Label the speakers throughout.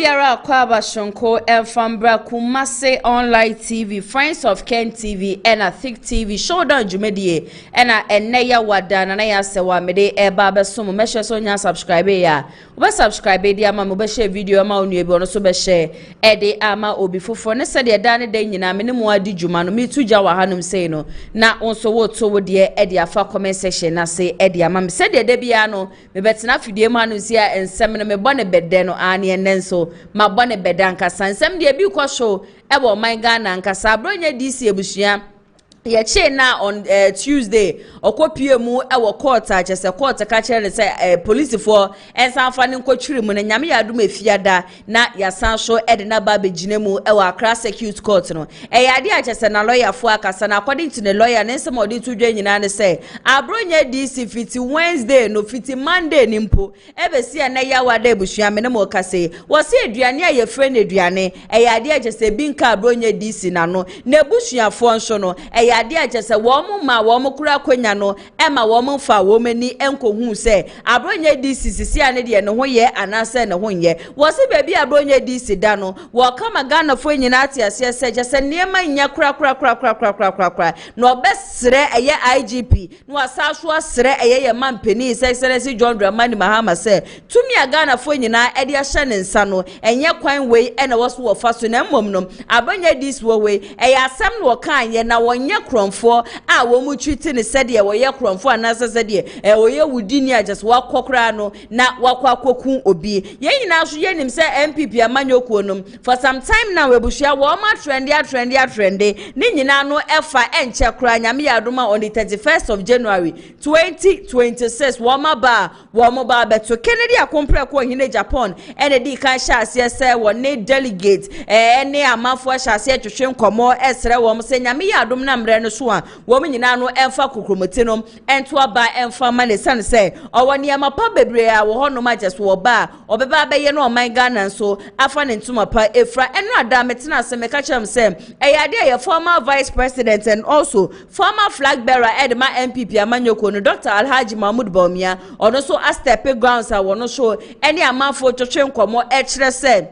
Speaker 1: Biara Kwaba Shonko and from Brakumase Online TV, Friends of Ken TV, and a Thick TV, Showdown Jumedie, and a Neya Wadan, and I say, Wamede, a Baba Sumo, Mesha Sonia subscribe ya. Ube subscribe, dear mamma, Beshe video, Ama Unibo, so Beshe, Ede Ama Obi for Nessa, dear Danny Dana, Minimua di Jumano, me to Jawa Hanum Seno, na also what so would dear Eddie Afa comment section, I say Eddie Mam said the Debiano, me better not for dear Manus here and seminar me bonnet bed then or Annie and then so. Ma bonne bedanka san sem de bi kwa show e wo man Ghana nka sabronya DC ebusia ye che na on Tuesday okopie mu e wo court a chese court ka chere say police for ensan fa ne nkotwiri mu na nyame yadom efiada na yasan so e de na ba begine mu e wo Accra Circuit Court no e yade a chese na lawyer fo akasa na according to the lawyer ne nsem odi to dwa nyina ne say abronya DC fiti Wednesday no fiti Monday nimpo e be sia na yawada ebusua me ne mo kase wo se aduane a ye friend aduane e yade a chese bi nka abronya DC na no na ebusua fo nso no ade a chese wo mo ma wo mo kura kwanya no e ma wo mo fa wo mani enkohu se abronya DC sisia ne de ne ho ye anase ne ho ye wo se baby abronya DC da no wo kama Ghana fo nyina ate ase se chese niema nya kura no besre eye IGP no asaso asre eye ye mampeni Excellency John Dramani Mahama se tumi a Ghana fo nyina e de ahye ne nsa no enye kwan wei e na wo so wo fa so na mmom no abronya DC wo wei eye asem no kan ye na wonye kromfo a wo mu twiti ne sede wo ye kromfo anasa sede wo ye wudini a just wakokra no na wakwakoku obi ye nyina so ye nim se NPP amanyokuo no for some time now webushia wo ma trendy ni nyina no efa enche kra nyame yadoma on the 31st of January 2026 wo ma ba beto Kennedy akompre ko hine Japan ene di kan sha ase se wo ne delegate ne amafo sha ase twetwe nkomo esre wo mo se nyame yadom na mre no so a wo nyina no emfa kokromoti no ento aba emfa ma ne san se owoni amapa bebre a wo hono ma just wo ba obeba abaye no man Ghana so afa ne ntuma pa efra eno ada metena se meka chem se eyade ye former vice president and also former flag bearer Edma NPP amanyoko no Dr. Alhaji Mahmoud BAWUMIA ono so a step grounds a wono so eni amafo twetwe nkomo e kire se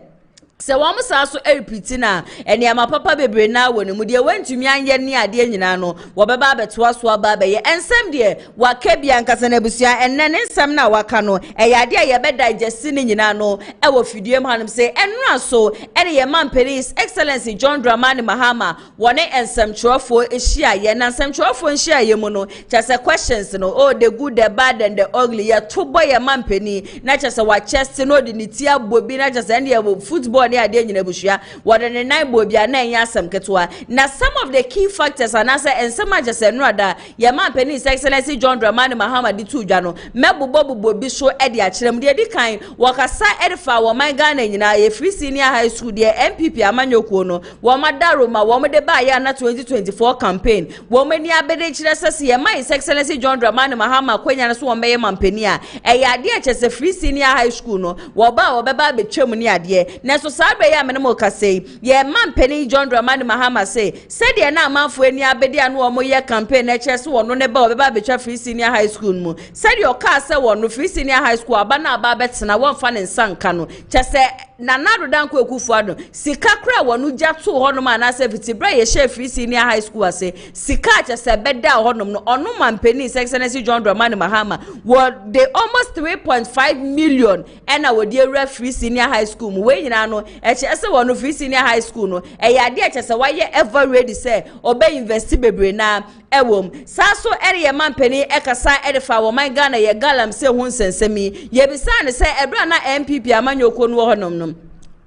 Speaker 1: se wo mo sa so repeat na eni amapapa bebre na woni mu de wantumi anye ne ade nyina no wo beba betoa so aba be ye ensem de waka bia nkasa na busua enne ne nsem na waka no e yade ye be digest ne nyina no e wo fidiem hanom se enra so ene ye man police Excellency John Dramani Mahama wone ensem chorofo ehia ye na ensem chorofo ehia ye mu no chase questions no oh the good the bad and the ugly ye to boy ye man pani na chase wa chest no de nitia bobi na chase ene ye football ade nyina bushia wode ne nan bobia na enya asem ketwa na some of the key factors anasa ensema jese no ada ye man pani Excellency John Dramani Mahama di tudwa no mebobo bi so e de akyerem de di kan wakasa edfa wo man Ghana nyina ye free senior high school de NPP amanyokuo no wo madaro ma wo de ba ya na 2024 campaign wo mani abede kyere sese ye man Excellency John Dramani Mahama kwanya no so wo meye man pani a e ya de akyese free senior high school no wo beba betwem ni ade na so sabe ya menemo kase ye man pani John Dramani Mahama say said ye na amanfo ani abede anu wo ye campaign na kyese wo no ne ba beba betwa free senior high school mu said your car say wo no free senior high school aba na aba betena wo mfa ne nsanka no kyese na nado danko ekufu ado sika kra wonu jato honom anase vitibra ye she free senior high school ase sika kyese beda honom no onu mampeni Excellency John Dramani Mahama wo they almost 3.5 million ena wo dey free senior high school mu we nyina no kyese wonu free senior high school no yade kyese wa ye ever ready say obe invest bebre na ewom saso ere mampeni ekasa edefa wo man Ghana ye galam se hu nsensemi ye bisane se ebra na NPP amanyoko no honom no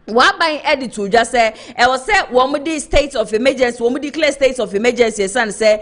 Speaker 1: Wabai editor just say I was say one state of emergency, one declare state of emergency. Son say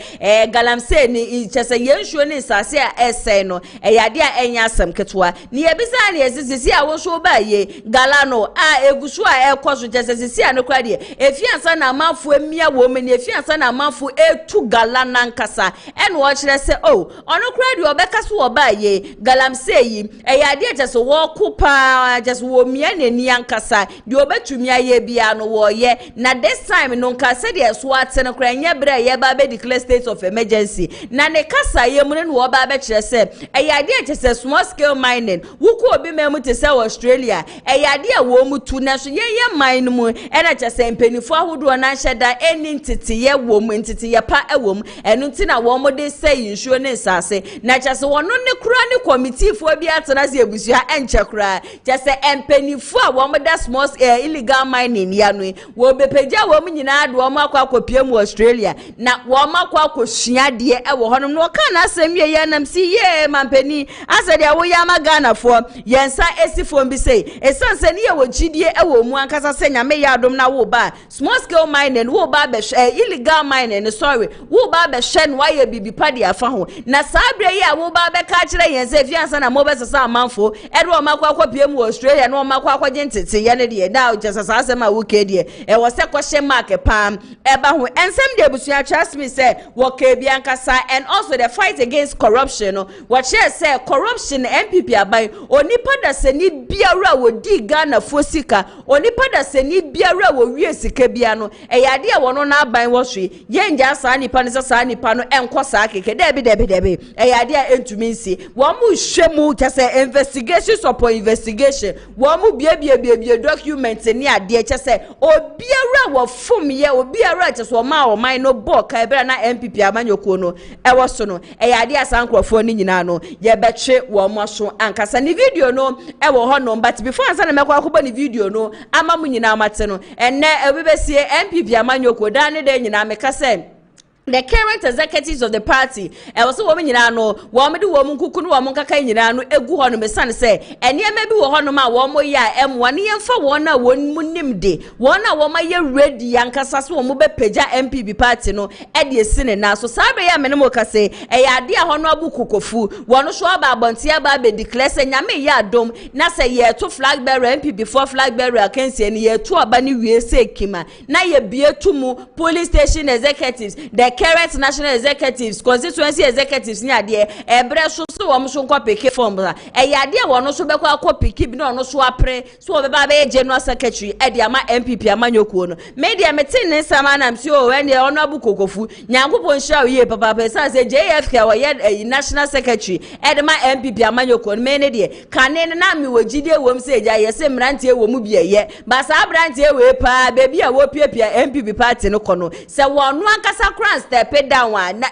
Speaker 1: galam say ni just a yen show ni sase a no yadia enya sam ketwa ni ebisa ni esisi a wo show ba ye galano a egusu a ekoso just esisi a no kwa de efiansa na amanfo emia wo me ni efiansa na amanfo etu galana nkasa en wo kire say oh ono kwa de obeka so wo ba ye galam say yi yadia just wo kupa just wo mia na ni ankasa de obetumi aye bia no wo ye na this time no nka se de so atene kra nya bra ye ba be declare state of emergency na ne kasa ye mu ne wo ba be kire se eyade a kire small scale mining wuko obi memu te se Australia eyade a wo mu tu na so ye mine mu e na kire se mpenifo ahodo na hyeda eni ntete ye wo mu ntete ye pa e wo mu enu nti na wo mo de say insurance ase na kire se wono ne kura ne committee fo bi atena se ebusua enche kura kire se mpenifo a wo mo da small illegal mining ya no wo bepeja wo mu nyina do wo akopie mu Australia na wo akosua de e wo hono no ka na asem ye nam si ye mampani ase de wo ya magana fo yensa esifo bi sei esanse ne ye wo gidie e wo mu ankasa se nyame ya adom na wo ba small scale mining wo ba be illegal mining sorry wo ba be hwe no aye bibi pade afa ho na sabre ye wo ba be ka kire yensa fiansa na mo be sesa amanfo e de wo akopie mu Australia na wo akogye ntete ye ne de da jesasa asem a wo ke de e wo se kwhye mark pam e ba ho ensem de busua trust me say wo ke bi ankasa and also the fight against corruption no what share say corruption NPP abai onipa da seni biara wo di Ghana fosika onipa da seni biara wo wie sika bia no e yade a wono na aban wo hwe ye nja sa nipa ne sa nipa no enko sa keke debi e yade a entumi nsi wo mu hwe mu kese investigations upon investigation wo mu bie document ni ade kese obiara wo fom ye obiara kese wo ma o man no bo ka ebra na NPP amanyoko no e wo so no e yade asankrofo ni nyina no ye betwe wo mo so ankasa ni video no e wo ho no but before ansa na mekwa akoba ni video no ama mu nyina amate no enne ebebesie NPP amanyoko dan ne de nyina mekase the current executives of the party e was wo nyina no wo me de wo mu kuku no wo mu kaka nyina no egu ho no me san se ene ema bi wo ho no ma wo mo ya emwa ne yemfa wo na wo mu nimde wo na wo ma ye ready yankasa so wo mu be pagya MPP party no e de esine na so sabe ya me ne mo kase e ya de ho no abukokofu wo no so aba abontia ba be declare se nyame ya adom na se ye to flag bearer MPP for flag bearer akansi ene ye to aba ni wie se kima na ye bie to mu police station executives the current national executives constituency executives ni ade ebre so wo mo so nkwa peke form la e ade wo no so be kwa peke bi no so apre so wo be ba be general secretary e de ama MPP amanyokuo no media metin ne sama na msi o we ne ono abukokofu nyankopon hia ye papa pesa se JFK wo ye national secretary e de ma MPP amanyokuo no me ne de kane na mi wogide wo mse ja ye se mrantie wo mu bie ye ba sa brantie we pa bebi a wo piepia MPP party no kono se wo no ankasa kran step down na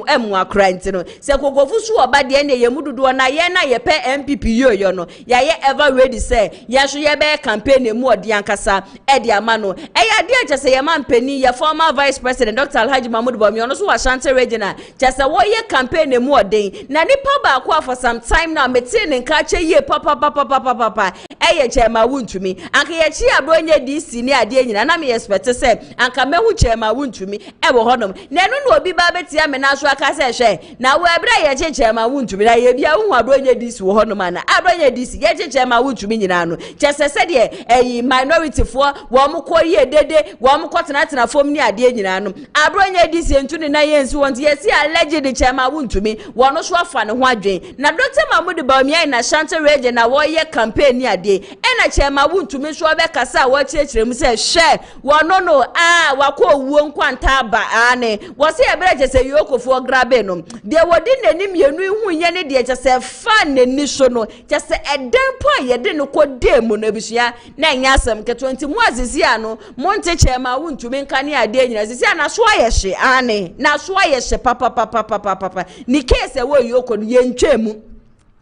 Speaker 1: emwa krant no se kokofu so oba de ne ye mududo na ye pe MPP yoyo no ya ye ever ready say ya so ye be campaign emu odi ankasa e de ama no e ya de chese ye man pani ye former vice president Dr. Alhaji Mahmoud Bawumia no so Ashanti regional chese wo ye campaign emu odi na nipa ba kwa for some time now metin nka che ye papa e ye chema wuntumi anka ye chi abronye DC ni ade nyina na me expect say anka mehu chema wuntumi e wo honom na enu no obi ba betia me na so aka se hwe na wo ebra ye chechema wuntumi na ye bia hu abronye DC wo honom ana abronye DC ye chechema wuntumi nyina no chese se de minority fo wo mo ko ye dede wo mo ko tena fom ni ade nyina no abronye DC entuni na ye nsi won ye si alleged chema wuntumi wo no so afa ne ho adwen na Dr. Mahmoud Bawumia na Ashanti region na wo ye campaign ni ade ena chema wuntumi so be kasa wo chechire mu se hwe wo no wako wuo nkwanta ba ane wo se ebere chese yokofo grabe no de wodi nanim yenu hu ye ne de chese fa nani so no chese eden po ye de no ko dem no abusua na nya asem ke 20 mu azisi ano monte chema wuntumi nka ne ade nyina azisi na so ayehye ane na so ayehye papa ni case wo yoko no ye ntwemu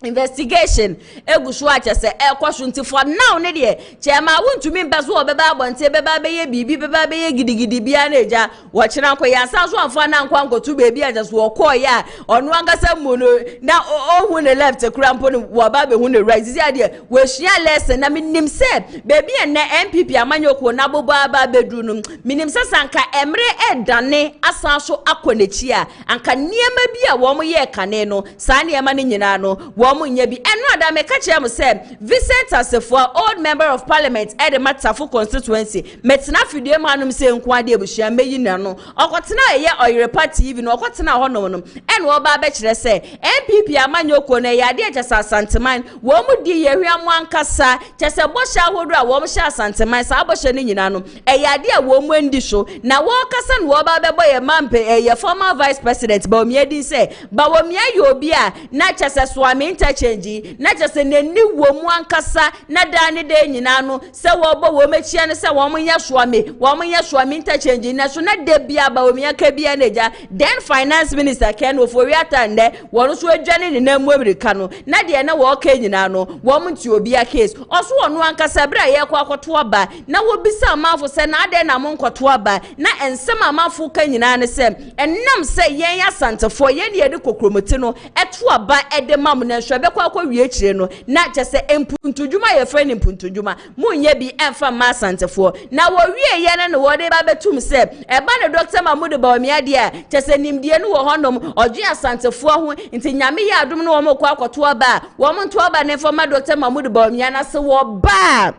Speaker 1: investigation egusu achese ekwasu ntifo now ne de chema wuntumi mbeso obeba abonte beba beye bibi beba beye gidigidi bia na eja wo kira nko ya sa so amfa na nkwa nkotu bebi ajeso wo ko ya onu angasa muno na ohu ne left krampo ne wo ba be hu ne right zi ade we hia lesson na minim se bebi en NPP amanyoko na bobo aba bedu no minim se sanka emre edane asan so akonechi a anka niema bia wo mo ye kane no sa niema ne nyina no wo womu nyebi eno ada me ka kire mo say Vincent Asefo old member of parliament at the Matafo constituency metena fidie mu anum say nko ade ebuhia meyi na no okotena eye Oyrepa TV no okotena honom no eno oba ba kire say NPP amanyoko na yade ajasa Asanteman womu di yehwia mu ankasa chese bosha hodo a womu sha Asanteman sa bosha ni nyina no yade a womu andi so na wo kasa no oba bebo ye mampe ye former vice president BAWUMIA din say BAWUMIA yo obi a na chese swami interchange na chese neni womu ankasa na dane de nyina no se wo bo wo mechia ne se wo nya swami interchange na so na de bia BAWUMIA ka bia na ja then finance minister Ken Oforiata nde wono so adwane ne na mu America no na de na wo ka nyina no wo mti obi a case oso wono ankasa bra ye kwa akoto aba na wo bisa amafo se na ade na mo nkoto aba na ensem amafo ka nyina ne se ennam se yen Asantefo yen ye de kokromoti no eto aba ede mam na hwe be kwa wie kire no na chese empuntudwuma ye friend empuntudwuma munye bi emfa ma Asantefo na wo wie ye ne wo de ba betum se eba ne Dr. Mahmoud BAWUMIA de a chese nimdie no wo honom odwe Asantefo ho nti nyame ya adom no wo mo kwa akoto aba wo mo nto aba ne former Dr. Mahmoud BAWUMIA na se wo ba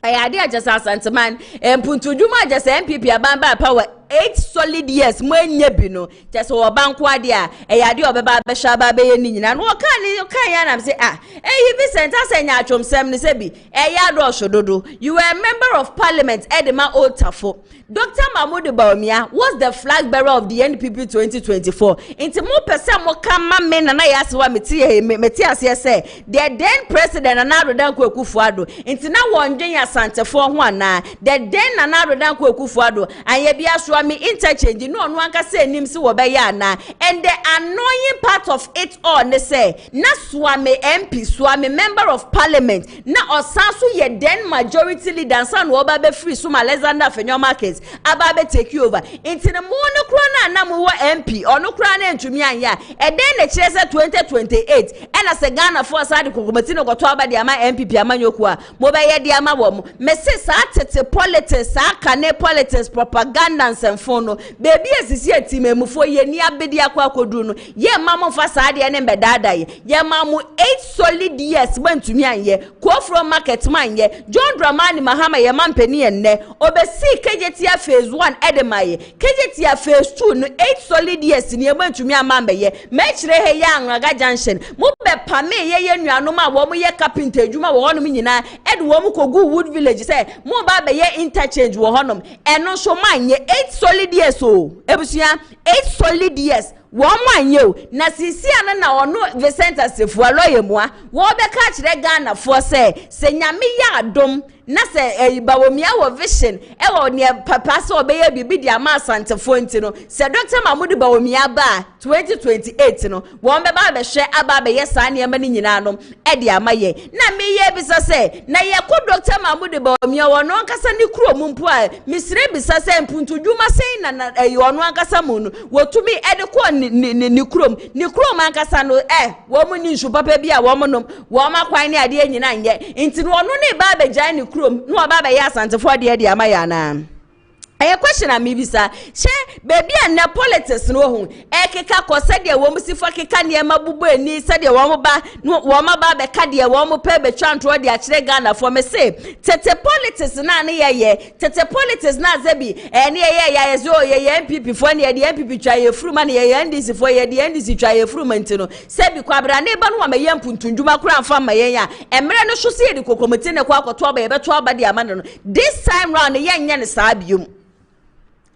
Speaker 1: ayade ajasa Asanteman empuntudwuma ajasa NPP abamba power 8 solid years mwenye bino just wo banko ade a eyade obeba be sha ba be ye ni nyina no kan ya na say Vincent asenya atwomsem ne se bi eyado oshododo you were a member of parliament Edema Old Tafo Dr. Mahmoud BAWUMIA was the flag bearer of the NPP 2024 inti mo pese mo kama me na yase wa meti ase say the then president Nana Danko Akufo-Addo inti na wondwen Asantefo ho ana the then Nana Danko Akufo-Addo anye bia so me interchange no no anka say nim si wo be ya na and the annoying part of it all ne say na swame MP swame member of parliament na osanso ye then majority leader san wo ba be free so Alexander Fenyo Markets aba be take you over into the mono kro na mo wo MP ono kro na ntumi anya e den na kire say 2028 and as a Ghana for side kokomati no goto aba de ama MPP amanyoku a mo be ye de ama wo mo me say sa tete politics sa kane politics propaganda semfono baby asisi atimemufo ye ni abedi akwa akodu no ye mamo fa saade ne mbedada ye mamo 8 solid years bantumi anye ko from market man ye John Dramani Mahama ye mampeni enne obesi kejetia phase 1 edemaye kejetia phase 2 no 8 solid years ni bantumi amambe ye mechire he ye anraga junction mo be pame ye nuanom a wo mo ye carpenter adwuma wo honom nyina ede wo mo kogu Wood Village say mo ba be ye interchange wo honom eno so manye 8 solid years so ebusia 8 solid years wo manye o na sisi ana na ono Vincent Asefo aloye moa wo be ka kire Ghana for say se nyame ya adom na se BAWUMIA wo vision e wo ne papa se obeye bibi di ama Asantefo nti no se Dr. Mahmoud BAWUMIA ba 2028 no wo be ba be hwe aba be yesa ne ma ni nyina no e di ama ye na me ye bisa se na ye ko Dr. Mahmoud BAWUMIA wo no nkasa ni kuro mu mpo a misire bisa se mpuntudwuma sei na wo no nkasa mu no wo tumi e de ko ni krom ankasa no wo mu ni nsu papa bi a wo mu nom wo ma kwan ni ade nyina nye nti no no ne ba be jan ni krom no ba be ya Asantefo de ama ya na a question am bisa she baby and na politics no hu keka ko se de wo musifo keka ne mabubu ani se de wo ba be ka de wo pe be twanto de a kire Ghana for me say tete politics na ne ye tete politics na zabi ne ye ya zo ye MPP for ne de MPP twa ye fruma ne ye NDC for ye de NDC twa ye fruma ntino se bi kwabra ne ba no ma ye mpuntundwuma kura amfa ma ye ya emre no so se de kokomite ne kwa akoto ba ye beto aba de ama no this time round ye nya ne sabium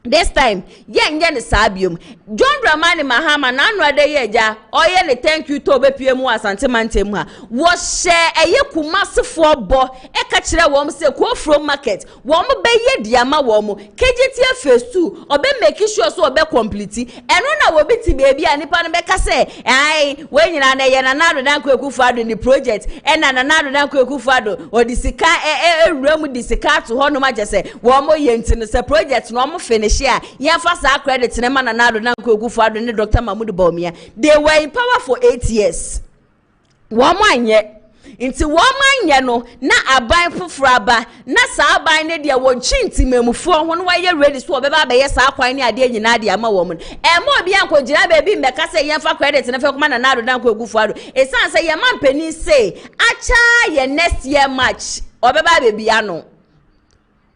Speaker 1: this time ye sabium John Dramani Mahama na anu ade ye ja oye ne thank you to obepie mu Asantemantem ha wo share eye kumasefo bo e ka kire wo se ko from market wo mo be ye diama wo mo kejetie phase 2 obe make sure so obe complete eno na wo biti baby anipa no be ka se ai we nyina na ye na Nana Danko Akufo-Addo ni project e na Nana Danko Akufo-Addo odisika ewrem disika to ho no ma je se wo mo ye ntino se project no mo finish ya fasa credit ne mana Nana Danko Akufo-Addo ne Dr. Mahmoud BAWUMIA they were in power for 8 years wo mo anye Inti woman ye no na aban foforo aba na saa aban ne de wo chinti memufuo ho no waye ready so obeba be ye saa kwan ne ade nyina de ama wo mu mo obi ankogina baby mbeka se yemfa credit na fe kuma na nado dan ko egufu ado esan se ye mampani say acha ye next year match obeba baby ano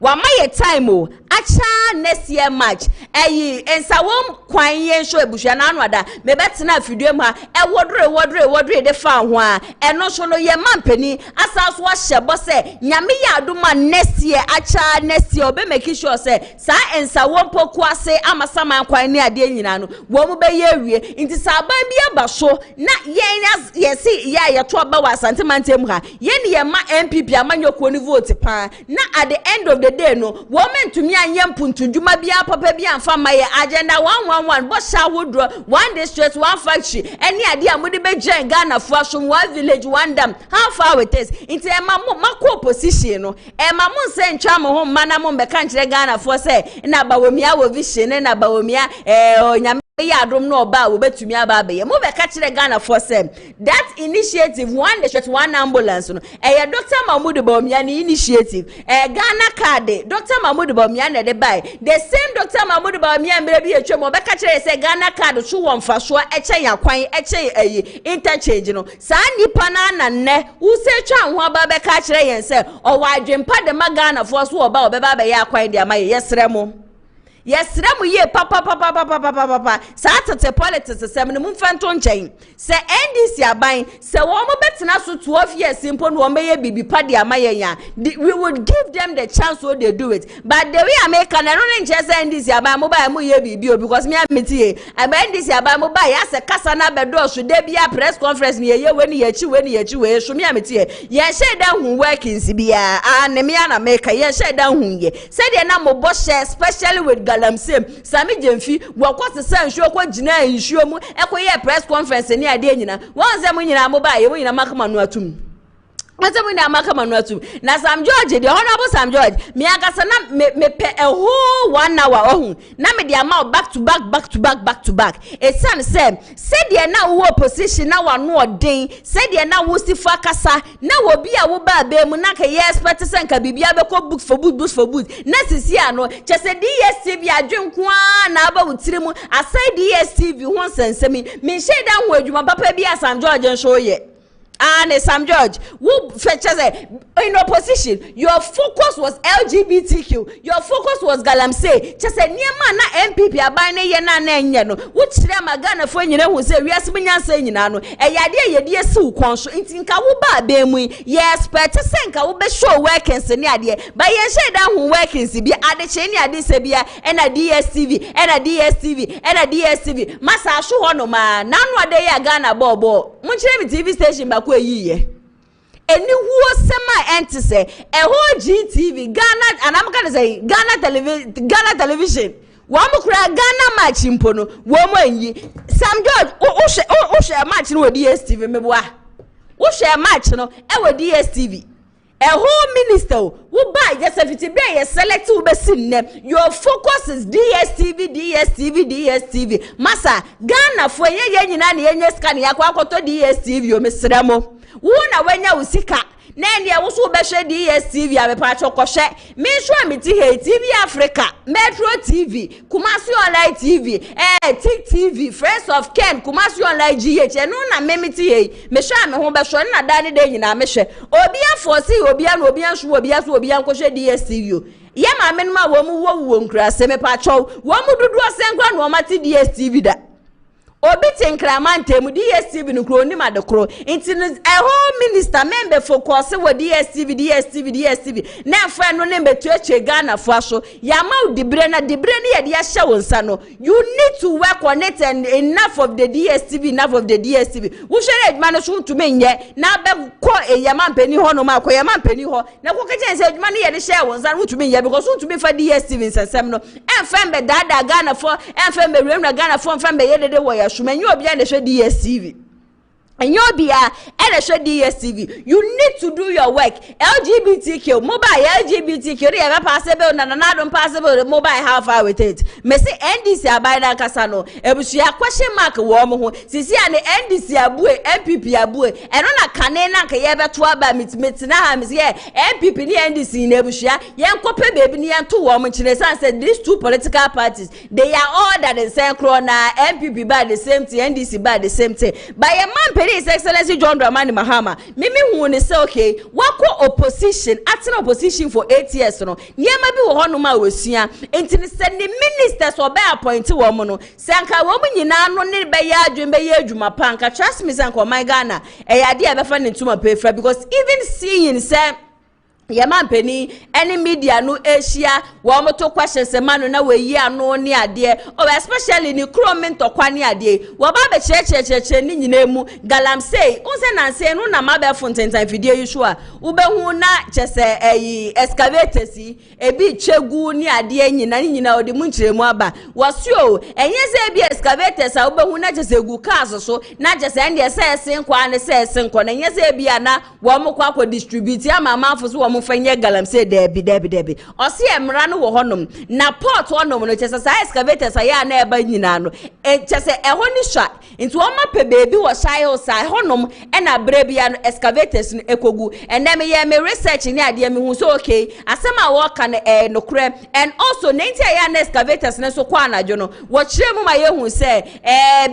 Speaker 1: Wama ye time o acha next year match ensa wom kwan ye show ebusua na anu ada me betena afidue ma wodre de fa ho a eno so no ye mampani asaso ahye bo se nyame ya adoma next year acha next year obe make sure se sa ensa wom poku ase amasama kwan ne ade nyina no wo mu be ye wie nti sa ba bia ba so na ye si ya ye to ba wa santimantem ha ye ne ye ma NPP amanyoko ni vote pa na at the end of the day no woman to me anyam puntuduma bia papa bia amfa maye agenda 111 bo sha wodro one district one factory any ade amode be gen Ghana fo asom one village one dam how far it is into mako position no ma mo se ntwa mo ho mana mo be kan kire Ghana fo se na BAWUMIA wo vision na BAWUMIA onyame ya adom no oba wo betumi aba be mo be ka kire Ghana for sem that initiative one district one ambulance no Dr. Mahmoud BAWUMIA ni initiative Ghana card Dr. Mahmoud BAWUMIA na de buy the same Dr. Mahmoud BAWUMIA mbre bi etwe mo be ka kire se Ghana card so won fa so eche yakwan eche interchange no saa nipa na nne wo se twa ho aba be ka kire yen se o wa adwempa de ma Ghana for so oba obeba be ya kwan de amaye yesre mo Yes, Ramu ye papa. Saturday politics, 7 months nchen. Se NDC abain, se womo betina so 12 years simple no me ye bibi padi amaye ya. We would give them the chance so they do it. But the way America na no nche se NDC abain mo ba mo ye bibi because me amiti e. Aba NDC abain mo ba ya se kasa na bedo so de bia press conference ni ye weni ye chi we so me amiti e. Ye share dan hu workings bia. Ne me na America ye share dan hu ye. Se de na mo bo share especially with Galamsem Sami Jemfi wakwase sanhwo kwa gina nhwo mu ekoye press conference ni ade nyina wonse mu nyina mo ba ye nyina makama no atum Whatever na makama no atum na Sam George the honorable Sam George me akasa na me pe a whole 1 hour ohun na me dia ma back to back e san say de na wo opposition na wa no odin de na wo sifa kasa na wo bia wo ba ba mu na ka ye expect say nka bibia be ko books for boot na sisi ano chese DSTV adwenko na aba wutire mu aside DSTV ho nsensemi me sheda ho adwuma papa bia Sam George show ye and Sam George, who fetches in opposition, your focus was LGBTQ, your focus was Galamsey. Just a near man, na NPP, a bine yena neno, which them a Ghana for you know who say, yes, me saying, you know, a yadia, ye so conscious, in Tinkawa, bemwe, yes, but to sink, I will be sure workings in the idea, but ye say down who workings be at the chain, a DSabia, and a DSTV, and a DSTV, and a DSTV. Massa show on man, none what they are Ghana bobo, much TV station back. Ye eni huo sema enti say e ho GTV Ghana and I'm gonna say Ghana television wo mo kura Ghana match mpo no wo mo anyi Sam George o share match no DSTV meboa wo share match no e wo DSTV a whole minister who buy just if it be a select who be seen your focus is DSTV massa Ghana for ye nyina na yenye scan ya kwa akoto DSTV o mesremo wo na wanya usika na ndia wo so be hwe DSTV a be pa chokoshe me sure me ti he TV Africa Metro TV Kumasi Online TV Tik TV Friends of Ken Kumasi Online GH no na me ti he me sure me ho be so na da ne de nyina me hwe obi afosi obi an obi an so obi aso obi an ko hwe DSTV ye ma me no ma wo mu wo nkra se me pa chow wo mu dudu asenkwa no ma ti DSTV da Obi tinkramante mu DSTV no kro ni madekro inti a whole minister member focus with DSTV na fa no ne betu ache Ghana fo aso ya ma dibre ni ye de ahye wonsa no you need to work on it and enough of the DSTV wo hwere adwuma no so ntumi nye na be ko eyama mpani ho no ma ko yama mpani ho na ko kache se adwuma no ye de hye wonsa no ntumi nye because ntumi fa DSTV nsensem no emfa be dada Ghana fo emfa be remna Ghana fo emfa be ye de wo ya Shumenyo obi na hwe DSTV and you'll be and a show DSTV. You need to do your work. LGBTQ, mobile LGBTQ, they have passable and another passable the mobile how far with it. Messi NDC abide Casano. Ebushia question mark warm who Sisi and the NDC abue, NPP abue, and on a canena kayaba twaba mitnahams yeah, NPP ni NDC in Ebushia, young couple baby and 2 women said these 2 political parties, they are all that the same corona, NPP by the same thing, NDC by the same thing. By a man His Excellency John Dramani Mahama, Mimi who say okay, wako opposition, acting opposition for 8 years no. Niema bi wo hono ma wosua. Enti ne send the ministers or be appoint woman no. Sanka woman nyina no ne be ya adwen be ya adwuma panka. Trust me sanka my Ghana. E ya de be fa ne ntuma pefra because even seeing say Yaman penny, any media no Asia, Wamoto questions a man na we ya no near dear, or especially in crowment or quani a day. Wababa church ni nemu, Galam say, Usen and say, no na mabe fontaine time video Yeshua, Ubehuna, just a excavators, a bit chegu near dear Nina or the Munche Mwaba, was you, and yes, be excavators, I Ubehuna just a good castle, so not just any assassin, quan says, and yes, be ana, Wamoko distribute, Yama for Fanya Galam say Debbie. Or see a Mrano honum. Na port one no just as excavators I never yinano. And just a honey shot into one map baby was shy or side honum and a brebian excavators in Ekogu. And then me research in the idea me who's okay. As some walk on no creme and also 90 excavators and so quana jono. What shame my who say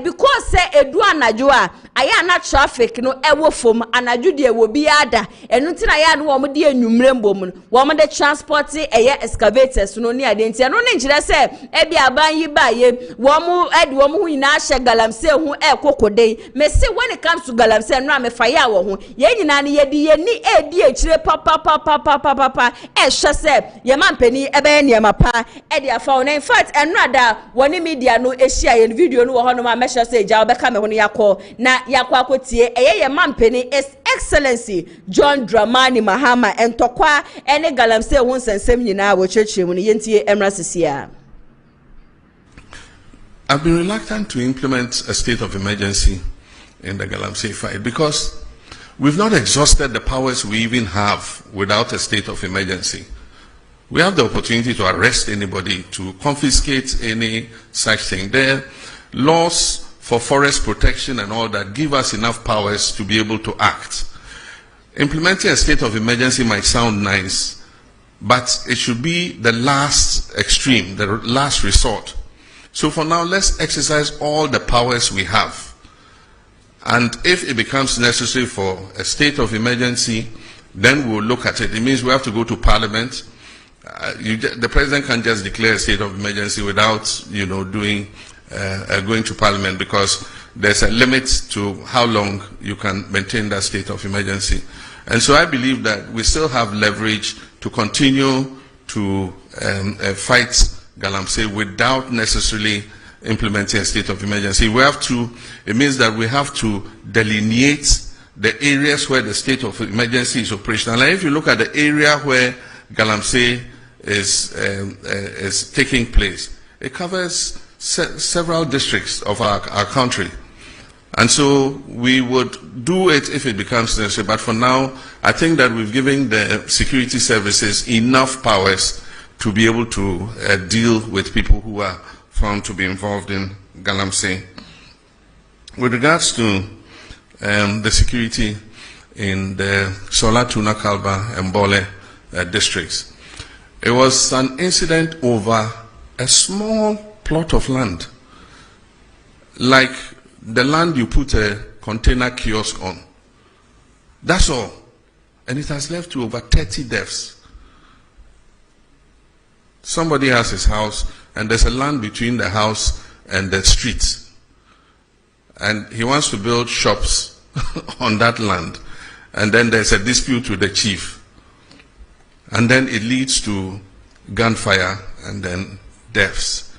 Speaker 1: because say Eduana Joa I am not traffic no ewo from and a Judia will be ada and until I had one dear Mrembom, woman the transport excavators no near the Indian. No ninja say, Ebi aban yi ba ye, womu ed womu in Asha Galamse who cocoa day. May say when it comes to Galamse and Ram fire who, ye nani ye ni chile papa, shase, Yaman penny, eben yamapa, Edia found in fact, and rather one media no Asia in video no honoma measure say, Jabekame when yako, na yakwakotie, Yaman penny is Excellency John Dramani Mahama and Tokwa any Galamse once and semi now with church when Yentie Emrasisia.
Speaker 2: I've been reluctant to implement a state of emergency in the Galamsey fight because we've not exhausted the powers we even have without a state of emergency. We have the opportunity to arrest anybody, to confiscate any such thing. There are laws for forest protection and all that give us enough powers to be able to act. Implementing a state of emergency might sound nice, but it should be the last extreme, the last resort. So for now, let's exercise all the powers we have. And if it becomes necessary for a state of emergency, then we'll look at it. It means we have to go to Parliament. The President can't just declare a state of emergency without, going to Parliament, because there's a limit to how long you can maintain that state of emergency. And so I believe that we still have leverage to continue to fight Galamsey without necessarily implementing a state of emergency. We have to, it means that we have to delineate the areas where the state of emergency is operational. And if you look at the area where Galamsey is taking place, it covers several districts of our country. And so we would do it if it becomes necessary. But for now, I think that we've given the security services enough powers to be able to deal with people who are found to be involved in Galamsey. With regards to the security in the Sola, Tuna, Kalba, and Bole districts, it was an incident over a small plot of land, like the land you put a container kiosk on. That's all. And it has led to over 30 deaths. Somebody has his house, and there's a land between the house and the street. And he wants to build shops on that land. And then there's a dispute with the chief. And then it leads to gunfire and then deaths.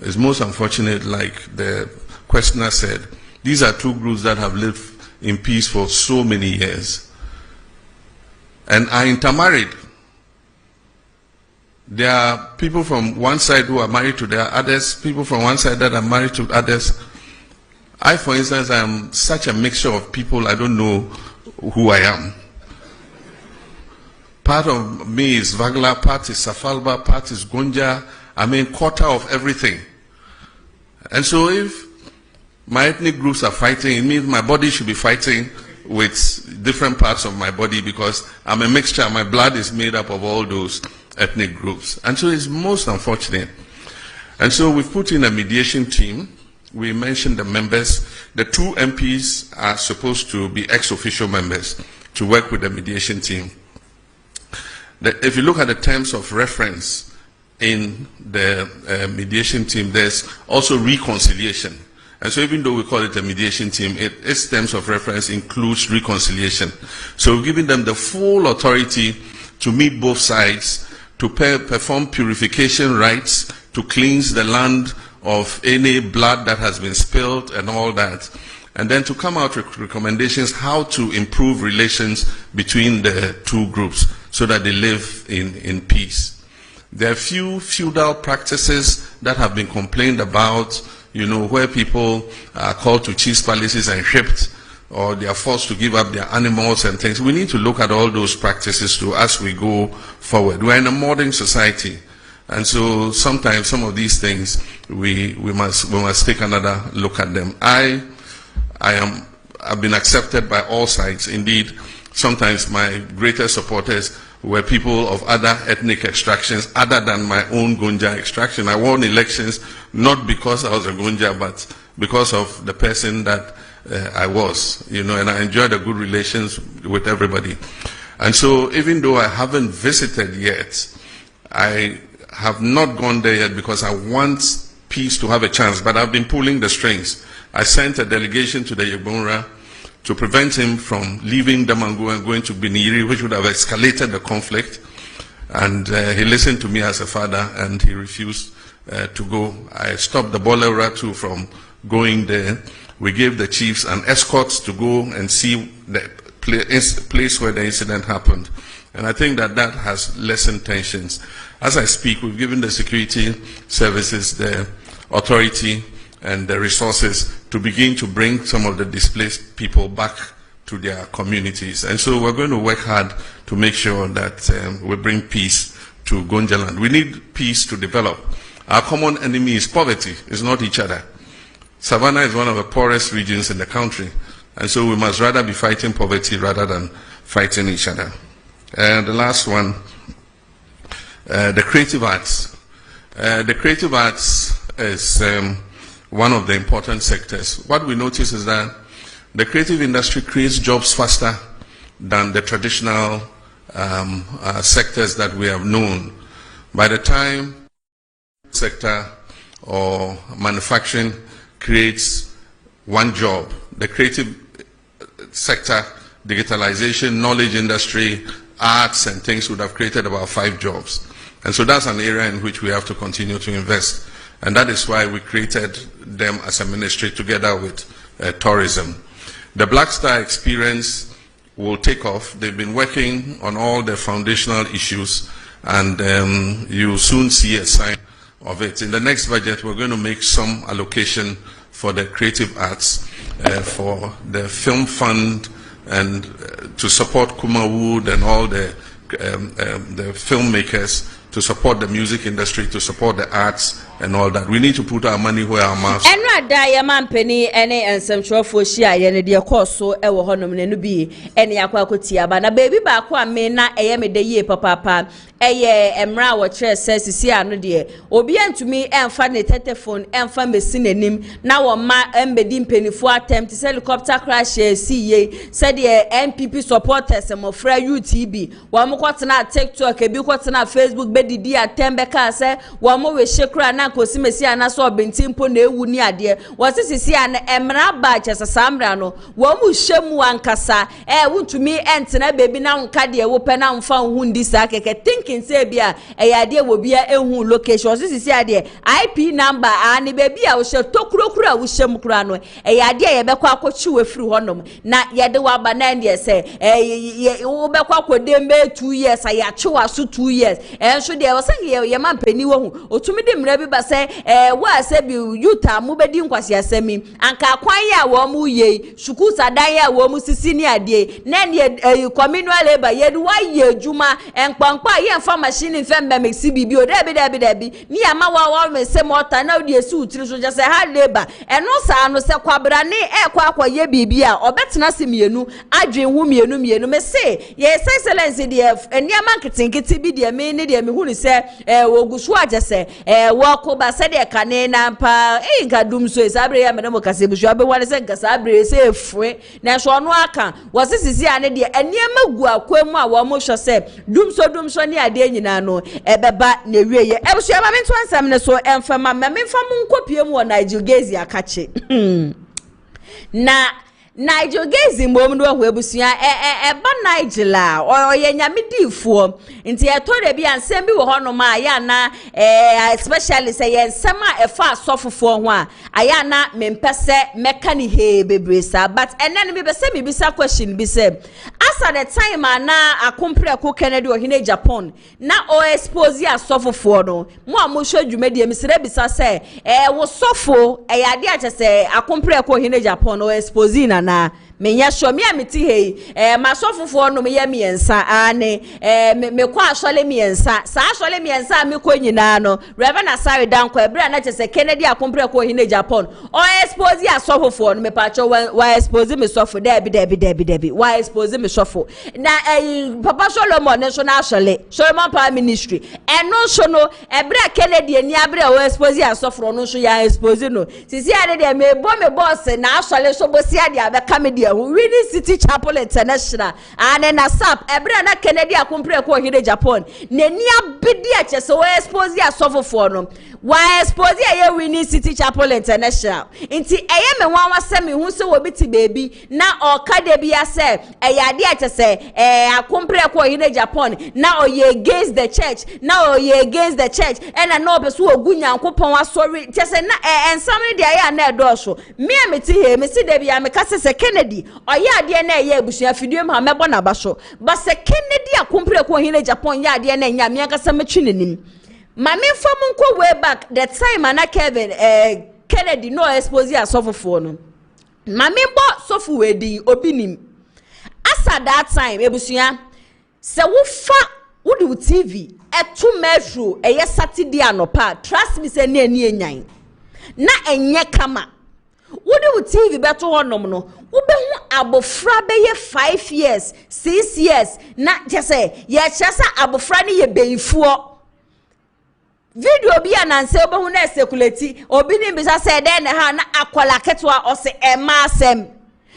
Speaker 2: It's most unfortunate, like the questioner said, these are two groups that have lived in peace for so many years and are intermarried. There are people from one side who are married to their others, people from one side that are married to others. I, for instance, am such a mixture of people, I don't know who I am. Part of me is Vagla, part is Safalba, part is Gonja. I mean, quarter of everything. And so if my ethnic groups are fighting, it means my body should be fighting with different parts of my body, because I'm a mixture. My blood is made up of all those ethnic groups. And so it's most unfortunate. And so we've put in a mediation team. We mentioned the members. The 2 MPs are supposed to be ex-official members to work with the mediation team. If you look at the terms of reference in the mediation team, there's also reconciliation. And so even though we call it a mediation team, its terms of reference includes reconciliation. So we're giving them the full authority to meet both sides, to perform purification rites, to cleanse the land of any blood that has been spilled and all that. And then to come out with recommendations how to improve relations between the 2 groups so that they live in peace. There are few feudal practices that have been complained about, you know, where people are called to chiefs' palaces and shipped, or they are forced to give up their animals and things. We need to look at all those practices too as we go forward. We're in a modern society, and so sometimes some of these things we must take another look at them. I've been accepted by all sides. Indeed, sometimes my greatest supporters were people of other ethnic extractions other than my own Gonja extraction. I won elections not because I was a Gonja, but because of the person that I was, you know, and I enjoyed a good relations with everybody. And so even though I haven't visited yet, I have not gone there yet because I want peace to have a chance, but I've been pulling the strings. I sent a delegation to the Yegbonra to prevent him from leaving Damango and going to Biniri, which would have escalated the conflict. And he listened to me as a father, and he refused to go. I stopped the Bolera too from going there. We gave the chiefs an escort to go and see the place where the incident happened. And I think that that has lessened tensions. As I speak, we've given the security services the authority and the resources to begin to bring some of the displaced people back to their communities. And so we're going to work hard to make sure that we bring peace to Gonjaland. We need peace to develop. Our common enemy is poverty, it's not each other. Savannah is one of the poorest regions in the country, and so we must rather be fighting poverty rather than fighting each other. And the last one, the creative arts. The creative arts is one of the important sectors. What we notice is that the creative industry creates jobs faster than the traditional sectors that we have known. By the time sector or manufacturing creates 1 job, the creative sector, digitalization, knowledge industry, arts and things would have created about 5 jobs. And so that's an area in which we have to continue to invest. And that is why we created them as a ministry together with tourism. The Black Star experience will take off. They've been working on all the foundational issues, and you'll soon see a sign of it. In the next budget, we're going to make some allocation for the creative arts, for the film fund, and to support Kuma Wood and all the filmmakers, to support the music industry, to support the arts and all that. We need to put our money where our mouths are.
Speaker 1: And Diamond Penny, any and some show for Shia, and dear course, so ever honor and be any aquacotia, but a baby back one may not a yam a day, papa. Emra wa tre says si anu de obi to me and funny telephone and fan be synonym now on my embedding penifo attempt to helicopter crash see said the NPP supporters and more fra UTB one more na TikTok e bi na Facebook be didi atembe ka say one more we shekra na kosi mesi ana so bentimpo na ewu ni ade was sisi an emra ba chesa samra no one mu shemu ankasa wutumi entena baby na nka de wo pe na mfa hu ndi sa keke think say bia eyade wo bia ehun location so sisi ade IP number ani baby a wo she tokurokura wo shem kura no eyade ye be kwa akochi we free honom na yede wa ba na ndie say wo be kwa kodembe 2 years ayache wa so 2 years enso de wo say ye man pani wo hu otumi de mra bi ba say wa say bi yuta mu bedi nkwasi asemi anka kwan ya wo mu ye shuku sadan ya wo mu sisi ni ade na ne communal labor ye wa ye juma enkpankpa ye mfa machine mfa mbemexi bibi o debi ni ama wa me se mota na odi esi utiri so just say hard labor eno sa no se kwabra ne kwa ye bibi a obetena se mienu adwen hu mienu me se ye excellence de eniama nketinketi bi de me ne de me hu ni se wogusu agese wo ko ba se de kane na mpa ngadum so esabre ya me no kase busu abe wane se nkasabre se efue na so no aka wo sisisi ane de eniama gu akwemu a wo mo hwe se dum so ne ade nyina no ebeba na wieye ebusu ama me nto ansam ne so emfama me mfa mu nkopie mu wo Nigel Gaisie akache na Nigel Gaisie mom no ho ebusua eba Nigel a oye nyamedifo nti etore bi ansem bi wo hono ma ya na especially say ensem a efa asofofo ho a aya na mempese meka ni he bebresa but enen bi be se bi bisa question bi se as at the time na akompre ko Kennedy ohine Japan na o expose asofofo no mo amhwe dwumadi emisere bisa se wo sofo ade a chese akompre ko ohine Japan o expose na menya sho me amiti hei masofofo no me ye miensa ane me kwa asole miensa sa asole miensa me ko nyina no Reverend Asare Danko ebra na chese Kennedy akompre ko ohine Japan o expose asofofo no me pacho wa expose me sofo debi wa expose me sofo na Papa Solomon national Solomon Power Ministry eno so no ebra Kennedy ani abra o expose asofo no so ya expose no sisi ade de me boss na asole so bosi ade abeka me de Winning City Chapel International and na sap ebra na Kennedy akompre ko ohine Japan na ni abedi a chese o expose asofo no wa expose ye Winning City Chapel International nti eye me wan wasem hu se wo biti baby na okade bia se ade a chese akompre ko ohine Japan na oye against the church and na obeso ogunya nkopon asori chese na ensam ne de aya na edoso me ameti he me si de bia me kase se Kennedy oye ade na eye abusua fidiem ha mebo na baso ba se Kennedy akompre ko ohine Japan ya ade na nya me akasa metwi nenim ma me fam nko way back the time ana Kevin Kennedy no expose asofofo no ma me bo sofu wedi obinim asa that time ebusua se wo fa wo do TV etu metro eye Saturday anopa trust me se na ani enyan na enye kama wo do TV beto honom no wo be hu abofra be ye 5 years 6 years na jese ye chesa abofra ne ye beifuo video bi ananse obehu na sekuleti obi ni bisa se den ha na akola ketwa ose ema asem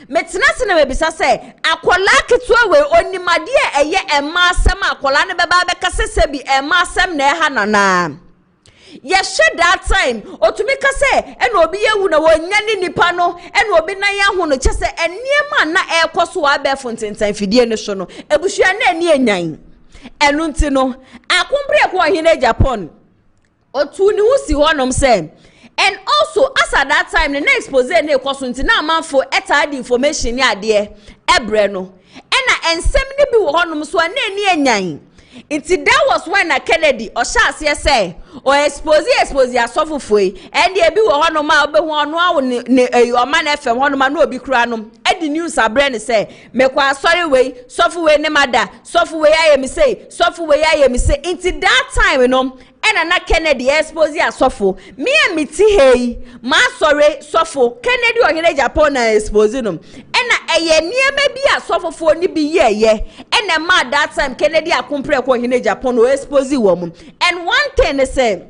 Speaker 1: metena se na bisa se akola ketwa we onimade eye ema asem akola ne beba be kasese bi ema asem na ha nana ye shed that time otumi kase ena obi yewu na wonya ni nipa no ena obi na ya hu no chese eniema na ekoso abefo ntentan fidie ne so no ebusua na eni enyan enu nti no akompre ko ohine Japan otu ni wusi honom say and also as at that time the next expose na ekoso nti na amanfo eta the information ni ade ebre no ena ensem ni bi wo honom so na eni enyan nti that was when na Kennedy o sha ase say o expose asofofo and e bi wo honom a obehu ono awo ne o man FM honom na obi kura no e the news abre ne say me kwa sorry we sofo we ne mada sofo we ayemi say nti that time no ena na Kennedy expose asofo me amiti hei ma sorry sofo Kennedy ohine Japan na expose no ena eye niema bi asofofo ni bi ye ena ma that time Kennedy akompre ko ohine Japan o expose wo mu and one thing is say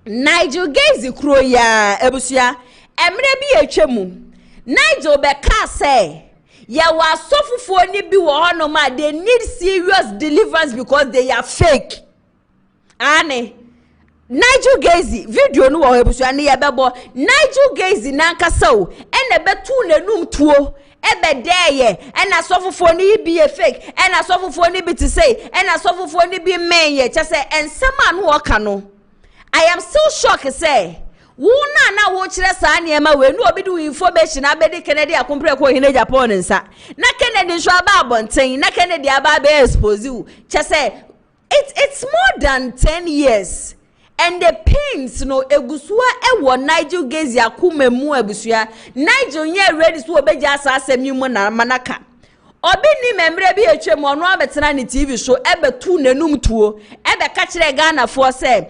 Speaker 1: Nigel Gaisie kro ya ebusua emre bi etwemu Nigel be ka say ya wa asofofo ni bi wo hono ma they need serious deliverance because they are fake ane Nigel Gaisie video no wo ebusua ne yebebo Nigel Gaisie nankasa o ene betu nenum tuo ebedeye ena sofofo ni bi e fake ena sofofo ni bi to say ena sofofo ni bi menye chese ensema no oka no I am still shocked say wo na wo kire sa niema we no obi do information abedi Kennedy akompre ko ohine Japan nsa na Kennedy so aba abonten na Kennedy aba be expose you chese it's more than 10 years and the pains no egusua ewo Nigel Gaisie akuma mu abusua Nigel nye ready so obeja asasem yi mu na manaka obi ni memre bi etwem ono abetena ni TV show ebetu nanum tuo ebe ka kire Ghana fo se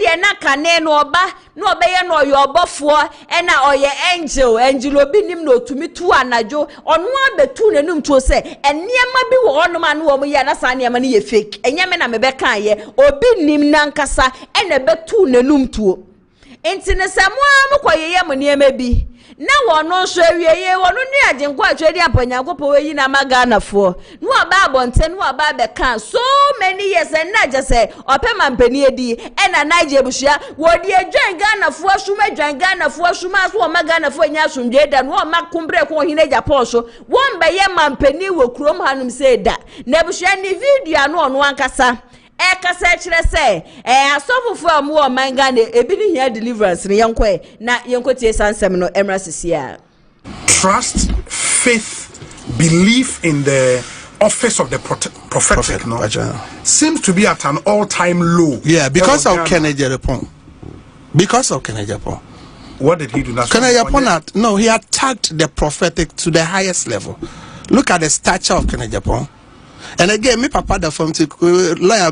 Speaker 1: de na kane no oba no obeye no oyo obofo e na oye angel obi nim no otumi tu anajo ono abetu nanum tuo se eniema bi wo ono ma no wo ye na sa niema ne ye fake enyeme na me be kan ye obi nim nankasa e na betu nanum tuo enti ne samoa mkoyeye mo niema bi na wono so awieye wono ni agenkwa atwedi apanyankopɔ weyi na magana fo no aba abonte no aba be kan so many years and na just say opema mpani edi na Niger bushia wodi adwan Ghana fo asuma adwan Ghana fo asuma so magana fo nya asumdwe da no makumbre ko hine Japan so won be ye mampani wo krom hanum say da na bushia ni video no ono ankasa kasa kire se asofofo amu o manga na ebi ni hia deliverance ne yenkwe na yenkotie sansem no emra sisia.
Speaker 3: Trust, faith, belief in the office of the prophetic no seems to be at an all-time low.
Speaker 4: Yeah, because of Kennedy Japan. Because of Kennedy Japan.
Speaker 3: What did he do?
Speaker 4: Kennedy Japan, no, he attacked the prophetic to the highest level. Look at the stature of Kennedy Japan. And again, me papa the from lawyer.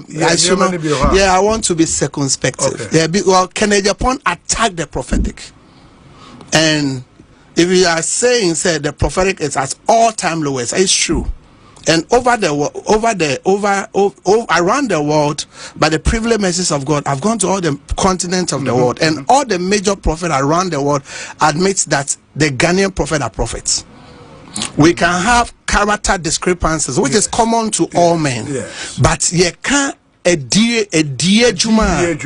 Speaker 4: I want to be circumspect. Okay. Yeah, well, Kennedy Japan attacked the prophetic, and if you are saying the prophetic is at all-time lowest, it's true. And around the world, by the privileges of God, I've gone to all the continents of the world, and all the major prophets around the world admit that the Ghanaian prophets are prophets. We can have character discrepancies, which is common to all men. Yes. But you can't a dear Juma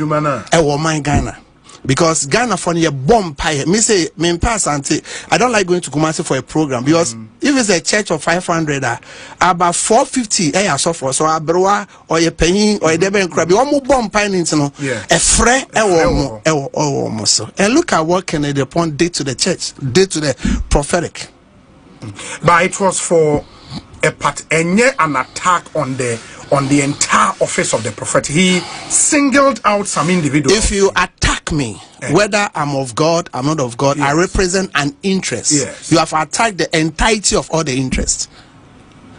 Speaker 4: a woman Ghana. Because Ghana for your bomb pie. Me say me pass auntie. I don't like going to Kumasi for a program because if it's a church of 500, about 450 so for so abroa or your penny or a deben crab, you almost bomb pie into no a fre so. And look at what Kennedy Japan did to the church, did to the prophetic.
Speaker 3: But it was for a part an attack on the entire office of the prophet. He singled out some individuals.
Speaker 4: If you attack me, whether I'm of God, I'm not of God, I represent an interest.
Speaker 3: Yes.
Speaker 4: You have attacked the entirety of all the interests.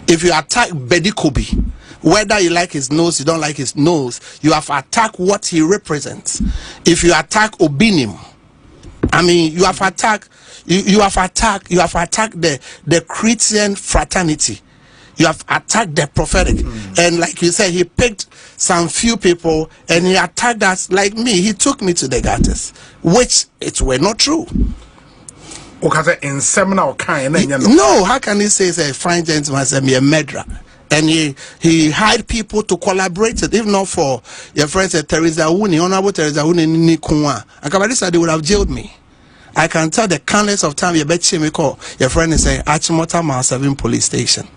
Speaker 4: If you attack Bedi Kobi, whether you like his nose, you don't like his nose, you have attacked what he represents. If you attack Obinim, I mean, you have attacked. You have attacked the Christian fraternity. You have attacked the prophetic. And like you said, he picked some few people and he attacked us like me. He took me to the gutters, which it were not true.
Speaker 3: No,
Speaker 4: how can he say a fine gentleman said me a murderer? And he hired people to collaborate it, if not for your friend Teresa Wuni, Honorable Teresa Wuni Nikwa. And Kabadisa, they would have jailed me. I can tell the countless of time you bet me call your friend is saying Achimota Mile 7 police station.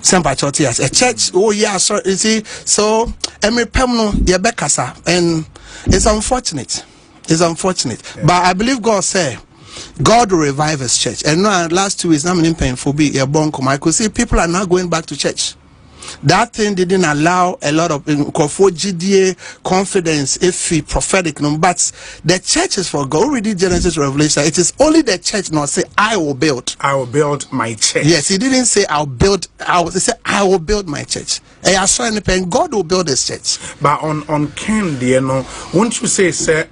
Speaker 4: A church, oh yeah, so you see, so Emre Pemno Yebekasa, and it's unfortunate. It's unfortunate. Yeah. But I believe God said God will revive his church. And now last 2 weeks, I'm in pain for be a bonkom. I could see people are now going back to church. That thing didn't allow a lot of confidence if prophetic no, but the church is for God. Read Genesis Revelation. It is only the church not say I will build
Speaker 3: my church.
Speaker 4: Yes, he didn't say he said I will build my church. And I saw anything, God will build his church.
Speaker 3: But on Ken, you know, won't you say, sir,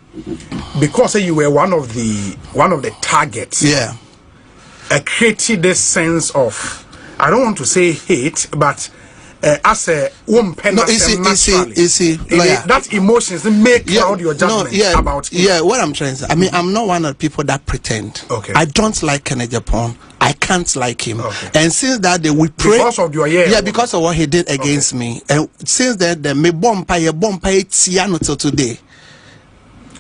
Speaker 3: because you were one of the targets, created this sense of, I don't want to say hate, but as a woman, that emotions may cloud your judgment about him.
Speaker 4: Yeah, what I'm trying to say, I mean, I'm not one of the people that pretend.
Speaker 3: Okay.
Speaker 4: I don't like Kennedy Japan. I can't like him.
Speaker 3: Okay.
Speaker 4: And since that day, we pray.
Speaker 3: Because of your
Speaker 4: because of what he did against me. And since then, me bomb tiano till today.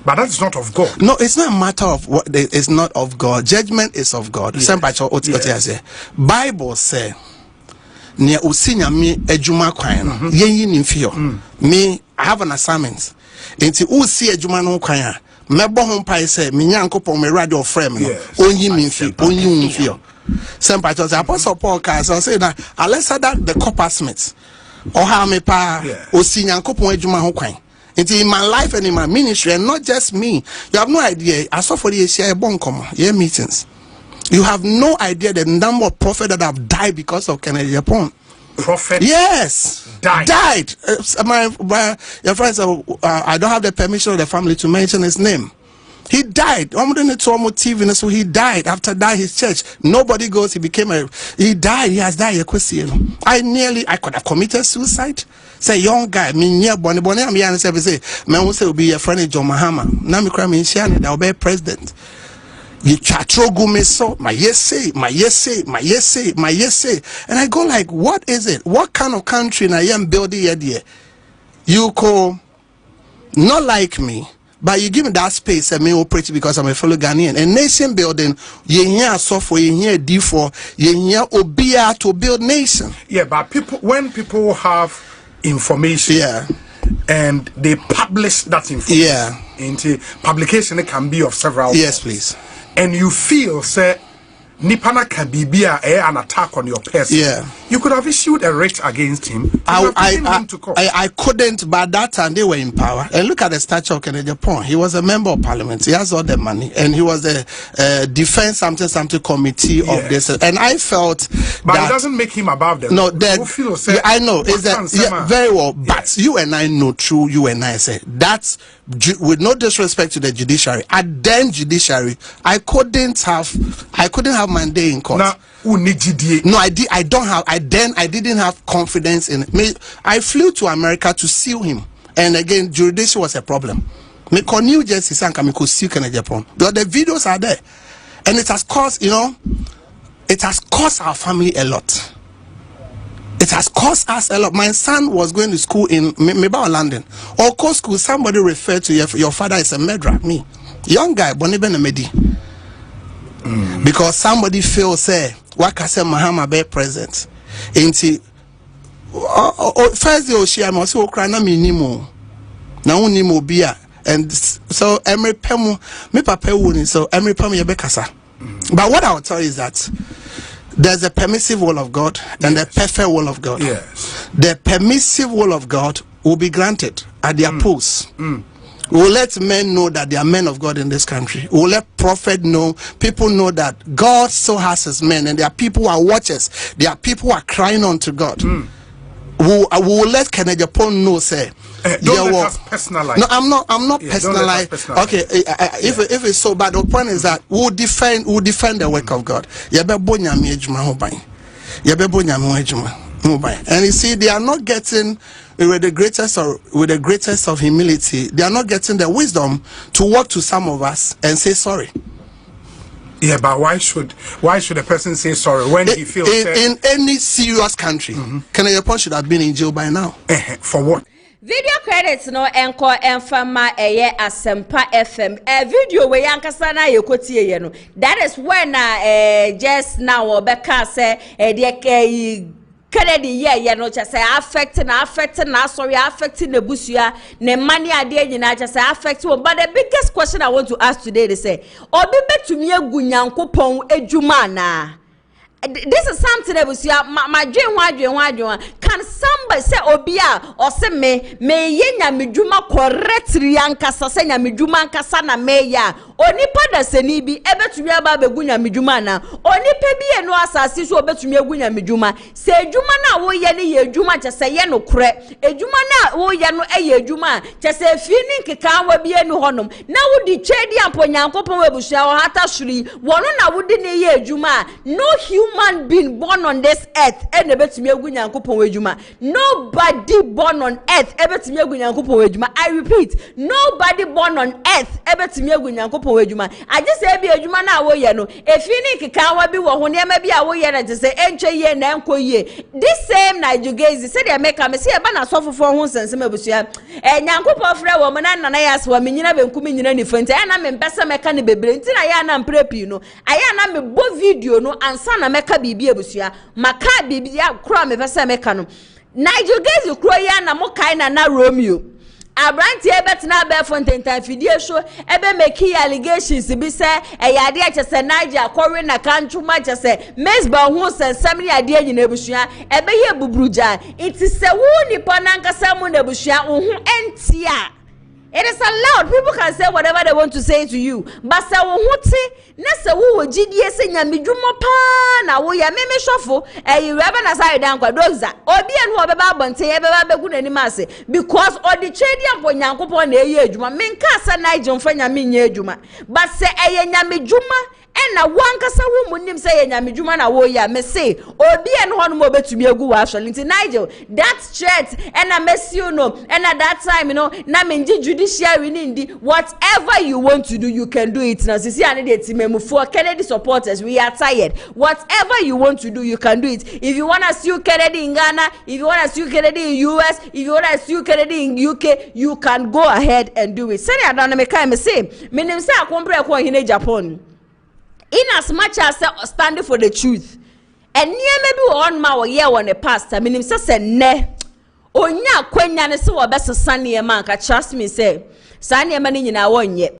Speaker 3: But that is not of God.
Speaker 4: No, it's not a matter of what. It's not of God. Judgment is of God. Yes. Bible says. Near usinya me ejuma kwan yenyi nimfio me I have an assignment enti usi ejuma no kwan mebo ho pai say me nyankopon me radio frame no onyi nimfio sempa to apostle Paul can say that unless that the coppersmith or how me pa osi nyankopon ejuma ho kwan It's in my life and in my ministry, and not just me. You have no idea. I saw for the ACI Bonkoma, meetings. You have no idea the number of prophets that have died because of Kennedy Japan.
Speaker 3: Prophet?
Speaker 4: Yes.
Speaker 3: Died.
Speaker 4: Your friend said, I don't have the permission of the family to mention his name. He died. TV, so he died. After that, his church, nobody goes. He died. He has died. I could have committed suicide. Say young guy, me near Bonnie, I'm here and say, man, will say be a friend of John Mahama. Now me cry me in I'll be president. You chatrogu me so my yes say. And I go like, what is it? What kind of country I am building here? You call not like me, but you give me that space and me operate because I'm a fellow Ghanaian. A nation building, you hear software, you hear D4, you hear Obia to build nation.
Speaker 3: Yeah, but when people have information, and they publish that information into publication, it can be of several.
Speaker 4: Yes, please.
Speaker 3: And you feel, say, Nipana can be an attack on your person.
Speaker 4: Yeah.
Speaker 3: You could have issued a writ against him.
Speaker 4: I couldn't, but at that time they were in power. And look at the statue of Kennedy Japan. He was a member of parliament. He has all the money. And he was a defense something committee of this. And I felt
Speaker 3: but it doesn't make him above them.
Speaker 4: No, I know. Is that very well. But you and I know true, you and I say that's with no disrespect to the judiciary. At then judiciary, I couldn't have my day in court. No, I didn't have confidence in me. I flew to America to sue him, and again, jurisdiction was a problem. Me call New Jersey sanka me could sue Kennedy Japan. But the videos are there, and it has cost our family a lot. It has cost us a lot. My son was going to school in Meba, London. Or co school, somebody referred to your father is a murderer. Me, young guy, Boniben Medi. Because somebody feels say what I say Mahama be present. Ain't first day Oshia must cry na minimo. Na unimo bia. And so Emery Pemu me papa wuni so Emery Pemu yebekasa. But what I'll tell you is that there's a permissive will of God and the perfect will of God.
Speaker 3: Yes.
Speaker 4: The permissive will of God will be granted at their posts. We will let men know that they are men of God in this country. We will let prophet know, people know that God still has his men, and there are people who are watchers. There are people who are crying unto God. We will let Kennedy Japan know, say,
Speaker 3: don't let us personalize.
Speaker 4: No, I'm not personalized. Okay, if it's so bad, the point is that we'll defend the work of God. And you see, they are not getting with the greatest of humility. They are not getting the wisdom to walk to some of us and say sorry.
Speaker 3: Yeah, but why should a person say sorry when he feels
Speaker 4: in any serious country? Kennedy Japan should have been in jail by now.
Speaker 3: For what?
Speaker 1: Video credits no enko enfama eye Asempa FM. Video we yankasa na yekotie ye no. That is when just now obeka say de Kennedy yeah no just say affecting sorry affecting the busua ne money ade nyina just say affecting. But the biggest question I want to ask today they say obi betumi agu Nyankopon edwuma na. This is something that was my dream. Can somebody say Obia or say me yenya miduma correctly ankasa say nya miduma ankasa na meya onipa da seni bi ebetumi aba begunya miduma na onipa bi eno asase so obetumi agunya miduma se edwuma na wo ye ne ye edwuma che say ye no kore edwuma na wo ye no eye edwuma che say fini nkeka wa bi enu honom na wo di twedi ampo Nyankopon webusia wo hata shuri wono na wo di ne ye edwuma no human being born on this earth and ebetumi agu Nyankopon ejuma. Nobody born on earth ebetumi agu Nyankopon ejuma. I repeat, nobody born on earth ebetumi agu Nyankopon ejuma. I just say bi ejuma na wo ye no efini keka wa bi wo ho ne ma bi a wo ye na say entwe ye na enko ye. This same NIGEL GAISIE say dey make am say e ba na sofofo ho sensem abusua Nyankopon frɛ wo mo na nana ya so me nyina benkum nyina ni fante na me mpesa meka ne bebre nti na ya na mprepi no aya na me bo video no ansa na meka bibi abusua maka bibi ya kro me pesa meka no NIGEL GAISIE kro ya na mo kai na Romeo Abranti ebetna be fontentan fidie show ebe make allegations bi say eyade a chese Niger akore na kantuma chese mesba ho sensem ne ade anyina ebusua ebe ye bubruja it is se wo nipa nankasa mu na ebusua wo ho entia It is allowed. People can say whatever they want to say to you. But say wote na say wo gidie se nyamedwuma pa na wo ya meme shofo you reba na say dan kwa doza. Obi enu obeba bonte e beba begu nani ase because odi chedi ampo nyankopon na eye adwuma. Menka sa Nigel mfa nyame nya adwuma. But say eye nyamedwuma na wankasa wo munim say nyamedwuma na wo ya me say obi enu hono mo betumi egu wa actually nti Nigel that threat na mesi you know and at that time you know na menji judiciary nindi whatever you want to do you can do it now sisi ane de timemu for Kennedy supporters we are tired whatever you want to do you can do it if you want to sue Kennedy in Ghana if you want to sue Kennedy in US if you want to sue Kennedy in UK you can go ahead and do it send adana me kai me say menim say akompre ko hine Japan in as much as standing for the truth and near maybe on my year on the past I mean say ne onya kwanya ne se wo bese sane man ka trust me say sane man nyina wonye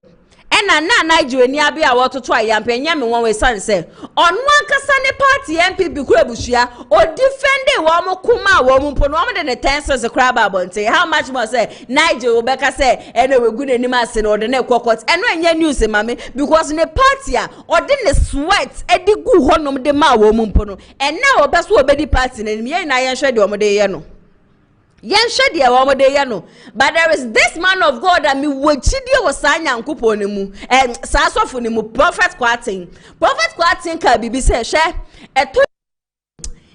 Speaker 1: ena na Nigeria ni abia wototo ayampe nya me won we san say onu ankasa ne party NPP kura bushia o defend wo mo kuma wo mo mpo no mo de ne tenses kra ba bonte how much more say Nigeria wo beka say ene we gu nani ma se no de ne kokot eno enya news mame because ne party a o de ne sweat edi gu honom de ma wo mo mpo no ena wo beso obedi party na ni ye na yen hwe de wo mo de ye no yen shedi e wo mo de ye no but there is this man of God that me wachidie wo sa nyankopon ne mu sa sofo ne mu prophet kwatin ka bibi se hwe eto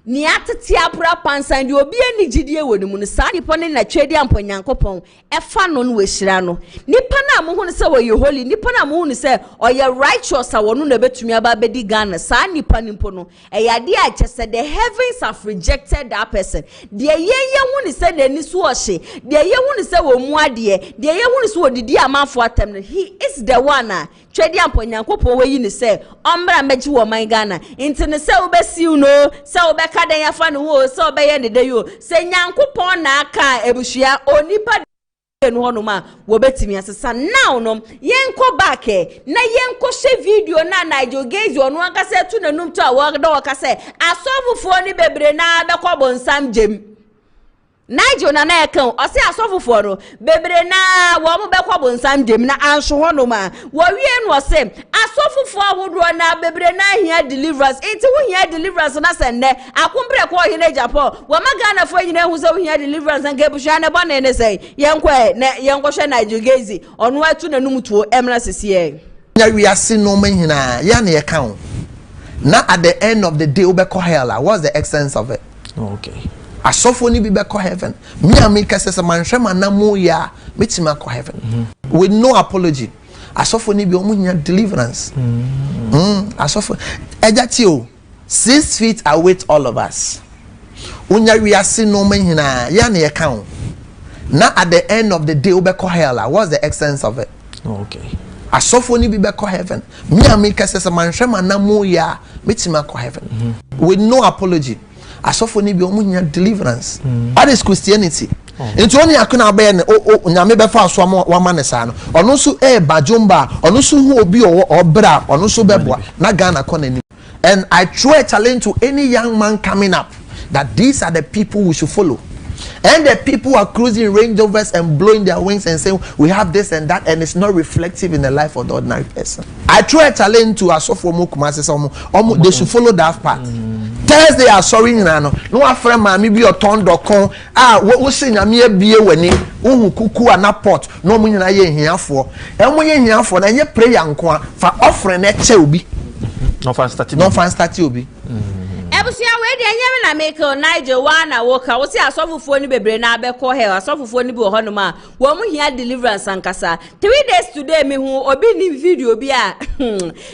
Speaker 1: ni atete apra pansan de obi ani gidie wo ne mu no sa nipa ne na twedi ampo nyankopon efa no no wehira no nipa na mo hu ne se wo ye holy nipa na mo hu ne se oye righteous a wo no na betumi aba bedi Ghana sa nipa nimpo no eyade a chese the heavens have rejected that person de ye hu ne se nani so o hye de ye hu ne se wo mu ade de ye hu ne se wo didi amafo atam no he is the one twedi ampo nyankopon we yi ne se ombra meji wo man Ghana inte ne se wo besiu no se wo kaden ya fa no wo so obeye ne de yo se nyankopon na aka ebuhua onipa no hono ma wo betimi asesa now no yenko back na yenko she video na Nigel Gaisie ono aka se tu nanum to awo da waka se asofufo ni bebre na be kwabo nsam jem Nigel na na ekan o se asofufo ro bebre na wo mo be kwabo nsam jem na anso hono ma wo wie no se asofufo ahodo na bebre na hia deliverance enti wo hia deliverance na se ne akompre ko hia Japan wo magana fo hia hu se wo hia deliverance nge busha ne bone ne se yenko hwe Nigel Gaisie ono atu nanum tuo emra sesiye
Speaker 4: nya we ase no mahina ya na ekan na at the end of the day obeko hell what's the essence of it
Speaker 5: okay
Speaker 4: asofo ni bi beko heaven me amika sese manhwe manamu ya metima ko heaven with no apology asofo ni bi omunya deliverance asofo ejati o 6 feet away all of us unya we ase no mahina ya na yekan na at the end of the day obeko hell what's the essence of it
Speaker 5: okay
Speaker 4: asofo ni bi beko heaven me amika sese manhwe manamu ya metima ko heaven with no apology asofo ni bi omunya deliverance that is Christianity enti oni akuna abaye ne nyame be fa aso wa manesa no ono so bajumba ono so hu obi obra ono so beboa na Ghana konani and I throw a challenge to any young man coming up that these are the people we should follow. And the people are cruising Range Rovers and blowing their wings and saying we have this and that, and it's not reflective in the life of the ordinary person. I throw a challenge to Asofo Kumasi, they should follow that path. Thursday are sorry no afre ma mi bi otondokon wo se nyame abie wani uhu kuku ana pot no mu nyina ye hiafo ye hiafo na nye prayer nko a fa offering na che obi
Speaker 5: no fan start
Speaker 4: obi
Speaker 1: ebusia we de nyame na make Nigel wa na woka wo se asofofo ni bebre na abekọ hell asofofo ni bi ho no ma wo mu hia deliverance ankasa 3 days today me hu obi ni video bi a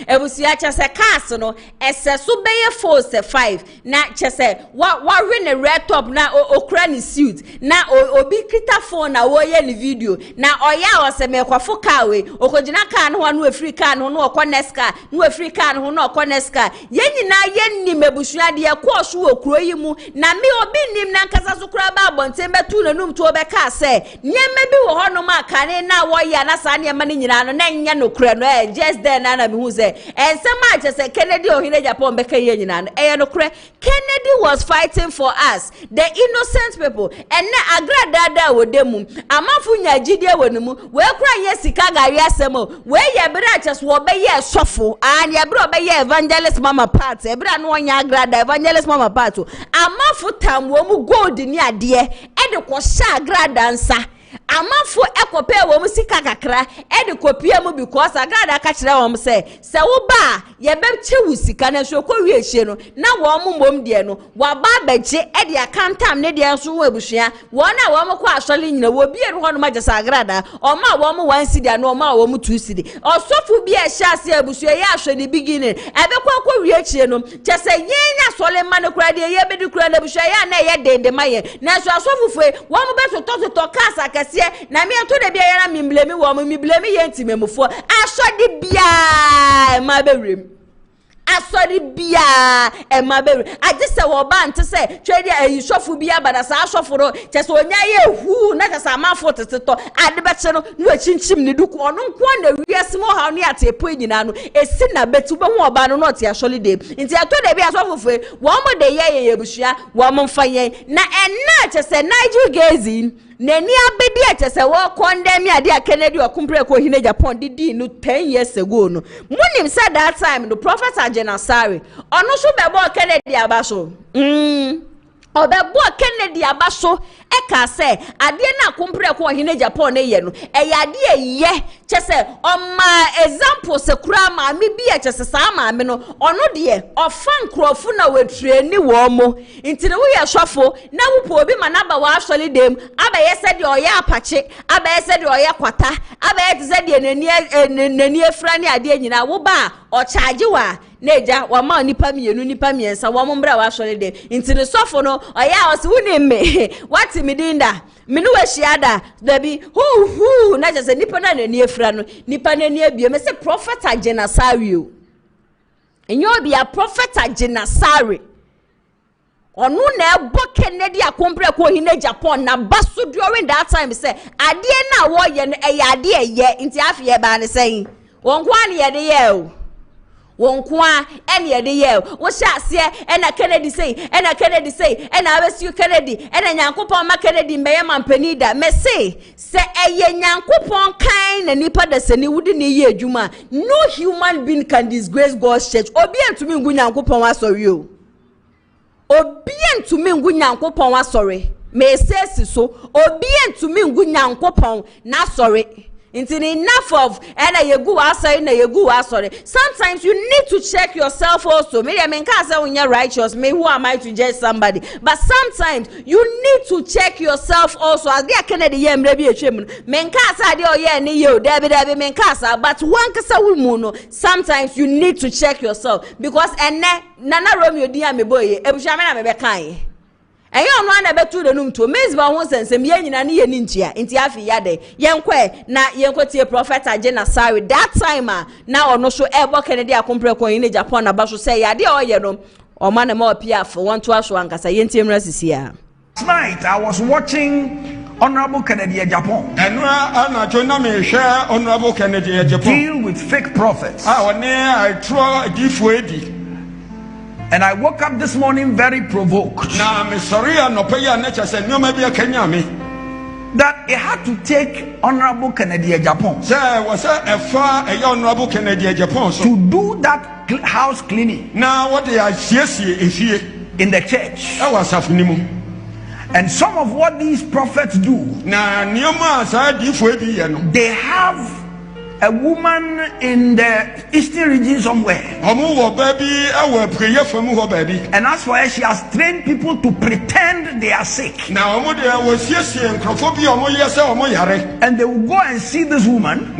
Speaker 1: ebusia chese cars no eseso beye force 5 na chese wa we ne red top na okra ni suit na obi kita phone na wo ye ni video na oya o se me kwafo car we okojina car no no afri car no no okọ next car no afri car no no okọ next car ye nyina ye ni mebusua de course wo kuro yi mu na me obi nim na nkasa so kura ba abonten betu na num to obeka se nyema bi wo hono ma kane na wo ya na sa nyema ni nyina no na nya no kura no just there na me hu se ensema ache se Kennedy ohine Japan beka ye nyina no no kura. Kennedy was fighting for us, the innocent people, and na agradada wo demu amafu nya gidie wonmu we kura ye sika gari asemo we ye bra ache wo be ye sofo and ye bra be ye evangelist mama part e bra no nya agrada evangelist mama part amafu tam wo mu gold ni ade e de ko sha agrada nsa amafo ekope wo mu sika kakra e de kopia mu because agrada ka kire wo mu se wo ba ye be chewu sika na so ko wi ehie no na wo mu mom de no wa ba beje e de akantam ne de so wo ebusua wo na wo mu ko asole nyina wo bi e ho no ma jesa agrada o ma wo mu 1 cedi na o ma wo mu 2 cedi osofu bi e hia se ebusua ye ahwe ne beginning e be ko wi ehie no chese yenya sole ma ne kura de ye be de kura na ebusua ya na ye de ma ye na so asofu fe wo mu be to kasa kase na me to de bia ya na me blame wo me blame ye ntimemufo asodi bia ma bewrem asori bia e ma bewrem agise wo ba nte se twede ayi sofu bia bada sa asoforo chese onya ye hu na chese amafo teteto ade beche no no achinchim ne duku ono nko na wiase mo ha no ate po nyina no esi na betu be hu oba no no te asoli de nti ato de bia sofu fe wo mo de ye ebusua wo mo mfa ye na enna chese Nigel Gaisie neni abedi atese wo condemn ade a Kennedy okumpre ko hine Japan didi no 10 years ago no munim said that time the prophet Ajenasari ono so bebo Kennedy abaso obebo Kennedy abaso e ka se ade na akumpre ko hine Japan ne ye no e ade ye chese oma example se kura ma me bi chese sa ma me no ono de ofan krofu na we train wo mo intine wo ye sofo na wo po obi manaba wa actually dem abaye se de oye apache abaye se de oye kwata abaye se de nani efra ne ade nyina wo ba o charge wa neja wa ma nipa miensa wa mombra wa actually dem intine sofo no oye o se woni me wati midinda minu we shiada dabi hu na je se nipa na nani efra no nipa nani abie me se prophet Ajenasari o enyo bia prophet Ajenasari onu na ebo Kennedy akompre ko hine Japan na baso during that time say ade na wo ye no ade ye nti afie ba ne sei won kwa ne ye de ye o won kwa ene de ye wo sha ase ena Kennedy say ena abesi Kennedy ena Nyankopon ma Kennedy meye mampanida me say se eye Nyankopon kan na nipa da se ni wudi ne ye adwuma no human being can disgrace God's church obi antumi ngu Nyankopon asori o obi antumi ngu Nyankopon asori me say so obi antumi ngu Nyankopon na asori. Enough of sometimes you need to check yourself also. Maybe I mean can't say when you're righteous, maybe who am I to judge somebody? But sometimes you need to check yourself also. As they are Kennedy yem maybe a chairman. Men can't say oh yeah ni yo Debbie men can't say but one kasa wumuno. Sometimes you need to check yourself because nana Romeo dia me boy ebushamena me bekan. Eyo no na betu de num to mezba ho sensem ye nyina ne ye ni ntia nti afi yade yenkwe na yenkotie prophet Ajenasari that time na ono so ebo Kennedy akompre ko yin Japan na ba so say yade oye no o ma na ma opia for want to aso ankasa yentie mra sisia.
Speaker 6: Tonight I was watching Honorable Kennedy Japan deal with fake prophets. And I woke up this morning very provoked. That it had to take Honorable Kennedy Japan to do that house cleaning in the church. And some of what these prophets do, they have a woman in the eastern region somewhere. And as for her, she has trained people to pretend they are sick. And they will go and see this woman.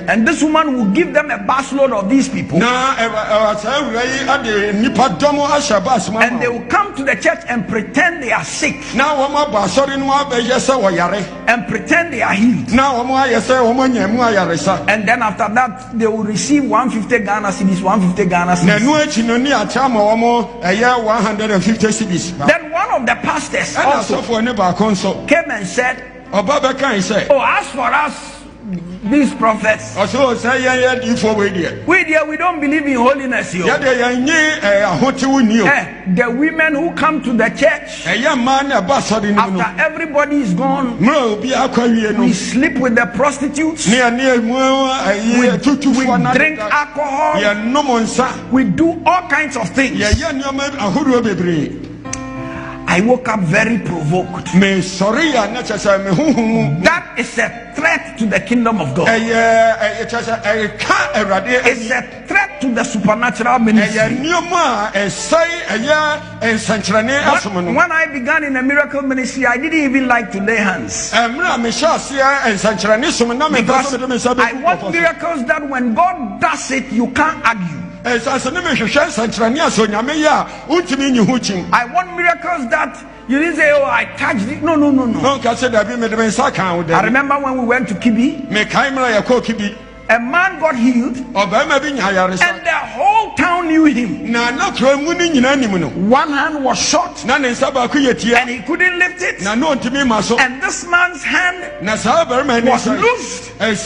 Speaker 6: And this woman will give them a busload of these people. And they will come to the church and pretend they are sick. And pretend they are healed. And then after that, they will receive 150 Ghana cedis, 150 Ghana cedis. Then one of the pastors also came and said, oh, as for us, these prophets, we don't believe in holiness. The women who come to the church, after everybody is gone, we sleep with the prostitutes, we drink alcohol, we do all kinds of things. I woke up very provoked. That is a threat to the kingdom of God. It's a threat to the supernatural ministry. When I began in the miracle ministry, I didn't even like to lay hands. Because I want miracles that when God does it, you can't argue. I want miracles that you didn't say, oh, I touched it. No. I remember when we went to Kibi, a man got healed, and the whole town knew him. One hand was shot, and he couldn't lift it. And this man's hand was loosed, and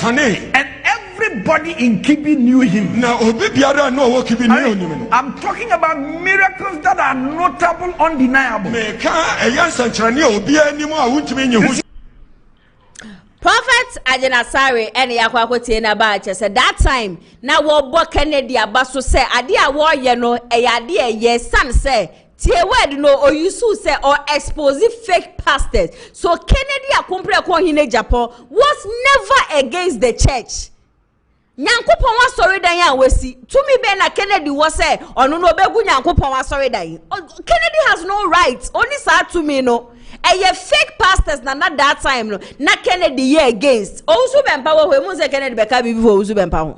Speaker 6: everybody in Kibi knew him. I'm talking about miracles that are notable, undeniable.
Speaker 1: Prophet Ajenasari and Yakwakote na bache said that time na wo bo Kennedy abaso say ade a wo ye no eyade ye san say tie word no or you say or expose fake pastors. So Kennedy akompre ko hine Japan was never against the church. Nyankopon wa sori dan ya wasi tumi be na Kennedy was say onu no begu Nyankopon wa sori dan. Kennedy has no right only sa to me no. A fake pastors na that time no na Kennedy ye against Osu bempa wo we mu say Kennedy beka bibi for Osu bempa ho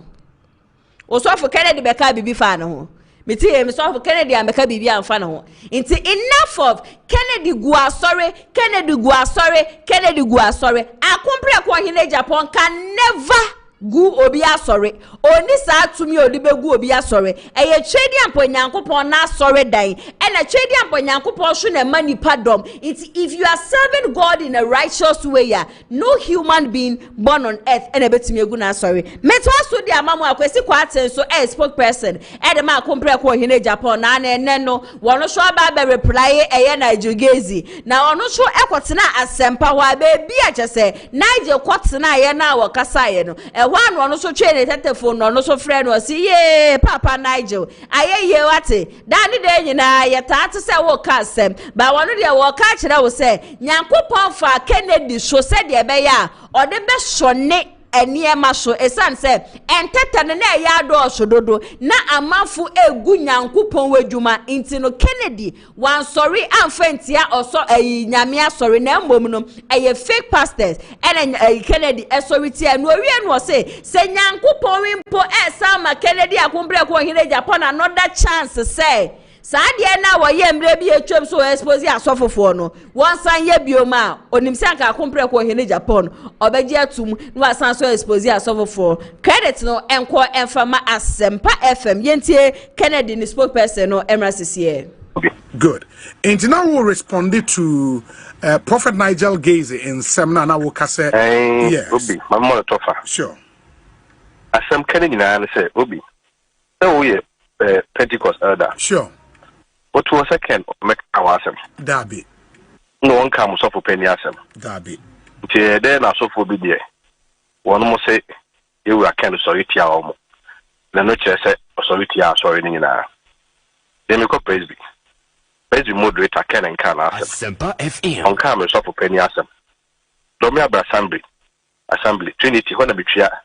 Speaker 1: Osu for Kennedy beka bibi fa na ho me tie me so for Kennedy am beka bibi am fa na ho nti enough of Kennedy gu asore akompre ko hine Japan can never gu obi asore oni sa tumi odi begu obi asore eye twedi ampo Nyankopon na asore dan e na twedi ampo Nyankopon so na mani padom. If you are serving God in a righteous way, no human being born on earth and ebetumi egu na asore meto so di amamu akwesi kwaten so spokesperson e de ma kompre ko hine Japan na na no wono so aba be reply eye NIGEL GAISIE na ono so ekotena asempa wa be bia chese NIGEL kwotena ye na wakasa ye no one no so train telephone no so friend was ye Papa NIGEL aye ye wate dani de nyina ye tat se wo kasem ba wono de wo ka kire wo se Nyankopon fa Kennedy so se de be ya o de be sone eniema so esan se entete ne na ya do osododo na amanfo egu Nyankopon wadwuma inti no Kennedy wan sorry amfantia oso nyame asori na mbom no fake pastors and Kennedy sorry tia no wie no say Nyankopon wimpo ma Kennedy akombre ko hine Japan another chance say Sadia na wa ye mre bi etwem so expose asofofo no won san ye bioma onim se anka kompre ko hene Japan obeje atum no san so expose asofofo credit no enko enfama asempa FM yentie Kennedy ni spokesperson no emrasisiye.
Speaker 3: Good. And now we'll respond to Prophet NIGEL GAISIE in seminar na wo kase yes
Speaker 7: obi mama tofa
Speaker 3: sure
Speaker 7: asem Kennedy na say obi so we Pentecost elder
Speaker 3: sure.
Speaker 7: What was second make our asem?
Speaker 3: Dabi.
Speaker 7: No one comes off for penny asem.
Speaker 3: Dabi.
Speaker 7: Then I saw for be there. One more say you were kind of sorry to our the nature said sorry to our sorry in our. Then we got Presby. Presby moderator can and can asem. FM. On camera off for penny asem. Domia assembly Trinity when be tria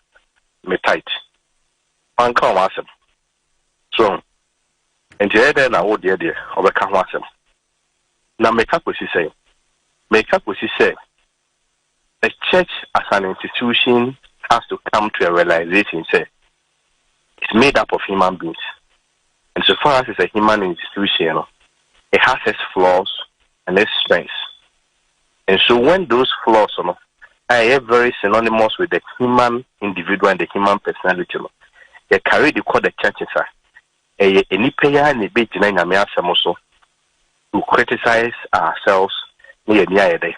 Speaker 7: me tight. One come asem. So and the other na wo de obeka ho asem na meka kwesi say the church as an institution has to come to a realization say it's made up of human beings, and so far as it's a human institution it has its flaws and its strengths, and so when those flaws are very synonymous with the human individual and the human personality. They carry the call the churches. Any prayer and debate in to criticize ourselves near the day.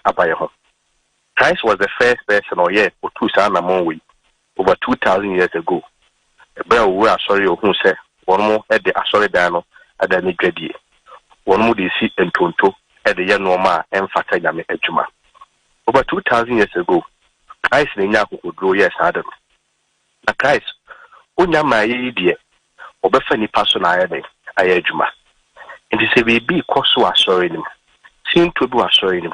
Speaker 7: Christ was the first person or over 2,000 years ago. We are sorry who say one more at the sorry dano at the Nigeria. One more they see and tonto at the Yanoma and Fatayame Ejuma. Over 2,000 years ago, Christ in Yaku could grow yes, Adam. The Christ, Unyama idea, or Bethany person I Ejuma. And he said, we be Kosu assuring him, seem to do assuring him,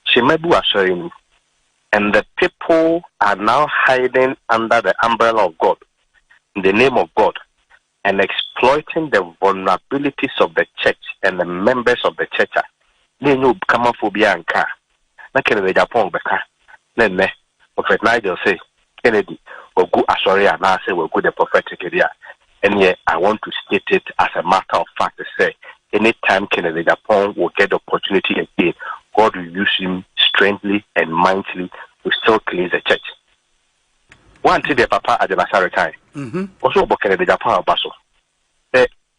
Speaker 7: she may do assuring him. And the people are now hiding under the umbrella of God, in the name of God, and exploiting the vulnerabilities of the church and the members of the church. They know Kamaphobia and car. Kennedy Japon Beka. Then Prophet Nigel say Kennedy will go sorry and I say we'll go the prophetic area. And yet I want to state it as a matter of fact to say anytime Kennedy Japon will get the opportunity again, God will use him strangely and mightily to still cleanse the church. One to the papa at the Nasari time. Also about Kennedy Japan Basso.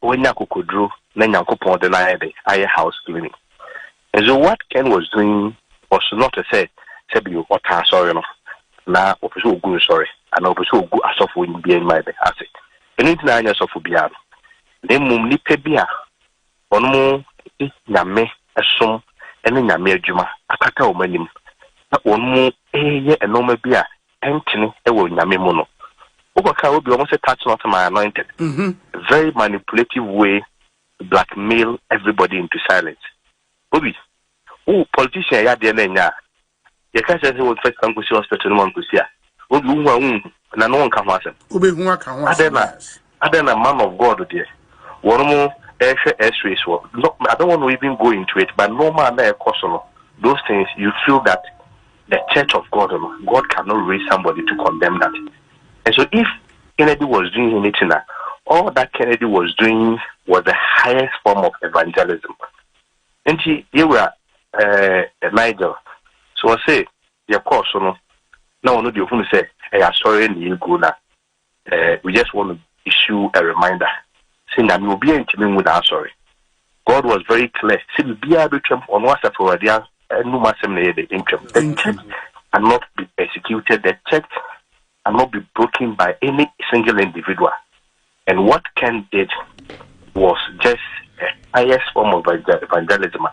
Speaker 7: When Yaku drew, then Yankupon denied the house cleaning. And so what Ken was doing was not to say, you or sorry enough. Now, Opusu good sorry, and Opusu good as of when be in my asset. And it's 9 years of Ubian. Then Mumni Pebia, one more Yame, a song, and then Yame Juma, a cacao manim. One more and no mebia, Anthony, a will Yame Mono. Obaka will be almost a touch not my anointed. Very manipulative way to blackmail everybody into silence. Obi. Oh, politician, ya dear Nenya. You can't say what first come to see hospital, no one could see. Obi, no one can answer. Obi, who can answer. I then a man of God, dear. One more S-race. I don't want to even go into it, but no man there, those things, you feel that the church of God, God cannot raise somebody to condemn that. And so if Kennedy was doing anything, all that Kennedy was doing was the highest form of evangelism. And here we are. Nigel. So I say, of course, no one do you say, hey, I'm sorry, we just want to issue a reminder saying that we will be intimate with our sorry. God was very clear. See, be able to on what's up for the church cannot be executed, the church cannot be broken by any single individual. And what Ken did was just the highest form of evangelism.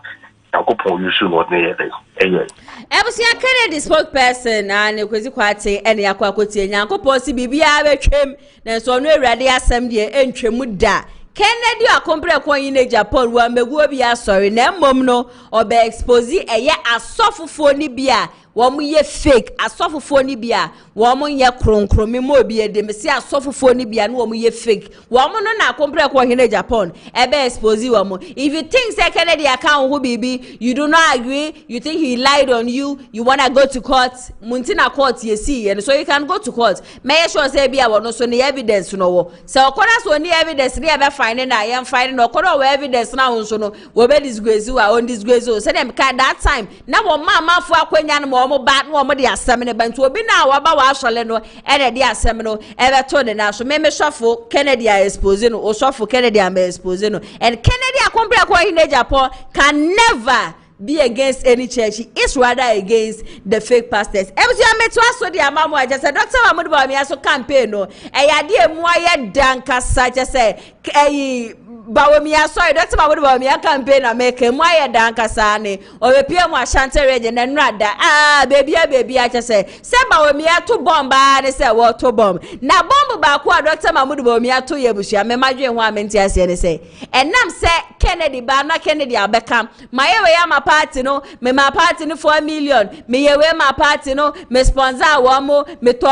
Speaker 1: Ebusia Kennedy spokesperson and Kwesi Kwate and Yakwakotie Nyankopon si bibia betwem na so no awurade asem de entwemu da Kennedy akompre kwa yin Japan wa megu obi asori na mmom no oba expose eye asofofo ni bia womu ye fake asofofo ni bia womu ye kronkromi mo obi edem si asofofo ni bia no womu ye fake womu no na akompre kwa yin Japan ebe expose womu. If you think say Kennedy account who bibi you do not agree, you think he lied on you, you want to go to court, muntina court ye see, and so you can go to court. May sure say bia wono so ni evidence no wo so okona so ni evidence ni ebe finding na I am finding okona wo evidence na won no wo be disgrace wa on disgrace so dem ka that time na wo mama fu akwanya no mo bad no mo de asem ne bantu obi na wa ba wa asole no e de asem no e be to de na so me shofo Kennedy expose no o shofo Kennedy am expose no, and Kennedy akompre kwa in Japan can never be against any church. He is rather against the fake pastors. Ebusia meto aso de amamu aja say Dr. Mahmoud Bawumia so campaign no e ya de mu aye danka sa je say Bawumia sorry Dr. Mahmoud Bawumia campaign na make mu aye danka sa ne o be pie mu Ashanti region na nrada baby aja say Bawumia to bomb ba ne say wo to bomb na bomb ba ko Dr. Mahmoud Bawumia to yebusia me madwe ho amenti ase ne say enam say Kennedy ba na Kennedy abeka mayewe ya ma party no me my party no 4 million me yewe my party no me sponsor womo me to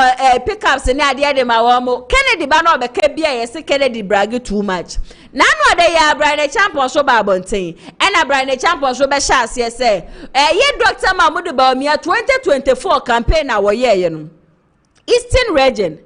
Speaker 1: pickups ni ade de ma womo Kennedy ba no obeka bia yes Kennedy brag too much na no de ya Brian Champion so ba bonten and Brian Champion so be sha ase say ye Dr. Mahmoud Bawumia 2024 campaign na wo ye no Eastern region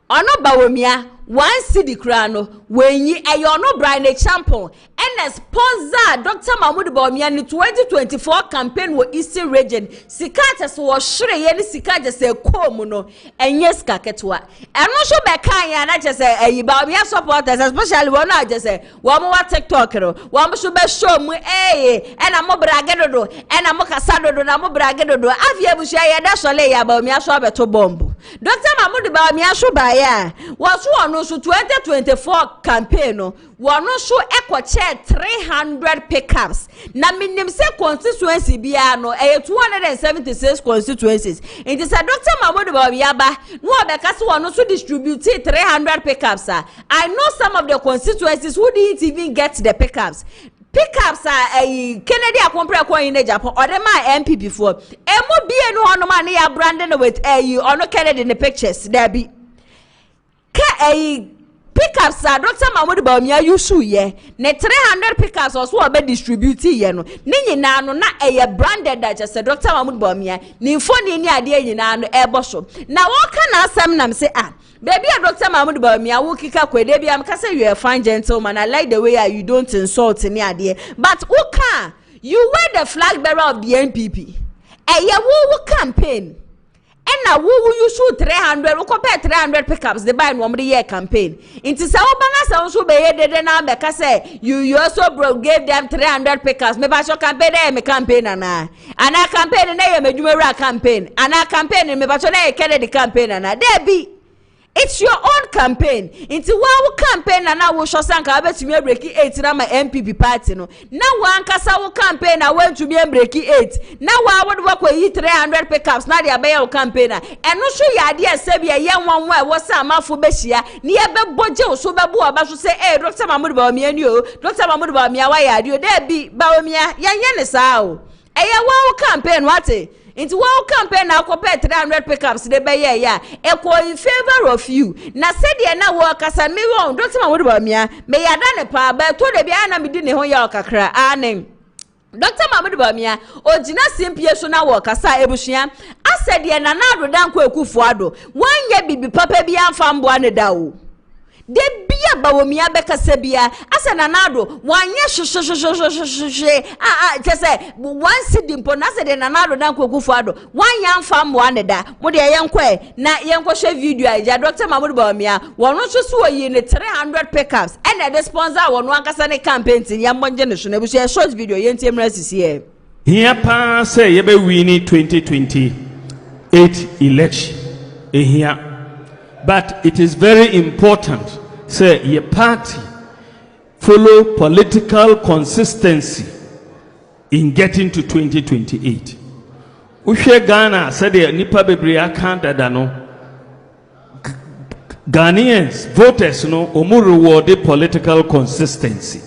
Speaker 1: ono BAWUMIA 1 cedi krano wenyi eyono Brian Champon and sponsor Dr. Mahmoud BAWUMIA in 2024 campaign wo Eastern region sikata so wo hwere ye ni sikata se komu no enye skaketwa eno so be kan ya na je se BAWUMIA supporters especially one na je se wo mo wa TikTok ro wo mo so be show mu ena mo brage dodo ena mo kasa dodo na mo brage dodo afia busu ya da so le ya BAWUMIA so abeto bomb Dr. Mahmoud BAWUMIA so ba ya wo so ono so 2024 campaign no wono so ekoche 300 pickups na minim se constituency bia no 276 constituencies it is a Dr. Mahmoud BAWUMIA ba no obeka se wono so distribute 300 pickups. I know some of the constituencies who didn't even get the pickups. Pickups are a Kennedy Akompre coin in Japan or the my NPP before. Emo be no on man ya branding with a or no Kennedy in the pictures there be pickups Dr. Mahmoud BAWUMIA yusu ye ne 300 pickups also be distribute ye no ni nyina no na eye branded that just Dr. Mahmoud BAWUMIA ni phone ni ade nyina no ebo so na wo ka na asem nam say baby Dr. Mahmoud BAWUMIA wo kika kwede bia am say you are a fine gentleman. I like the way you don't insult ni ade but who can you wear the flag bearer of the NPP eye wo campaign and now you shoot 300 we compare 300 pickups the buy no year campaign into say obana say so be dey na be say you also gave them 300 pickups me ba so campaign me campaign ana campaign na ye medwumera campaign ana campaign me ba so na ye Kennedy campaign ana there be it's your own campaign. Into one campaign and now we shall sanka abetumi break 8 na my NPP party no. Now one kasa wo campaign I went to be break 8. Now I would work with 300 pickups na dia be campaign and no so ya dia se bia ye one way wo sa amafo be hia ne ye be boje so be bo ba so say Dr. Mahmoud BAWUMIA ni o Dr. Mahmoud BAWUMIA wa ya dio there be BAWUMIA ye ne sa o. Eye one campaign what into one campaign now compare 300 pickups de be ya equal in favor of you na said ye na work as a me won Dr. Mahmoud BAWUMIA me ya da ne pa ba to de bia na me di ne ho ya kakra anen Dr. Mahmoud BAWUMIA ojina simpie so na work asa ebusua ased ye na na adodan ko ekufu ado wan ye bibi papa bia amfa mbo ane da o de bia BAWUMIA beka sebia asa na nado wanye just one cedi mpo na se de na nado dan kokufu ado wanye amfa mbo ane da mo de yenkwe na yenkwo hwe video aja Dr. Mahmoud BAWUMIA wono so so yi ne 300 pickups and the sponsor wono ankasa ne campaign tin ya mbonje ne so na busu short video yentie mra sisi
Speaker 6: here pa say ye be win 2028 election here. But it is very important, say, your party follow political consistency in getting to 2028. Ushe Ghana said the nipa bebre akanta dano. Ghanaians, voters, no, omu rewarded political consistency.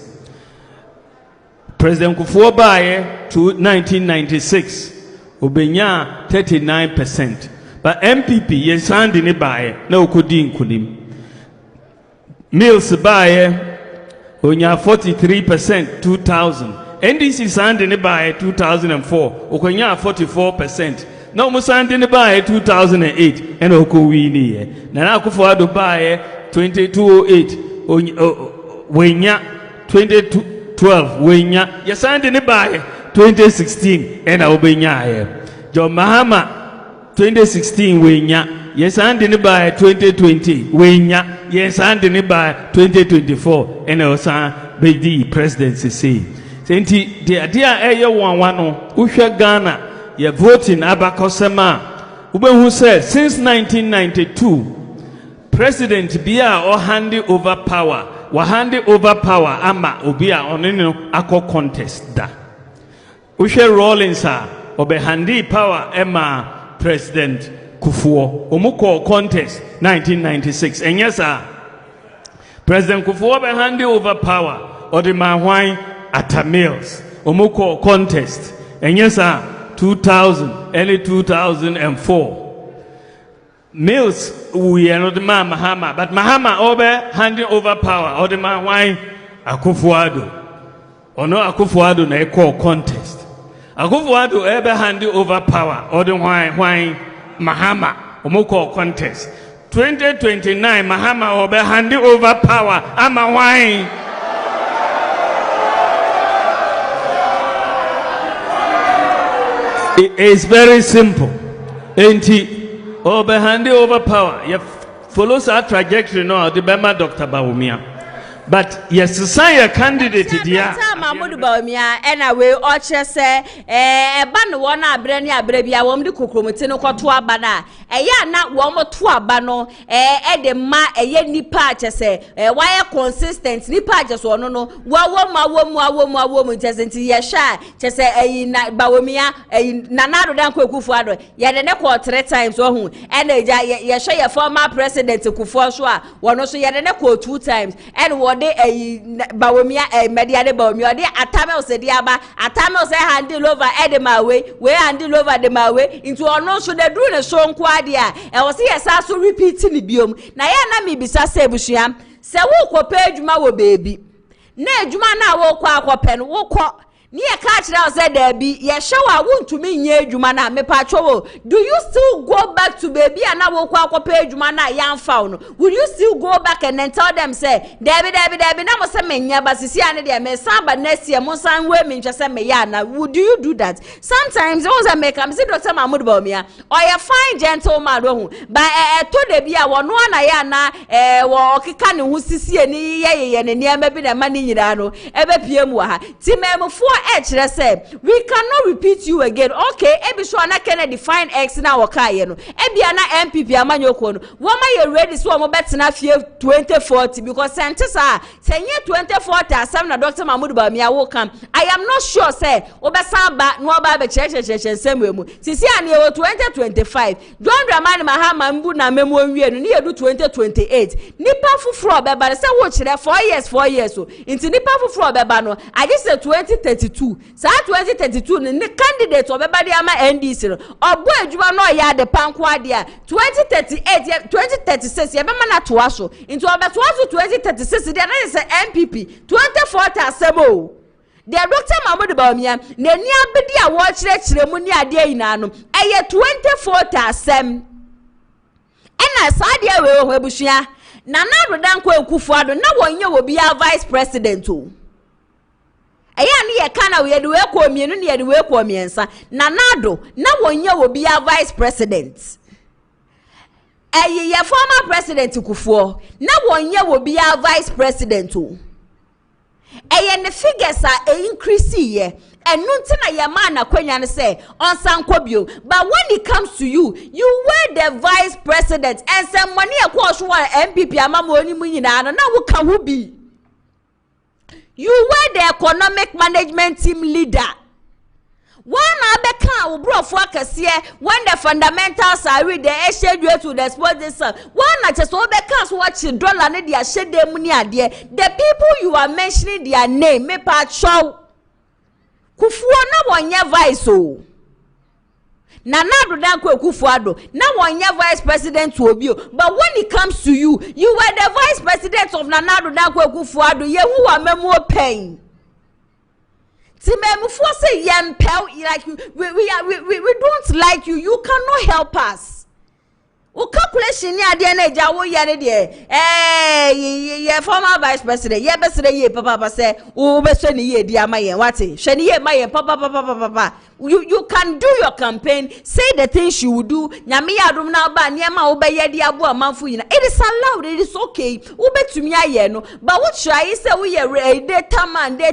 Speaker 6: President Kufuor Baye to 1996, obenya 39%. But NPP yes andi ne bae na okodi nkunim Mills bae onya 43% 2000 NDC sandi ne bae 2004 okonya 44% na omusandi ne bae 2008 ena okowini ye na Akufo-Addo bae 2208 wenya 2012 wenya yesandi ne bae 2016 ena obenya ye John Mahama 2016 wenya yes and in by 2020 wenya yes and in by 2024 and also be the presidency say senti the idea eye one no uhwe Ghana ye voting abakosema ubehu say since 1992 president bia or hand over power ama obia onino akọ contest da uhwe Rawlings obe handi power ema President Kufuor omuko contest 1996 and yes sir President Kufuor be hand over power or the manhwan at Mills omuko contest and yes sir 2000 early 2004 Mills we are not the man Mahama but Mahama over handing over power or the manhwan Akufo-Addo or no Akufo-Addo na equal contest Akufo-Addo ever hand over power or the why Mahama omoko contest 2029 Mahama obe hand over power ama wine. It is very simple. Enti obe hand over power. You follow our trajectory now the Bema Dr. BAWUMIA. But yes, society candidate dia.
Speaker 1: Mahmoud BAWUMIA we oche se ba no wona abre ne abre bia wom de kokromoti no kwoto aba na na wom to aba no de ma nipa ache se why consistent nipa ache so no no wom ntesenti ye sha che se BAWUMIA Nana Addo Akufo-Addo ye de ne ko 3 times ohun ye sha ye former president Akufo so a wono so ye de ne ko 2 times de BAWUMIA media de BAWUMIA de atame osedi aba atame ose handle over edemawe we handle over the mawe into ono so de do ne so nko ade a e se yesa so repeat ni biom na ya na me bisa se busua se wo kopa adwuma wo beebi na adwuma na wo kɔ akɔpɛ no wo kɔ ni e ka kira ose da bi ye hyewa wontumi nye adwuma na me pa twowo do you still go back to baby na wo kɔ akɔpɛ adwuma na yamfa no will you still go back and then tell them say debi na mo se menya basisi ane de me samba next year mo san we me ntwese me ya na would you do that sometimes once I make am see Dr. Mahmoud BAWUMIA or you fine gentleman do but to de bia wo no na ya na wo keka ne ho sisi ni ye ne niam bi na ma ni nyira no ebe pie mu ha ti memfo we cannot repeat you again. Okay, ebi so na Kennedy define X na wakaye no. Ebi na NPP amanyoko no. Woma ye ready so mo betena fie 2040 because sentesa senye 2040 asem na Dr. Mahmoud BAWUMIA wo kam. I am not sure say obesan ba no ba be cheche nsemu. Sisi ani e 2025. John Dramani Mahama mbu na memo nwie no ne yedu 2028. Nipa fufuro beba se wo kire 4 years so. Inti nipa fufuro beba no. I just say 2032 sa 2032 ne candidate obeba de ama NDC no obo adwuma no ya de panko ade a 2038 2036 ye bema na to aso into obeto aso 2036 de na say NPP 2040 asemo de Dr. Mahmoud BAWUMIA ne ni abedi a wo kire mu ni ade yina no eye 2040 asem ena sa de we ho ebusua Nana Addo Akufo-Addo na wonye wo bia vice president o eya ni ye kana we de we ko mienu ni ye de we ko miensa Nana Addo na wonye wo bia vice president ye former president Akufo na wonye wo bia vice president o ne figures a increase ye enunti na ye man akwanya ne say onsanko bio but when it comes to you were the vice president and some money akwo so MPP amamo oni mu nyina no na wo ka ho bi. You were the economic management team leader. One abeka ubrofo akese when the fundamentals are read the schedule to the sport this one just obeka so watch dollar ne dia shede mu ni ade the people you are mentioning their name me pa show Kufuor na wonye vice o Nana Addo Akufo-Addo na wonye vice president obi o but when it comes to you were the vice president of Nana Addo Akufo-Addo ye hu wa memo pain ti memfo say yempel like we don't like you cannot help us. O calculation ni ade na eja wo ye ne de ye former vice president ye besere ye papa say o beso ni ye di amayen wate hwe ni ye mayen papa you can do your campaign say the things you will do nyame ya adom na ba niema wo be ye di abo amanfo yina it is allowed it is okay wo betumi aye no but what try say we ye data man the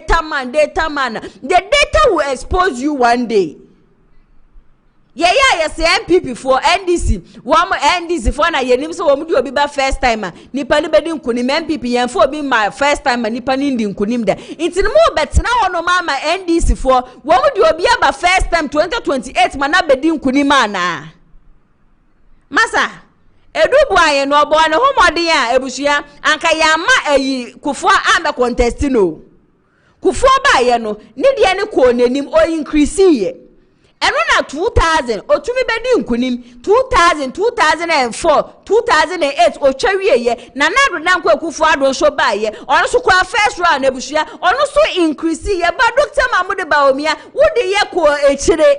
Speaker 1: data will expose you one day. Yes, NPP for NDC. One NDC for na yenim so wo mudi obi ba first time nipa ni bedi nkunim NPP yen for obi my first time nipa ni ndi nkunim da. Inti mo betena wono mama NDC for wo mudi obi aba first time 2028 mana bedi nkunim ana. Masa edubu aye no obo ne homodin a ebusua anka ya ma ayi Kufuor amba contest no. Kufuor ba ye no ni de ne ko nanim o increase ye. Eruna 2000 otumi bedi nkunim 2000 2004 2008 otwawie ye Nana Addo Akufo-Addo so ba ye ono so kwa first round ebusua ono so increase ye ba Dr. Mahmoud BAWUMIA wo de ye ko echire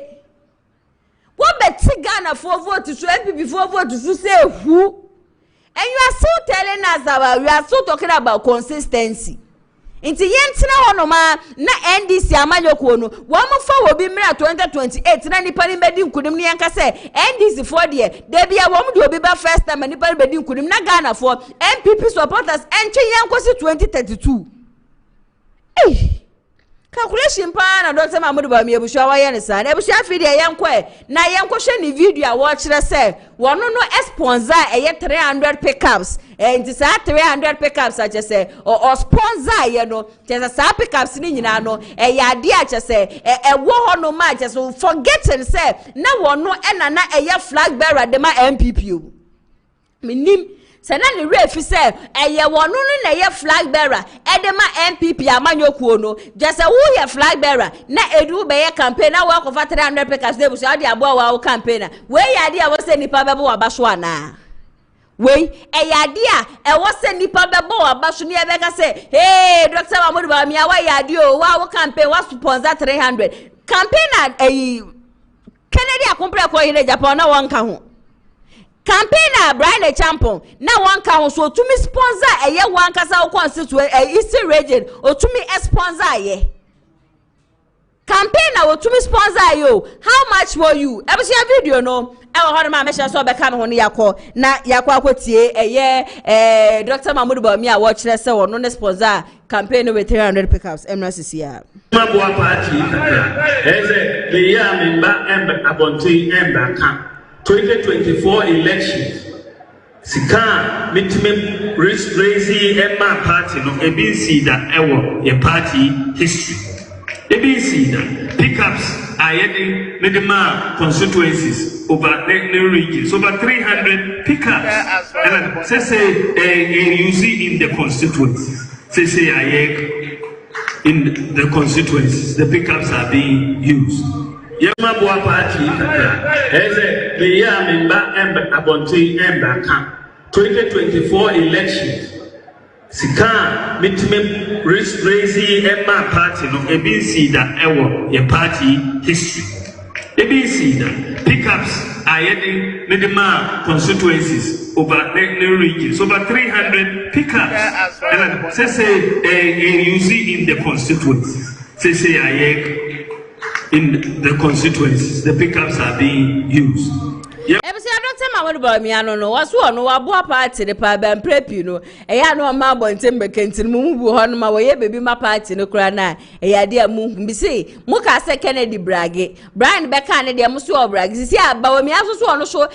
Speaker 1: wo beti Ghana for vote so MPP for vote so say hu And you are still telling us that we are still talking about consistency. Inti yentina honoma na NDC amanyoko no wamo fa obi mira 2028 na nipa ni bedi nkunim ni yanka se NDC for de bia wamo de obi ba first time nipa ni bedi nkunim na Ghana for NPP supporters enche yankosi 2032 calculation pa na Dr. Mahmoud Bawumia busha wa yen sa na busha fi de yanko na yanko hwe ni video a wo kire se wono no sponsor 300 pickups and this 300 pickups a say or sponsor ye no just sa pickups ni nyina no ya ade a say wo ho no ma just forgetting say na wono na na flag bearer de ma NPP o minim se na ni refi say wono no na ye flag bearer e de ma NPP amanyokuo no just say who ye flag bearer na edu be ye campaign na wa ko 300 pickups de bu so ade abo wa campaign we ya ade a wo say nipa bebo wa baso ana wey eyadea e wo se nipa bebo abaso ne ebeka se hey Dr. Mahmoud Bawumia wa yade o wa campaign wa sponsor 300 campaign na Kennedy akompre ko hire Japan na won ka ho campaign na Brian Champon na won ka ho so tumi sponsor eye wan kasa wo constituency Eastern region o tumi sponsor ye campaign na wo tumi sponsor yo how much were you ever see a video no e wo hono ma mesha so be ka no yakọ na yakọ akotie eye Dr. Mahmoud Bawumia wo kire se wo no ne sponsor campaign with 300 pickups MRCCA
Speaker 8: mabua party eze the year member ember abonti ember camp 2024 elections sika mitime raise ember party no ebinsi da ewo ye party history ebinsi da pickups ayede medema constituencies over the regions over 300 pickups and say you see in the constituencies say ayek in the constituencies the pickups are being used yema boa party eze the year member ember abonti ember camp 2024 elections sika mitime raise ember party no ebinsi da ewo ye party history ebinsi da pickups ayede medema constituencies over the regions over 300 pickups and say you see in the constituencies say ayek in the constituencies the pickups are being used.
Speaker 1: Dr. Mahmoud Bawumia no waso no wabo party de pa ban prepi no eya no ma bonten bekentin mu bu ho no ma wo ye bebi ma party no kura na eya de mu bi se mu ka se Kennedy brage Brian beka ne de mu so brage sisi Bawumia so no so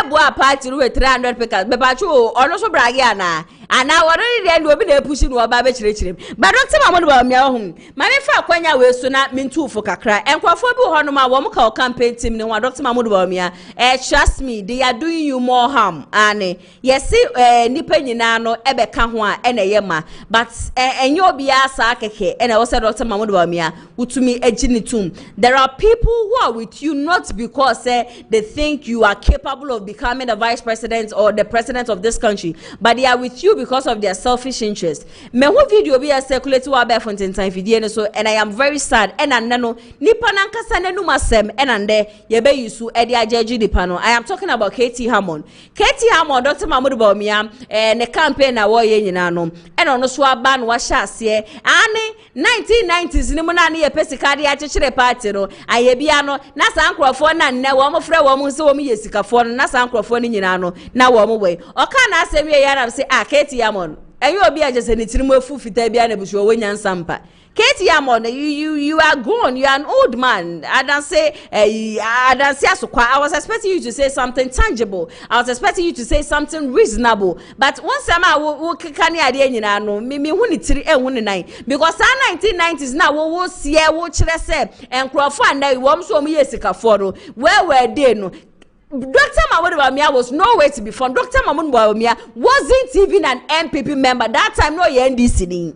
Speaker 1: bo party no with 300 pickups be pa cho ono so brage ana worry de obi na pushi no oba be chirechirem but Dr. Mahmoud Bawumia ho mane fa kwanya we so na mentufo kakra enkwafo bi ho no ma wo mu ka campaign team ne wa Dr. Mahmoud Bawumia trust me they are doing you more harm and yes nipa nyina no ebeka ho a ena yema but enye obi asa akeke ena wo say Dr. Mahmoud Bawumia utumi aginitum there are people who are with you not because they think you are capable of becoming the vice president or the president of this country but they are with you because of their selfish interest me ho video bi circulate wa be fonten time video so and I am very sad ena nano nipa nankasa nanu masem ena nde ye be yusu e de ajeji nipa no I am talking about KT Hammond Dr. Mahmoud Bawumia ne campaign na wo ye nyina no ena ono so aba no wa hya ase ane 1990s ni mo na ne ye pesika de akekere party no ayebia no na sankrofo na nne wo mo frɛ wo mo se wo mo yesikafo no na sankrofo ni nyina no na wo mo we oka na asem ye ya na say KT Hammond enyo obi ajese ni tirimu afu fita bia na busu wo nyansa mpa KT Hammond you are grown you are an old man I don't say I was expecting you to say something tangible I was expecting you to say something reasonable but once wo kani ade nyina no me hu ni tiri hu ni nan because 1990s na wo sie wo kire se enkrofo andai wo so mo yesikafo no where were they no Dr. Mahmoud Bawumia was nowhere to be found. Dr. Mahmoud Bawumia wasn't even an NPP member that time. No, ye NDC ni.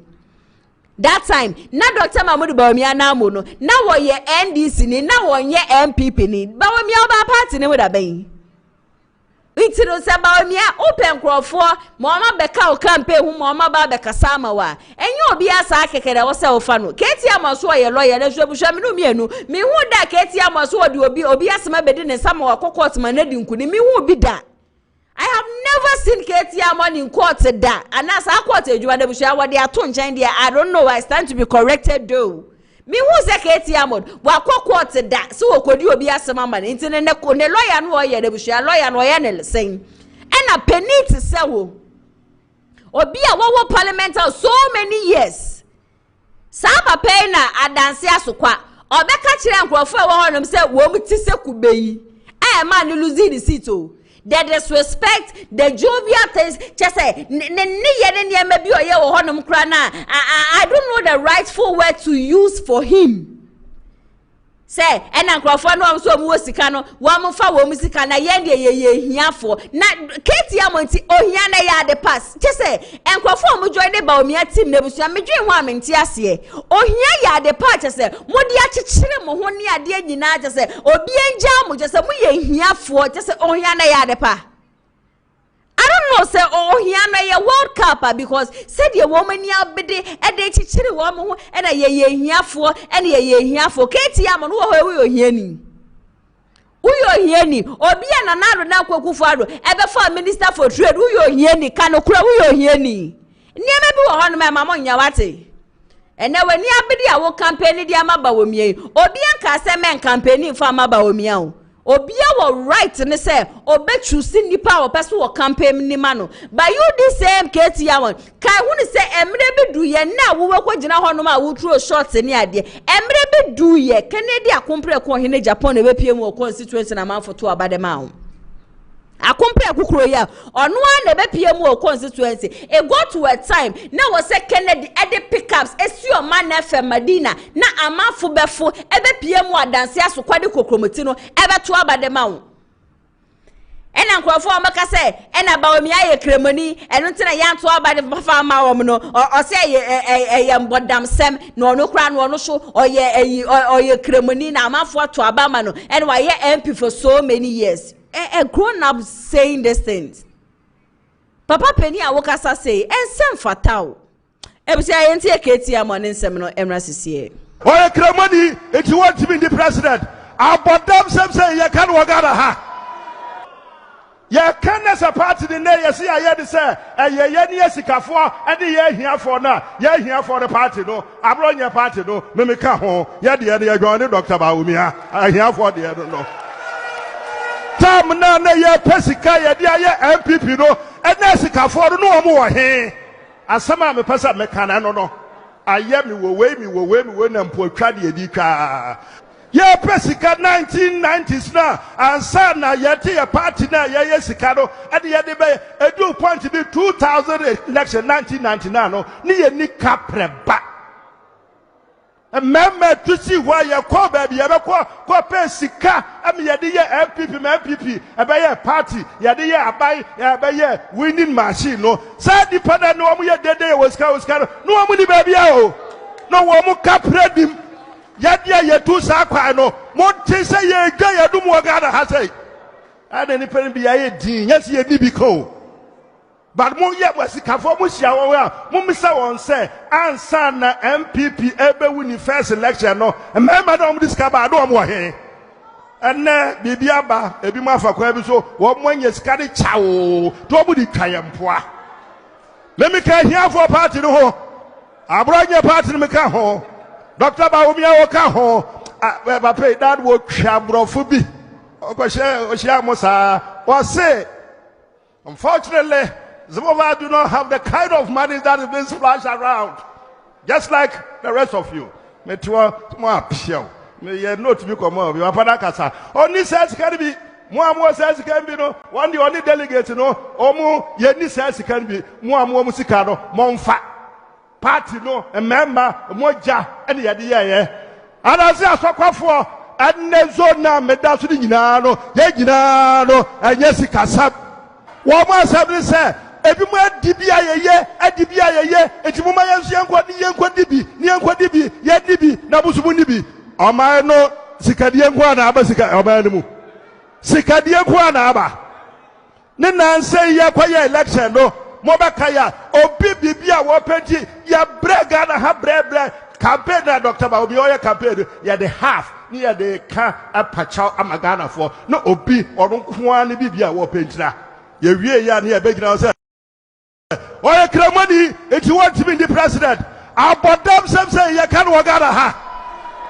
Speaker 1: That time, na Dr. Mahmoud Bawumia na mo no, na wo ye NDC ni, na wo ye NPP ni. Bawumia oba party ni wo da ben. Iti no se Bawumia open crofo, mo ma beka o campaign hu mo ma ba beka sama wa. Enye obi asa akekere wo se o fa no. KT Hammond so ye lawyer na so busha me no mienu. Me hu da KT Hammond so de obi asema bedi ne sama wa kokot ma na di nkuni. Me hu bi da. I have never seen KTM in court that. And as I quoted you, and what they are doing, I don't know. I stand to be corrected though. Me who say KTM wa court that. So could you be as a man? Internet ne lawyer no ye the bush lawyer no ye saying. And a penny to sell. Or be a war parliament so many years. Saba pay na adanse asokwa. Obeka kire ankrofo e wo honom se wo mutise kubeyi. Eh man losing the seat oh. The disrespect, the jovial things, just say, I don't know the rightful word to use for him. Say, and Uncle no so musikano, one for womusikana, ye here for not Katie Amonti, oh, yana ya the pass. Just say, and Crawford join the BAWUMIA team, Nebusia, me dream woman, Tiasie. Oh, here ya the part, just say, Modia Chim, Mohonia, dear Nina, just say, oh, be in jam, just a we here for, just say, oh, yana ya the pa. I don't know, say, oh, here na World Cup because said your woman ya bede and they teach the woman and a ye here for and ye here for Katie Amon who are hearing. Who are hearing or be an another now Kufaro ever for Minister for Trade who are hearing can crow who are hearing. Never do on my mamma Yawate. And now when you are our campaign, the BAWUMIA or be a Casaman campaigning for BAWUMIA. Obia will right and say, Obe choosing the power person will campaign ni mano. But you the same KTM. Can you say Emre do ye now? We work with Jina Honoma, we throw shots in the idea. Emre do ye, Canada compare Kohine Japan, a PM or constituency amount for 2 about the mount. I compare Kukroya on one a PM or constituency. It got to a time now was a Kennedy at the pickups. It's your man FM Medina. Na amafu before ever PM or dance so quite Kokromotino ever to about the mount. And Uncle Formaka say, and about me I cremony and until I am to about the farmer or say a young bodam sem no crown no show or ye cremony na amafu to Abamano and why ye MP for so many years. A grown up saying these things. Papa Penny Awokasa say, and some fatal. Ebsi I enti KTM on seminar MRCC.
Speaker 6: Or a cremony, if you want to be the president, I'll put them some say you can't work out ha. Ya can as a party in there, you see, I had to say, and ye sikafo, and the year here for now, ye here for the party, no, I run your party, no, Mimika home, ya the other going to Dr. BAWUMIA, I here for the other no. Tam na ye pesika ye dia ye NPP no ena sika for no mo he asama me pesa me kana no aye me wo we na mpo atwa de edi twa ye pesika 1990s na ansa na ye te ye party na ye sika no ade ye de be edu point be 2000 election 1999 no ni ye ni kapreba. Remember to see why you call baby, you call pay sika. I mean, you MPP, a party, you buy winning machine. No, sad dependent. No, we had day was kind. No, money baby, no one more cap ready. Yadia, you two sakwa no. Monte say you guy, you do more gada has I didn't pen be a dean. Yes, you did because. But mo yet was for Musia, Mumisa won't say, and son MPP ever win the first election. No, and remember, don't discover, I don't want here. And Bibiaba, a bima for Quabiso, what when you scatty chow, nobody triumph. Let me come here for a party no ho. I brought your party to make a ho. Dr. BAWUMIA Okaho, I pay that work, Shabrofubi. Okosha, was say, unfortunately, some of us do not have the kind of money that is being splashed around. Just like the rest of you. Me too, more pure. Me ye not to be common. You are Padakasa. Only says can be. More says can be no. One the only delegate no. Omo ye ni says can be. More musikano. Monfa. Party no. A member. Moja. Any idea. And I say I saw for. And then so now me dasu di ginano. Ye ginano. And yes ikasab. Woman said say. Ebi mo adibia ye eti mo ma yansu yankwa dibi ye dibi na busumu dibi oma no sikadie nkwa na aba sika oma nimu sikadie nkwa na aba ne nanse ye kwaye election no mo ba kaya obi bibia wo penti ya brega na ha bre campaign na Dr. BAWUMIA campaign ya the half ni ya the ka apacha amagana for no obi orun kwa ni bibia wo pentira
Speaker 9: ye wie ya ne be gina say oye kramani if you want to be the president abodam say ye can wagara ha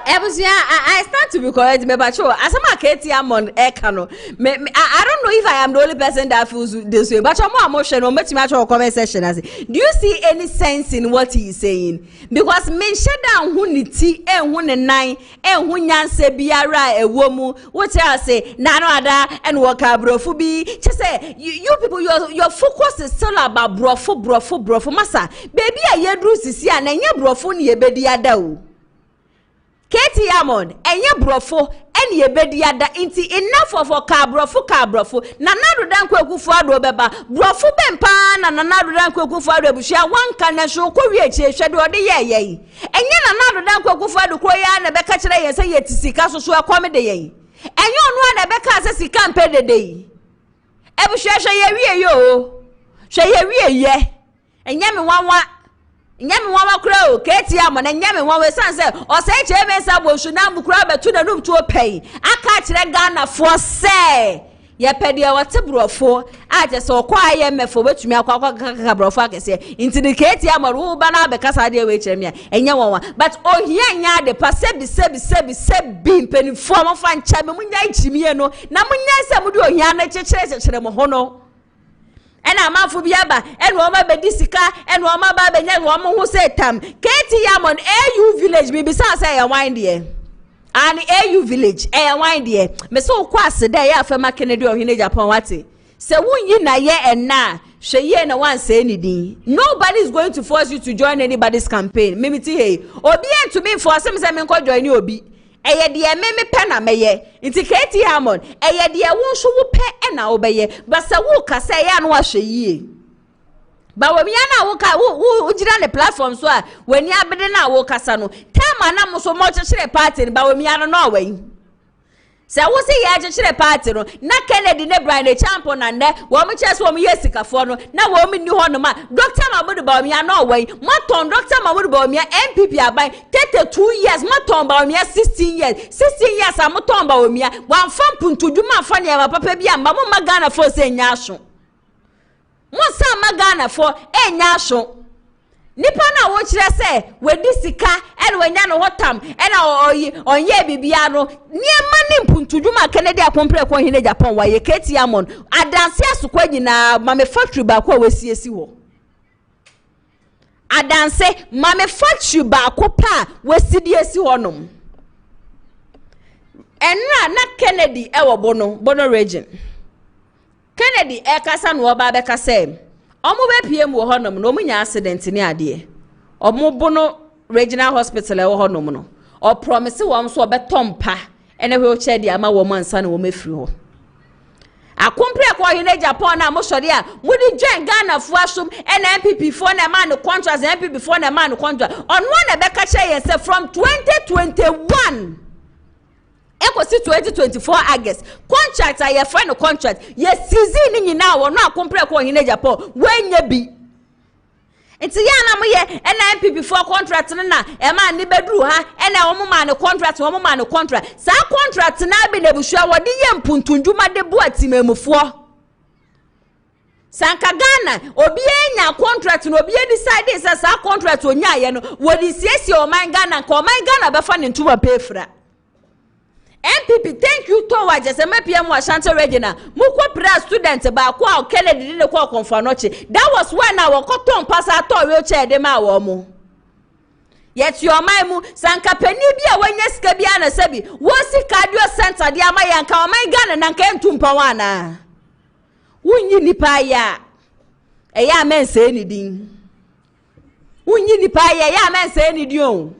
Speaker 1: I start to be correct, but as I'm a Katie, I'm on Ekano. I don't know if I am the only person that feels this way, but I'm more emotional. Or comment section. Do you see any sense in what he is saying? Because men shut down who need tea and who nine and who say biara a woman, what I say, nano ada and wakabro fubi. Just say you people, your focus is still about brofo, massa. Baby, I hear Bruce is here and ya brofo ni ebedi adau. Katie Amon, and ya brofo, and ye bedi ada inti enough of a car brofo. Nanadu dan kweku fado beba, brofo bempa, na nanadu dan kweku fado bushia, one can show Korea shadow de ye. And ya nanadu dan kweku fado Korea and a becca and say yet to see castle so a comedy ye. And you know Becca says he can't pay the day. Ever shall ye yo, shall ye, and yammy one. Nyame wawa kura o Katie Amon and nyame wawa san say o say cheme sabo shuna bukura betu na num to pay aka kire Ghana for say ye pede what brofo a je so kwa ye mefo betumi akwa brofo akese inti the Katie Amon wo ba na be kasa de we kire me enye wonwa but o hia nya de pa sebi mpeni form fa ncha me munya nchimie no na munya se mu de o hia na chekere mo hono and I'm out for Biaba, and Roma Bedisica, and Roma Baba, and Roma who said, Tam, Katie Amon, AU village, maybe say a wine dear. And AU village, a wine dear. Me so quas the day after my Kennedy or Hinage upon Wati. So when you na ye and na, she no one say anything. Nobody is going to force you to join anybody's campaign. Mimi T. Obi to me for some time call join you Obi. Eye de me pena meye nti Katie Amon eye de won so wo pe na obeye basa wo kasa ya no ahwe yie BAWUMIA na wo ka wo gira ne platform so a wani abede na wo kasa no tema na mo so mo chekere party BAWUMIA no awai se wo se ya chekere party no na Kennedy ne Brian the champion na ne wo mo chese wo mo yesikafo no na wo mo ni ho no ma Dr. Mahmoud BAWUMIA no awai maton Dr. Mahmoud BAWUMIA NPP abai 32 years maton BAWUMIA 16 years amoton BAWUMIA wan fam puntuduma fa ne ma papa bia ma mo magana fo se nya aso mo sa magana fo enya aso nipa na wo kire se wedi sika ene wanya no hotam ena onye bibia no niema ne mpuntuduma Kennedy akompre ko hine Japan wa ye Katie Amon adanse asokwa nyina mame factory ba ko wasiesi wo adanse mame factory ba ko pa wasidiesi honom enra na Kennedy ewo bono region Kennedy kasa no oba be kasa omo be PM wo honom no omunya accident ni ade omo bono regional hospital wo honom no o promise wo so obetompa ene wheelchair dia ama wo mansa na wo mefiri ho akompre ko hine Japan na mo sori a mudi join Ghana fu asom ene NPP for na man contract NPP for na man contract on one be ka che yense from 2021 Ekosi 2024 August contract aye friend contract yes season ni nyina wo no akompre ko hine Japan wanya bi enti ya na mo ye NPP for contract na e ma ni bedru ha ena wo ma ne contract sa contract na be na buhua wo de ye mpuntunduma de bu atimemufo sanka Ghana obi enya contract no obi decide say sa contract onya ye no wo di siesie o man Ghana ko man Ghana be fa ne ntuma pefra NPP thank you to wa jese PM Ashanti Regional mukwa pra student ba kwa Kennedy de kwa konfanoche that was when our cotton pass ato wheelchair de ma wo mo yet your maimu sanka pani bia wanya sika bia na sabi wo si cardio center de ama yanka o man Ghana na nka ntumpa wana wunyi nipa ya eya men se ni din wunyi nipa ya men se ni din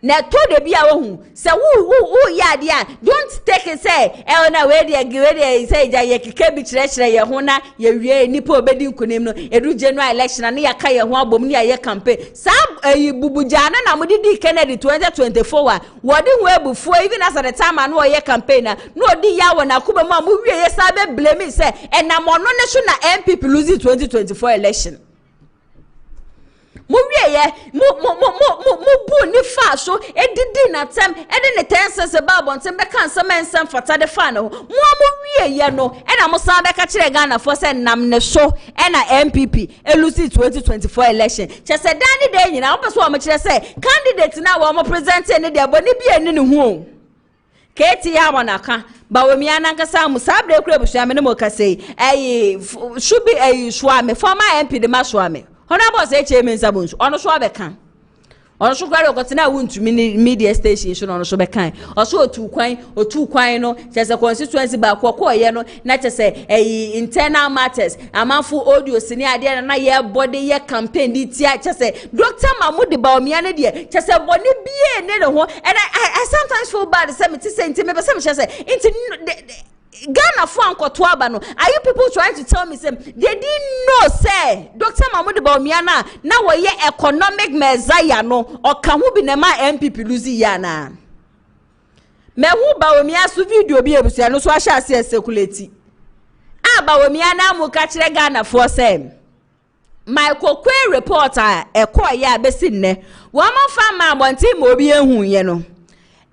Speaker 1: na to de bia wo hu se wo ya dia don't take it say e na we de say ja ye keke bi kire ye ho na ye wie nipa obedi nkunim no edu general election na ya ka ye ho abom ni ye campaign sa bubuja na mo di Kennedy 2024 wa wo di ho ebufu even as at the time na ye campaign na no di ya wo na kuba mo wie ye sa be blame say e na mo no ne so na NPP lose 2024 election mo wieye mo bu ni fa so edidi na tem ede ne tenses ba bonten be kan some ensem fata de fa no mo wieye no e na mo san be ka kire Ghana for say nam ne so e na NPP elusi 2024 election che se dani de nyina wo peso mo kire say candidate na wo mo present ne de boni bi eni ne hu Keti ya wanaka BAWUMIA nankasa musabre kure bushame ne mo kase should be swame former MP de maswame honorable say chairman sabunsu ono so abekan ono so kware okotina wuntu media station so ono so bekan oso otu kwan no chese constituency ba kokoye no na chese internal matters amanfo audio sini ade na ye body ye campaign di tia chese Dr. Mahmoud BAWUMIA ne de chese boni bie ne ho and I sometimes feel bad say me say me chese into Ghana for ankoto aba no are you people trying to tell me say they didn't know say Dr. Mahmoud BAWUMIA na wo ye economic messiah no oka hu bi na ma NPP luzi ya na me hu BAWUMIA so video bi ebusia no so ahya ase circulate BAWUMIA na mu ka kire Ghana for say my kokwe reporter ekoya abesi nne wo mo fa ma abonti ma obi ehun ye no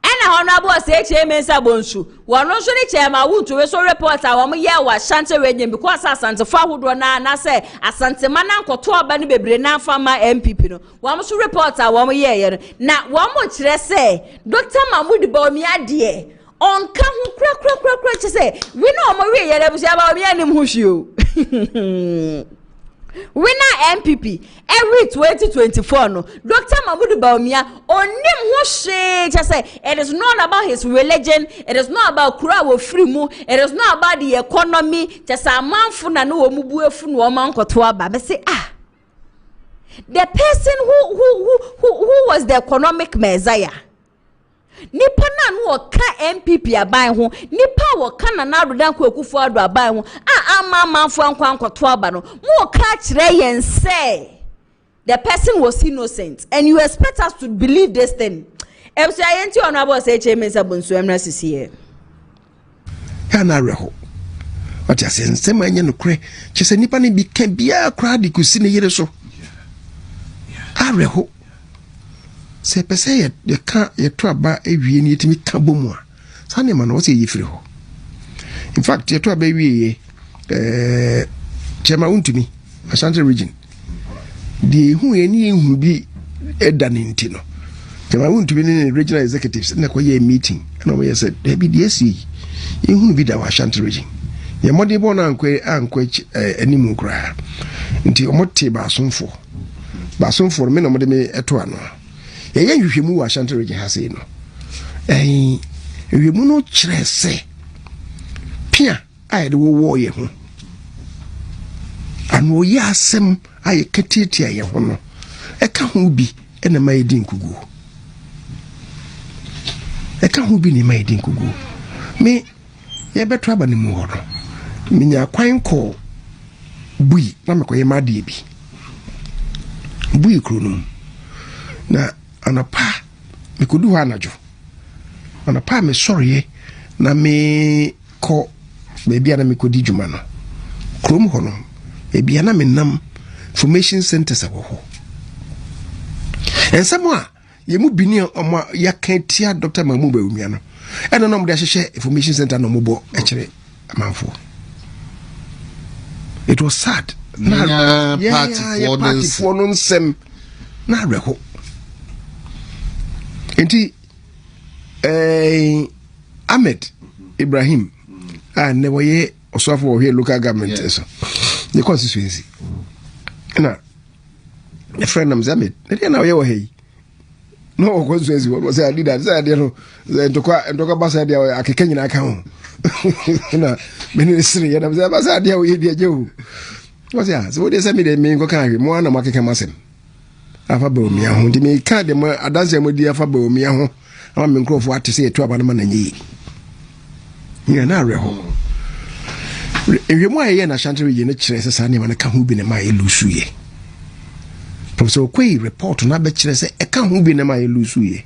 Speaker 1: ena honorable say chairman sabonsu wono so ni chairman wuntu we so reporter wo mo ye wa Ashanti region because asante fa hodo na say asante mana nkoto aba ne bebre na fama NPP no wo mo so reporter wo mo ye na wo mo kire say Dr. Mahmoud BAWUMIA de onka hu kra che say we no mo we ye na busia BAWUMIA nim hu hwio winner NPP every 2024 no Dr. Mahmoud BAWUMIA onim ho she say it is not about his religion, it is not about kura wo free mu, it is not about the economy just amanfo na no mu buefu no mankoto aba be say the person who was the economic messiah nipa na no ka NPP aban ho nipa wo kana na adodan ko akufu ado aban ho amanfo ankoto aba no mo ka kire yen say the person was innocent and you expect us to believe this thing emso ayenti honorable say chairman sabunsu emra sisiye
Speaker 10: ya na reho ati asense manye no kure chese nipa ne bi kan bia kra de kusi ne yere so areho se pese ye ka ye to aba ewie ni yetimi ka bomu a sane ma no se yefiri ho in fact ye to aba ewie chema untumi Ashanti region di hu eni hu bi edanenti no chema untumi ni regional executives na ko ye meeting na mo ye said there be the AC hu bi da Ashanti region ye mode bo na ankwe animu kra nti omote ba asomfo me na mode me eto ano ye hwehwemu wa Ashanti region ha sei no hwehwemu no kire se pia ayede wo ye ho ano ye asem aye ketietia ye ho no eka ho bi ena mai din kugu eka ho bi ni mai din kugu me ye betra ba ni mu ho no minya kwan ko bui na me ko ye made bi bui kronum na anapa me kodu ho anajo anapa me sorry na me ko beebia na me kodi djuma no krom ho no beebia na me nam information centers awo ensamo a ye mu bini omo ya kan tia Dr. Mahmoud BAWUMIA no eno no mo de hye information center no mo bo ekere amanfo. It was sad na party for nonsem na reho enti Ahmed Ibrahim never ye osofo here local government so the constituency na the friend nam Ahmed na na ye wo hey no constituency was say leader say dey no ntoka basa dey akeka nyina aka ho na ministry ya nam say basa dey wo ye dey jehu was ya so dey say me dey me ko kan hwe mo na makeka masem afa BAWUMIA ho ndi me ka de mo adanse mo di afa BAWUMIA ho ama me nkrofo ate say etu aba na nyi ni na reho ehwemu aye na Ashanti region ne kire sesa ne ma na ka ho bi ne ma elusuye Professor Kwei report na be kire se e ka ho bi ne ma elusuye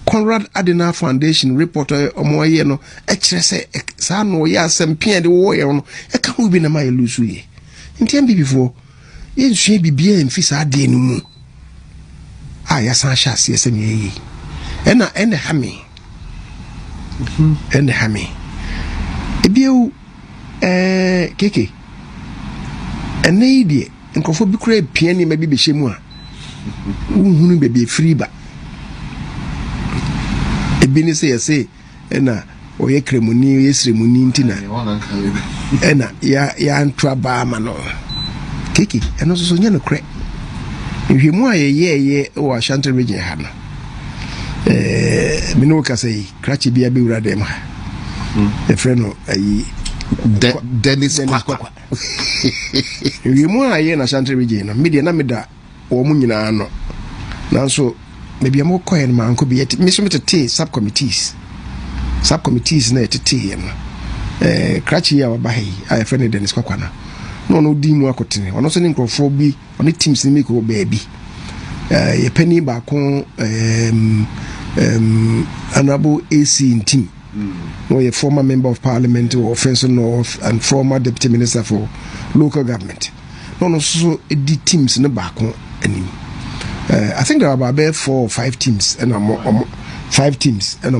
Speaker 10: Conrad Adena Foundation report omoye no e kire se sa no ya asempia de wo ye no e ka ho bi ne ma elusuye nti MPP fo yɛnsua bibia mfi saa deɛ no mu a yɛsan hyɛ aseɛ sɛ ne yɛyi ɛna ha me ɛna ha me ebiewu keke ɛnɛ yi deɛ nkurɔfoɔ bi kora pia nneɛma bi bɛhyɛ mu a wohunu baabi afiri ba ebi ne sɛ yɛsɛ ɛna ɔyɛ kremoni ɔyɛ sremoni nti na ɛna yɛanto abaa ma no keke ɛno nso so nyɛ no korɛ nhwɛmu a yɛyɛɛyɛ wɔ Ashanti region ha no me ne wo kasa yi krakye bia bɛwura dɛm ha yɛfrɛ no ayi Dennis Kwakwa nhwɛmu a yɛyɛ no Ashanti region no medeɛ na meda wɔ mu nyinaa no nanso maybe I'm okay in my uncle be at Miss subcommittees na yɛtetee no krakye a wabahi a yɛfrɛ no Dennis Kwakwana no di mu akɔtene ɔno so ne nkurɔfoɔ bi ɔne teams ne mekɔ baabi yɛpani baako honorable AC in team no a former member of parliament or Offense North and former deputy minister for local government no so di teams ne baako anim I think there are about 4 or 5 teams and 5 teams and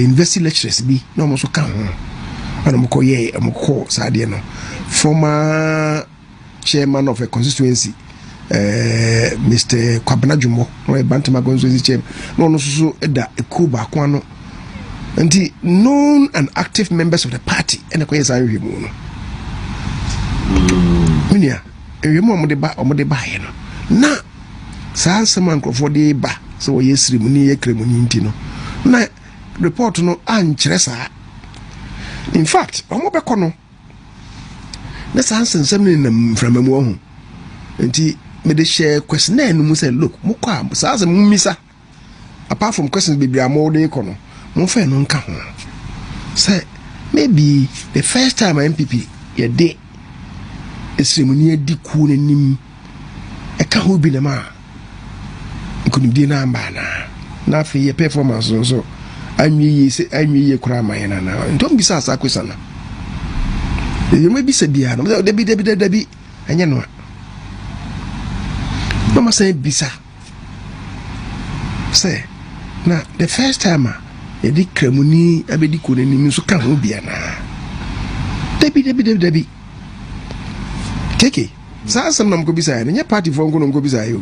Speaker 10: university lecturers be no more so come and former chairman of a constituency Mr. Kwabena Jumo or a Bantama constituency chairman no so a Kuba Kwano and the known and active members of the party and a quasi remono Minia a remove the bar or the buy na saa nsɛm ankrofo de ba sɛ wɔyɛ srimuni yɛ kremuni ntino na report no ankyerɛ saa in fact ɔmo bɛkɔ no na saa nsɛm ne nam mframamu ho nti me de share questionnaire no mu sɛ look mo kwa saa sɛ mo misa apart from questions bebree amo de kɔ no mo fa no nka ho sɛ maybe the first time NPP yɛ de srimuni adi ku n'anim eka ho bi na ma nkunimdi na ambana na afi ye performance so anwi ye kura man na na ndom bisa asa kwesa na ye me bisa bia no debi anya no no ma say bisa say na the first time ye di kremuni abedi ko ni mi so ka ho bia na debi keke sasa nam ko bisa ya party for ngo ko bisa yo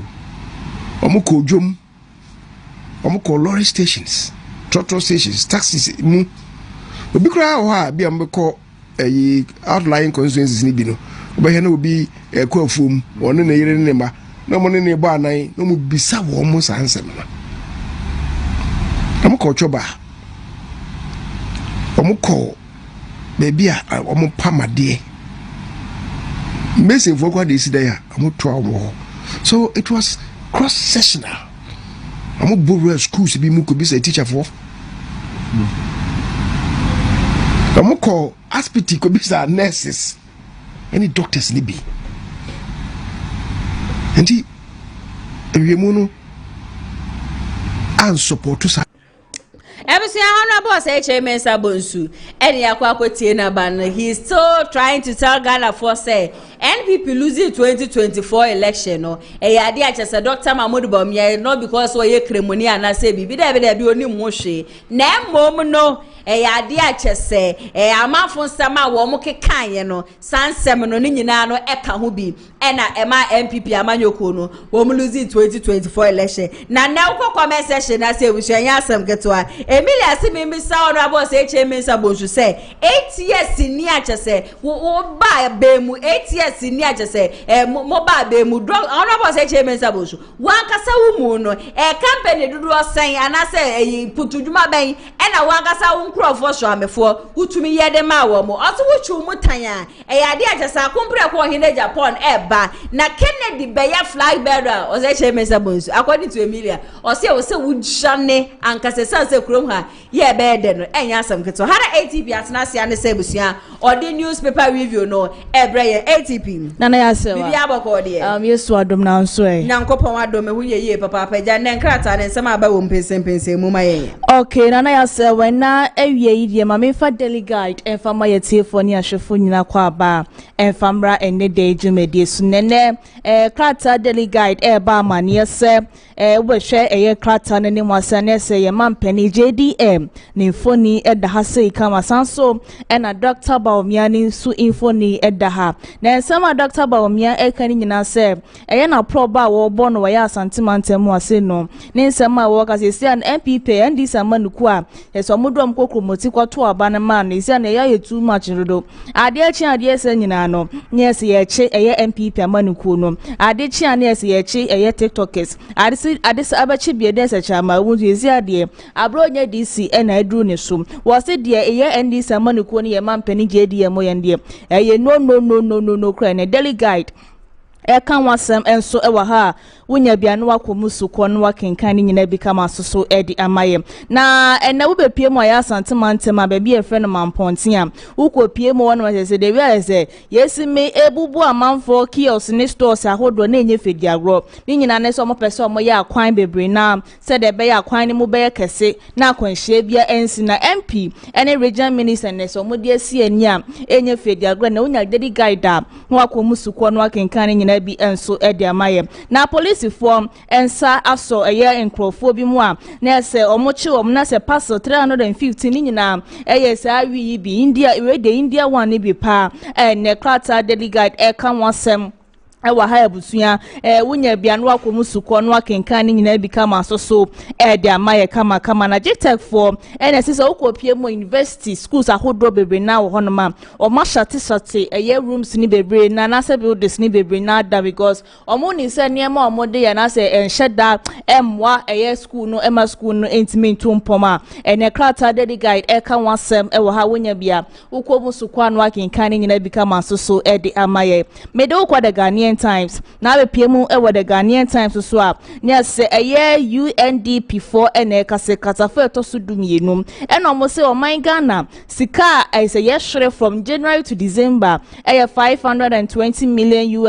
Speaker 10: omuko dwom omuko lorry stations trotro stations taxis mu obi kra ho a bia mbeko outlying constituencies ni bi no obi na obi ko afuom ono na yire ne ma na mo ne ba anan no mu bisa wo mo sansem na omuko choba omuko baby a omu pamade Messing for what is there, so it was cross sectional. I'm a borrow schools to be Mukubis a teacher for. I'm a call Aspiti Kubisa nurses, any doctors need be. And he Remono and support to
Speaker 1: Ebusia honorable say Chairman Sabonsu eni akwakotie na ban he is still trying to tell Ghana for say NPP losing 2024 election no e yade a chese Dr. Mahmoud Bawumia no because we ye kremoni ana say bibi da bi oni mo hwe na mmom no e yade a chese amafo nsama wo mo kekan ye no sansem no ni nyina no eka ho bi ena ema NPP amanyoko no wo mo losing 2024 election na ukọ comment section na say we hwanya asem ketwa Emilia Simimi Sound about say Chairman Sabonsu say 8 years in near chese wo ba bemu 8 years in near chese mo ba bemu drug honorable say Chairman Sabonsu wan kasa wo mu no company dudu osan ana say putuduma ben e na wan kasa wo nkrofo so amefo utumi ye de ma wo mo oso wo chu mu tan a ade a chese akompre ko hine Japan ba na Kennedy beya flag bearer o say Chairman Sabonsu according to Emilia o say wo jane ankase say ha ye bede no enya asam keto hara ATP atena sia ne sebusua or the newspaper review no ebreye ATP
Speaker 11: na ya se wa
Speaker 1: bibi abako de
Speaker 11: yesu adom na nso
Speaker 1: nyankopon adom ehunye ye papa pagya ne nkrata ne nsema aba wo mpensempensem mu ma ye
Speaker 11: okay na ya se when na ewie yi mama fa daily guide and fa my tiefo ni ahwefo nyina kwa aba and famra enne de dwumedie so nene krata daily guide ba mane se we hwe krata ne mu asane se ye mampani JDM ne mfoni da ha sei kama sanso na Dr. BAWUMIA ni su infoni da ha na sama Dr. BAWUMIA kan nyina se na proba wo bo no ya asantemantemu ase no ne nsema wo ka se an NPP ndi samanuku a eso modom kokromoti kwato aba ne man ne se na ya too much rodo ade chi ade se nyina no ne se ye chi NPP amanuku no ade chi ane se ye chi TikTokers ade se abachi bi de se chama wo zi ade abronya DC na adru ne so wo se de ND samanuku ne ye mampani JDM ye ndie no kra ne daily guide kan wasem enso ewa ha wonya bia no akomusuko no wakenkan ni nyina bi kama soso edi amaye na ena wo bepie mo ya asantemantem ababi efre no mamponten a ukopie mo no se de wi se yesime ebubu amanfo kios ni stores ahodo na enye fediagro ni nyina ne so mo pese mo ya akwan bebre na se de be ya akwan ni mo be kese na akwanhye bia ensi na MP ene regional minister ne so mo de asi ani a enye fediagro na wonya dedi guide no akomusuko no wakenkan ni nyina bi enso edi amaye na police form ensa aso enkrofo bi mu a na se omochi na se pass 350 ni nyina sa wi bi India one ni bi pa ne krata daily guide kan wasem ewa ha ebusuya wunya bia no akomusuko no akenkan ni nyina bi kama soso de amaye kama na JTech for NSS okopie mo university schools ahodo bebre na wo honoma o ma shate rooms ni bebre na se buildings ni bebre na da because omo ni se niema omo de ya na se enhyeda emwa school no ema school no intimate mpoma ene krata daily guide kan wasem ewa ha wunya bia ukomusuko no akenkan ni nyina bi kama soso de amaye mede ukwa de Ghanaian Times na be piemu ewo the Ghanaian Times so a ne se UNDP 4 ene kase katafa to so dumienu eno mo se o man Ghana sika se ye hwere from January to December $520 million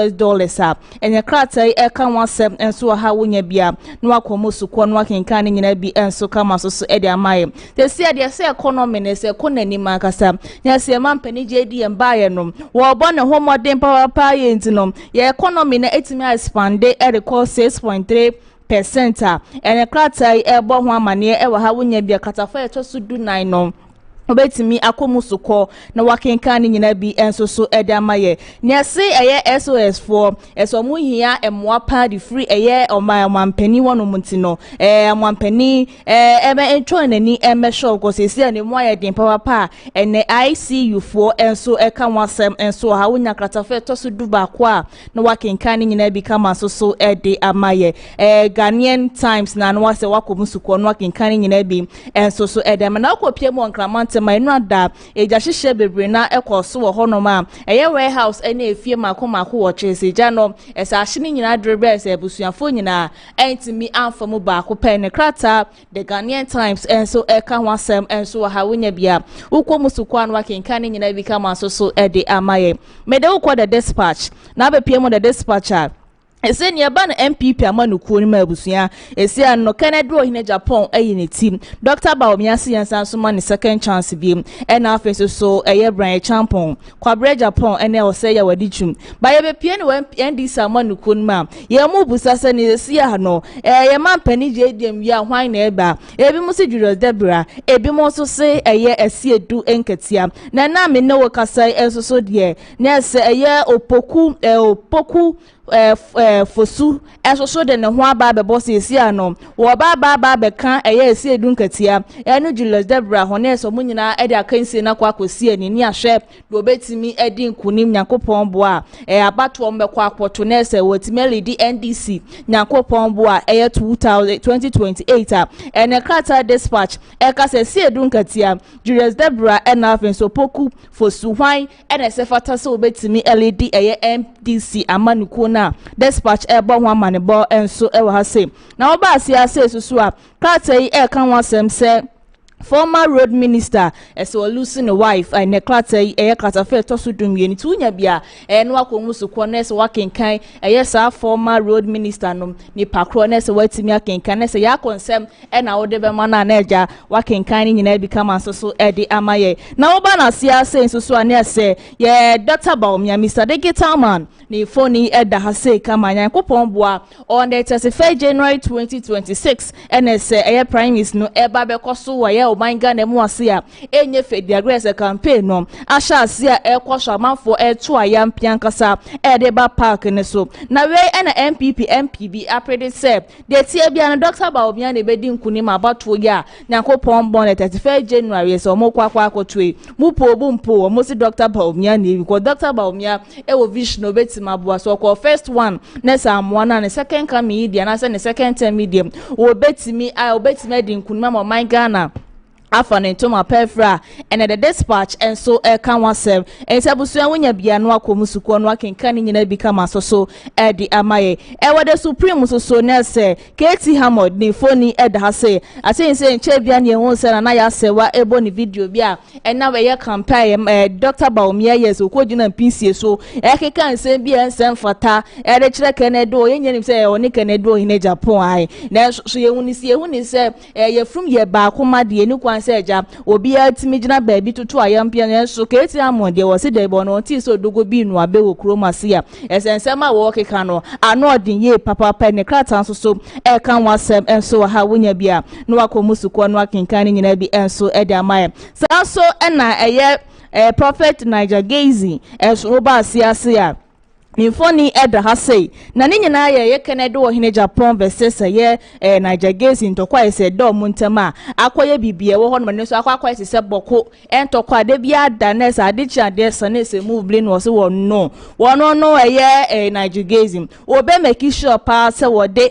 Speaker 11: a ene krata kan wasem enso ha wonya bia no akomosuko no akenkan ne nyina bi enso kama so e de amaye te se de se economy ne se konani makasa ne se mampani JDM baye no wo bo ne homodin papa ye ntino ye economy na etimi expande recall 6.3% ene krata ebo ho amane ewa ha wonya bia katafa eto so du 9 no obetimi akomusuko na wakenkan nyina bi enso so edamaye ne se SOS for esomu hia emwa pa di free omampani wono muntino amampani ebe entro nani emesho gosesi ane mo ayedin papa ene ICU for enso kan wasem enso ha wonya kratafa to so duba kwa na wakenkan nyina bi kama so ede amaye Ghanaian Times na no wase wakomusuko no wakenkan nyina bi enso so edama na akopie mo nkramante mainu ada eja hihye bebre na ekoso wo honoma warehouse ene efie makomako wo chesija no esa ahye nyina drebe esa ebusuafo nyina entimi amfamu ba ko pen ne krata the Ghanaian Times enso eka hwasem enso ha wonya bia ukomusuko an wakenkan nyina bi kama so ede amaye mede ukwa the dispatch na be piem the dispatcher ese ni eba na NPP amanuku ni mabusuya ese anno Kennedy ohine Japan ne team Dr. BAWUMIA siyansa so ma ne second chance bi na afenso so Brian Champon kwabre Japan o se ya wadichum ba ye be pie ne ND samanuku ma ye mu busasa ne ese ya no ye mampani JDM ya hwan na eba ebi mu se Julius Debra ebi mu so se ese edu enketia na me ne wo kasa enso so de na ese opoku fosu so de ne ho aba be boss esi ano wo ba be kan esi edun katia enu Julius Debra hones o munyina e de akansi na kwa akosi ani ni ahwe do obetimi edi nkunim Nyankopon bo a abato mbe kwa akwoto na ese wotimi ledi NDC Nyankopon bo a 2028 a ene krata dispatch kasa esi edun katia Julius Debra na afenso poku fosu hwan ene se fata so obetimi ledi MDC amanuko na dispatch ebo ho amanebo enso ewa ha se na oba asia se susu a krata yi kan wasem se former road minister so losing a wife and ne klata klata fe to so dum yeni tunya bia no akomu so kone so wakenkan sa former road minister no ni pakro ne so watimi akenkan ne se ya konsem na wo de be mana na eja wakenkan ni nyina become so de amaye na wo ba na sia say so ane se ye Dr. BAWUMIA Mr. Digital Man ni phone da ha say kamanya kopon boa on the 31 January 2026 se prime minister no eba be koso wa Omanga ne mu ase a enye fedi aggressive campaign no asha ase a ekwoso amanfo eto ayam piankasa edeba park ne so na we na NPP MPB aprede se de tie bia no Dr. BAWUMIA ne bedi nkuni ma bato ya Nyankopon bon 31 January so mo kwakwa akotwe mu po mpo mo si Dr. BAWUMIA ne because Dr. BAWUMIA wo vision obetima boa so ko first one na samwa na ne second come media na se ne second term medium obetimi di nkuni ma Omanga na afane to ma pefra and the dispatch and so kan wasem and sabusu wonya bia no akomusuko no akenkan nyina bi kama so di amaye we the supreme so na se Katie Hamod ni phone ha say ase nche bia ne hu se na ya sewa ebo ni video bia and na we campaign Dr. BAWUMIA yes okojina PC so kekan se bia nsem fata de kire Canada yenye ni se oni Canada hin Japan ai na so ye hu ni se ye from ye ba akoma de ni kwan seja obi atimi gina baabi tutu ayampia nso Katie Hamod de wose de bo no ti so dogo bi nu abe wo kromase a esensema wo keka no ano odin ye papa ne krata nso so kan wasem enso ha wonya bia no akomusuko no akenkan nyina bi enso de amaye so na prophet NIGEL GAISIE enso ba asiase Nifoni ha say na ni nyina ye Canada wo hine Japan versus NIGEL GAISIE ntokwa ese do muntama akoye bibie wo hono ne so akwa ese boko entokwa de bia da na ese adichi ade so na ese move blin wo se wo no NIGEL GAISIE obe make sure pa se wo de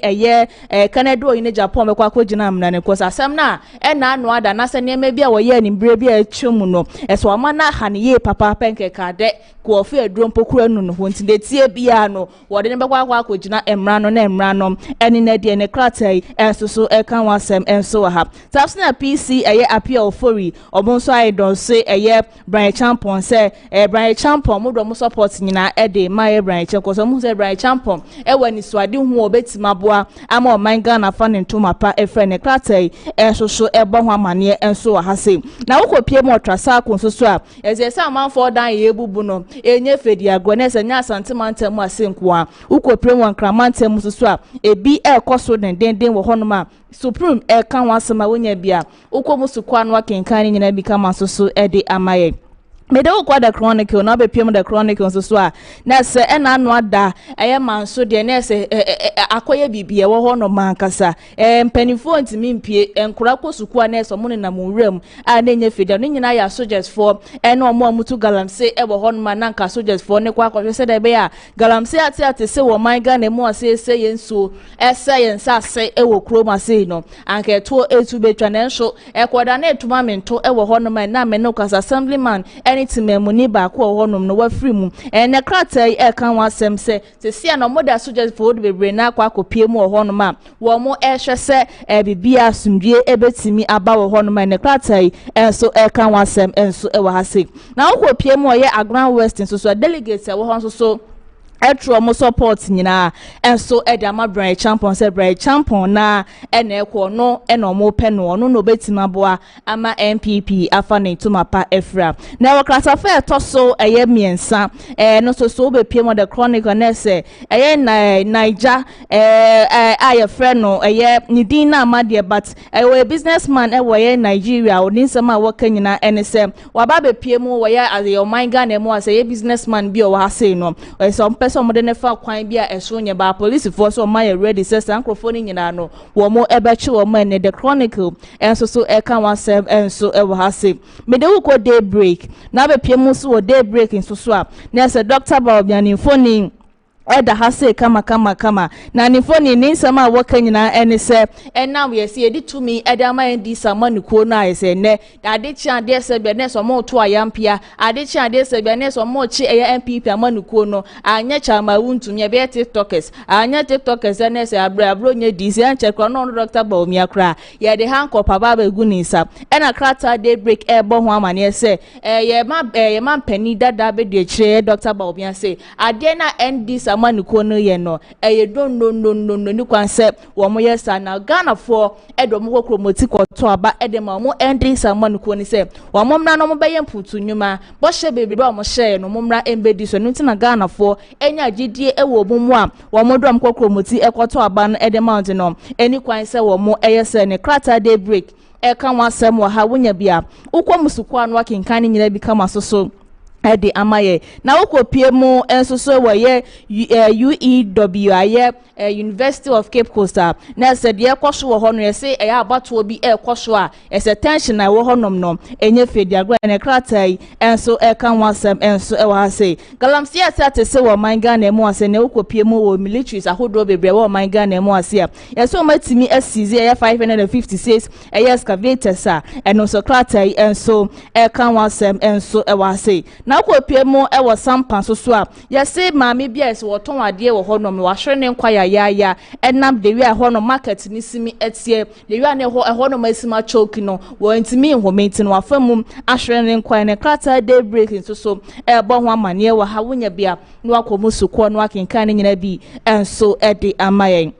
Speaker 11: Canada wo hine Japan me kwa akogina amna ne kosa asem na na anu ada na se ne me bia wo ye ni bre bia atwum no eso amana ha ne ye papa penke ka de ko ofe aduro mpokura nu no ho ntinde tie bia no wode ne bekwa akogina emra no na emra no eni na de ne kratai enso so kan wasem enso ha tafsina PC appeal ofori obonso ai don say Brian Champon say Brian Champon mo do mo support nyina de my Brian Champon so mo say Brian Champon wani swade hu obetima boa ama Omanga na fa ne ntoma pa efre ne kratai enso so ebo ho amane enso ha say na wokopie mo trasa konso so a ezesa amanfo dan ye bubu no enye fedi agwonese nya santimantem asenkwa ukopre wankramantem so a ebi ekoso den wo honoma supreme kan wasema wonya bia ukomusukwa no akenkan nyina bi kama so de amaye Mede wo the chronicle na be piem the chronicle so a na se na anu ada manso de na se akoye bibie wo ho no mankasa mpanifo ntimi mpie enkura kosuku na so mo na munwram a na nya fida no nyina ya soldiers for na omo amutu galamse wo ho no mananka soldiers for ne kwa akwa se de be ya galamse ate se wo manga na mu ase yenso ese yensa se wo kroma se no anka to etu betwa na nso ekoda na etuma mento wo ho no na me no kasa assemblyman timemuni ba ko honom no wafri mu ne kratai kan wasem se sia no moda soldiers for de bebre na kwa akopie mu honom a wo mo ehwe se bibia asumdue ebetimi aba wo honom ne kratai enso kan wasem enso wa hase na akopie mu ye Agran West so delegates wo hon so etro mo support nyina enso ama Brian Champon se Brian Champon na ekwo no mo pe no no betima boa ama NPP afa ne tumapa efra na wakrata fa to so miensa no so be pie mo the chronicle na se Niger aye friend no ni din na amade but we businessman we Nigeria oni nsema waka nyina ene se waba be pie mo we Omanga na mo ase businessman bi o wa say no so so mo de ne fa kwan bia eso nye ba police force o ma ready say sankrofo ni nyina no wo mo ebechi wo ma ne the chronicle enso so kan wasem enso e wo hase me de wo ko daybreak na be pie mu so wo daybreak enso so a na say Dr. BAWUMIA ni phone eda ha say kama na nifo ni nsama woka nyina ene se ena we se edi tumi eda ma ndi sama nuko na ese ne ade chia de se be ne so mo to ayampia ade chia de se be ne so mo chi eye NPP amanuko no anya chama wuntumi be tiktokers anya tiktokers ne se abro nye di se anche kro no Dr. BAWUMIA kra ye de hanko papa ba gu ni nsa ena krata day break ebo ho amane se ye ma pani dada be de chire Dr. BAWUMIA se ade na ND amanuko no ye no ye don no ni kwanse wo mo yesa na Ghana for edo mo kromoti kwoto aba edema mo ND amanuko ni se wo mo mna no mo be ye mputu nyuma bo hye bebi ba mo hye no mo mra embedi so no ntina Ghana for enya gidie ewo omumu a wo mo dom kromoti ekwoto aba no edema no eni kwanse wo mo eyese ne krata day break eka wasem wo ha wonya bia ukwo musukwa no akenkan nyina bi kama soso edi amaye na ukopie mu ensoso wo ye UEW aye University of Cape Coast na se de ekwoso wo ho no ye se eya abato bi ekwoso a ese tension na wo honom no enye fediagro na kratai enso eka wasem enso e wa se galamsi ate se wo manga na emu ase na ukopie mu wo militaries ahodo bebre wo manga na emu ase ye so matimi asize ye 556 excavators eno so kratai enso eka wasem enso e wa se na ukopie mu e wo sampan so a ye se maame bia ese wo ton ade wo honom wa hwere ne nkwa ya enam de wi a hono market ni simi etie de wi a ne hono masima choke no wo ntimi nhomenti no afamum ahwere ne nkwa ne krata day break so bo ho amane wo ha wonya bia no akomusuko no akenkan ne nyina bi enso ede amayen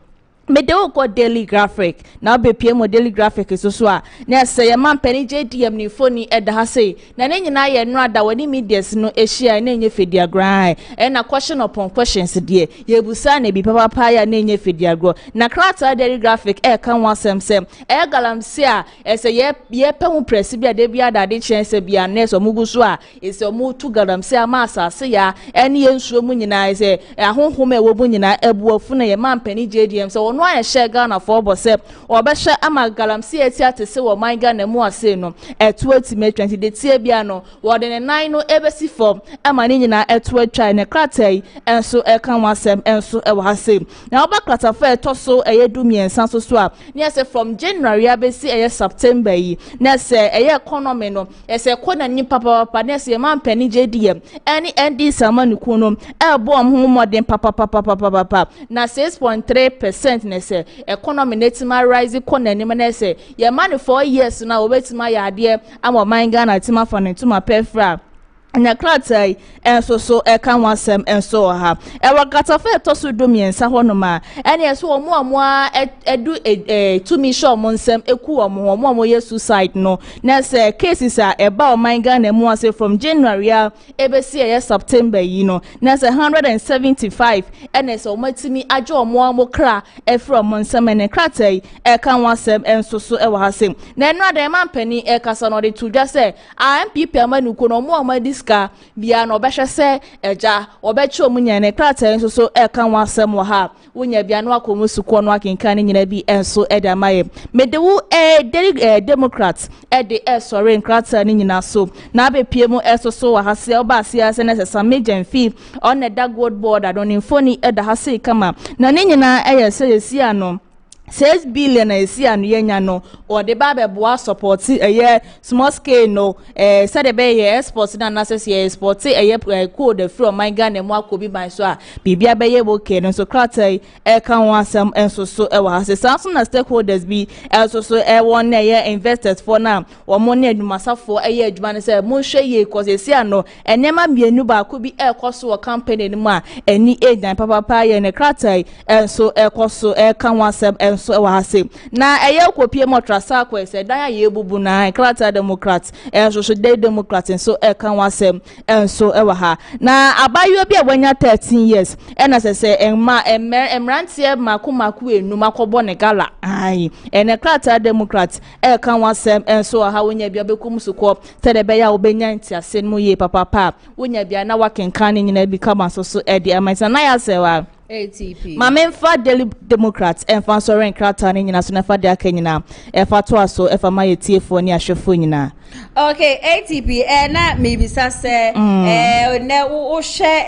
Speaker 11: Medeo ko daily graphic na obepie mo daily graphic so a na se ye man pani JDM ni phone eda ha sei na ne nyina ye no ada wani medias no ehia na enye fediagra na question upon questions de ye busa na bi papa ya na enye fediagro na krata daily graphic kan wasemsem galamse a ese ye pehu press bia de bia da de chense bia na so muguso a ese mu tu galamse a ma asase ya ene ye nsuo mu nyina ese ahonhom e wo bu nyina ebuafu na ye man pani JDM so no a share Ghana for bose obehwe ama galamsi eti atese wo man Ghana mu ase no etu atime 20 de tie bia no wo de ne nan no ebesi form ama ni nyina etu atwa ne kratai enso ekan wasem enso e wa ase na oba krata fa etoso eyedumi ensan so a ne se from January abesi eye September yi na se eye economy no ese kona ni papa ne se man pani JDM any ND samanuku no ebo ho modern papa na 6.3% ne se economy netima rise kona ni na se ye man 4 years na obetima ya ade ama man Ghana tima for ne tuma pefra na kratai enso kan wasem enso ha wakata fa toso domiensa honoma ene eso omo edu tumi show monsem eku omo ye suicide no na se cases eba o man Ghana mu ase from January ebesi ye September yi no na se 175 ene so matimi ajo omo kra from monsem ene kratai kan wasem enso e wa hasem na eno ade man pani kasa no de to just say NPP amanuko no omo ska bia no behwe se eja obechi omunya ne krata enso so kan wasem wo ha wonya bia no akomusuko no akenkan ne nyina bi enso edamaye medewu Democrat de sorry krata ne nyina so na abepie mu eso so wa hase oba asia se ne se major fee on the dagwood board adon infoni eda hase kama na ne nyina se yesi ano 6 billion esi anu yenya no o de ba beboa support small scale no said the be export na access export code from my Ghana mu akobi ban so a bibia be ye boke no so krata kan wasam enso so e wa hase sanso na stakeholders bi enso so won na investors for now wo mo na adwumasafo adwuma ne say mo hwe ye cause esi ano enema mienu ba ko bi ekoso campaign ni mu a eni edan papa ye ne krata enso ekoso kan wasam so wa hase na kopie motrasa kwa se dan ye bubu na krata Democrat so Democrat so kan wasem so wa ha na abayo bi wanya 13 years na se emrantie makumaku enu makobo ne gala ai ene krata Democrat kan wasem so ha wonya bia bekum suko te de be ya obenya ntiase mu ye papa wonya bia na wakenkan nyina bi kama so edi amasa na ya se wa
Speaker 1: ATP.
Speaker 11: Mamemfa Daily Democrats and Fansoren Krata in National Dia Kenina, Efatuaso, Efama TF ni ashefo nyina.
Speaker 1: Okay, ATP na maybe say na wo share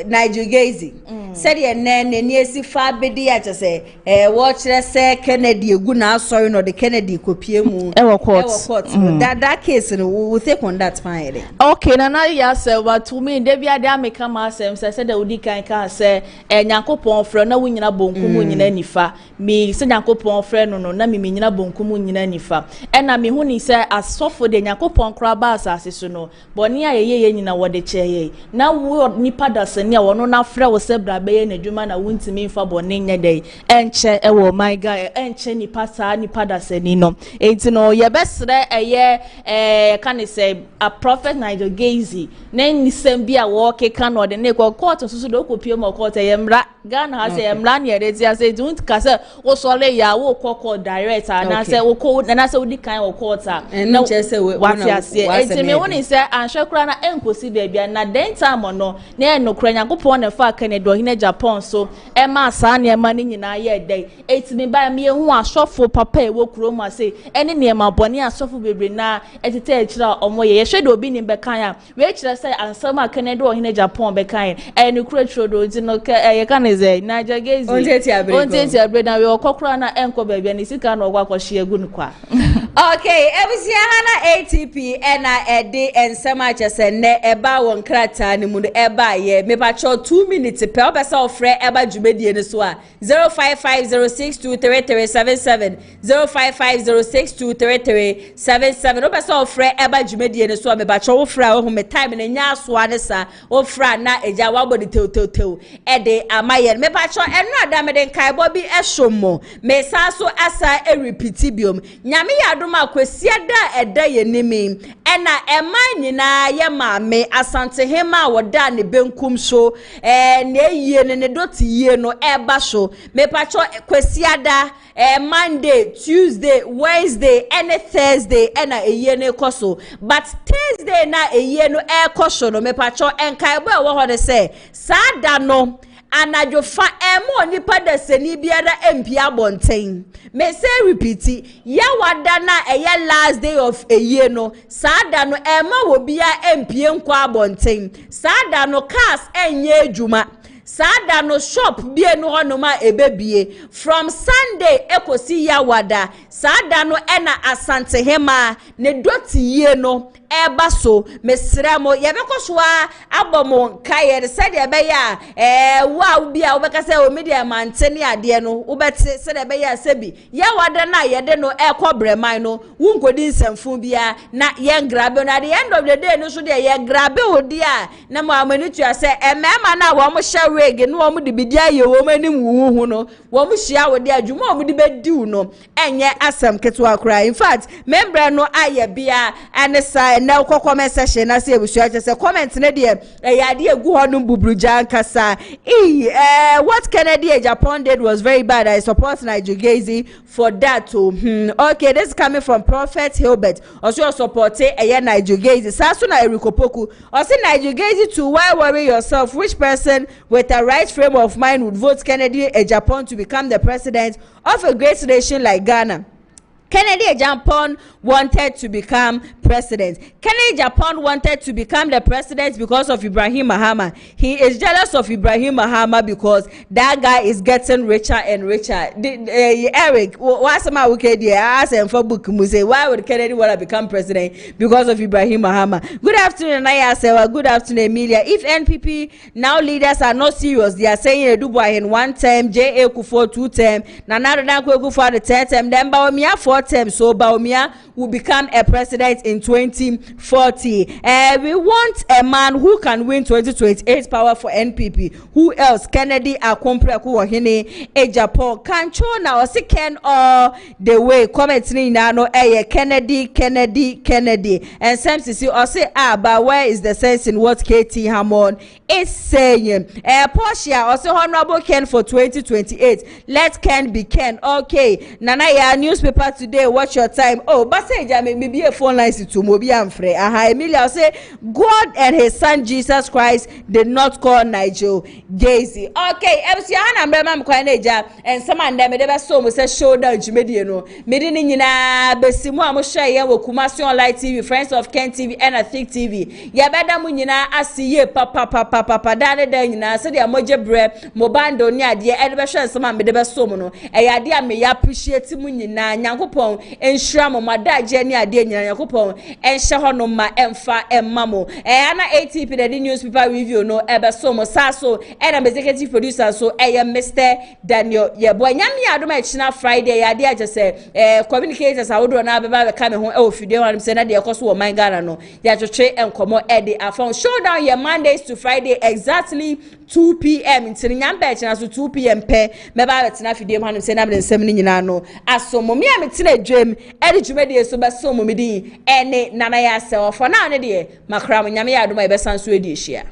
Speaker 1: Nigel Gaisy. Said ye na ni esi fa bedi a say wo kire say Kennedy egu na sorry no the Kennedy kopie mu
Speaker 11: E wo court.
Speaker 1: That case no we take on that fine.
Speaker 11: Okay, na ya say what to me dey bia dey ameka ma asem say the odi kan say Nyankopon frɛ na wo nyina bonkum nyina nifa me se Nyankopon frɛ no na me nyina bonkum nyina nifa na me hu ni say asofo de Nyankopon kra ba asase so no boni a ye nyina wo de kyeye na wo nipa dasani a wono na frɛ wo se bra be ye na dwuma na wontimi mfa boni nya dey enche e wo my guy enche nipa sa nipa dasani no enti no ye besre eye kan say a prophet Nigel Gaisy na nisem bia wo keka no de ne ko court so do kopie mo court yemra Ghana has yemra ne yede say don't kase wo sole ya wo kokko direct na say wo ko na say wo di kan wo court
Speaker 1: na say
Speaker 11: what ya say enti me woni say anhwekura na enkosi bia na den time no na enokura Nyankopon na fa kan do hina Japan so e ma sa ne ma ni nyina ye dey enti me ba me hu asofo papa e wo kuro ma say ene ne ma boni asofo bebre na etete e kira omo ye hwe do bi ni be kan a we kira say ansama kan do hina Japan be kan e ne kura tro do di no ye kan ze Nigel Gaisy onteti abre na we okokura na enko bia ni sika na ogwa kwhye egu no kwa.
Speaker 1: Okay, ebusia hana ATP na ede ensema chese ne eba won krata ni mu eba ye me pa cho 2 minutes pe obesa ofre eba djumedie ni so a 0550623377 0550623377 obesa ofre eba djumedie ni so a me pa cho ofra o me time na nya so ane sa ofra na eja wabodi tew ede amaye me pa cho enu ada me den kai bo bi ehwomo me sa so asa e repeat biom nyame ya doma kwesiada eda ye nimi ena eman nyina ye maame asante hema woda ne benkum so ne yie ne doti yie no eba so me pacho kwesiada Monday, Tuesday, Wednesday, and Thursday, and a ne koso. But Thursday na a no air koso no me pacho and kaiba what they say. Sada no. Anajo fa emo nipa da seni biara MP abonten me say repeat ya wada na eye last day of a year no sada no ema wo bia MP enko abonten sada no cars enye adwuma sada no shop bie no honoma ebebie from Sunday ekosi ya wada sada no ena asante hema ne doti ye no eba so mesremo yebekoswa abomo kaye said ebeya wa bia obekase o media mantene ade no ubete said ebeya sebi ya wada na yede no ekobreman no wunkodi nsemfu bia na yen grabe no at the end of the day no so de ye grabe odi a na mo amanitu ase emema na wo mo hye no wo mo de bidia ye wo manim wu no wo mo hia wo de adwuma wo mo de bediu no enye asem ketwa kra in fact member no aye bia anesa na comment section na say ebusu ache say comment na de yade egu ho no bubruja nkasa what Kennedy Japan did was very bad. I support Nigel Gaisy for that too. Okay, this is coming from Prophet Hilbert also support Nigel Gaisy saso na erikopoku also Nigel Gaisy too. Why worry yourself? Which person with a right frame of mind would vote Kennedy Japan to become the president of a great nation like Ghana? Kennedy Japan wanted to become president. Kennedy Japan wanted to become the president because of Ibrahim Mahama. He is jealous of Ibrahim Mahama because that guy is getting richer and richer. Eric, what's my okay? I asked him for book. Why would Kennedy want to become president? Because of Ibrahim Mahama. Good afternoon, Naya. Good afternoon, Emilia. If NPP now leaders are not serious, they are saying Dubois in 1 term, J.A. Kufuor 2 term, Nana Kufuor the 10th term, then BAWUMIA 4 term. So BAWUMIA will become a president in 2040. We want a man who can win 2028 power for NPP. Who else? Kennedy Akompreku Wahine Japan. Kancho na osiken all the way. Comment ni no Kennedy. And some see or say but where is the sense in what KT Hammond is saying? Portia also honorable Ken for 2028. Let Ken be Ken. Okay. Nana ya newspaper today. Watch your time. Oh, but say me be a phone lines to Mobi and Frey. Emilia say God and his son Jesus Christ did not call Nigel Gaisy. Okay, MC Hannah Bremam Kwaneja and some and them never saw me say showdown Jumediano. Medinina Besimu Amoshaya wo Kumasi Online TV, Friends of Ken TV and I think TV. Yabada Munina asiye papa dane denina said ya moje bre mobando ni ade edebehwe nsema me de beso no eyade a me ya appreciate mu nyina Nyankopon enhira mo madaje ni ade nyina Nyankopon enhye hono ma emfa emmamo ana ATP the newspaper review no ebeso mo saso and executive producer so Mr. Daniel Yebo nyame adoma echina Friday yade aje se communicators awodo na beba be ka me ho e ofide wan se na de ekoso wo man Ghana no ya twetwe enkomo ede afon showdown your Mondays to Friday exactly 2 p.m. until nyamba echina so 2 p.m. pe meba betina fide mu hanum se na nsem ni nyina no asomo me ametina dwem ede dwumede so beso mo medi ene nana ya se ofo na ne de makra mo nyame ya adoma e besan so edi ehia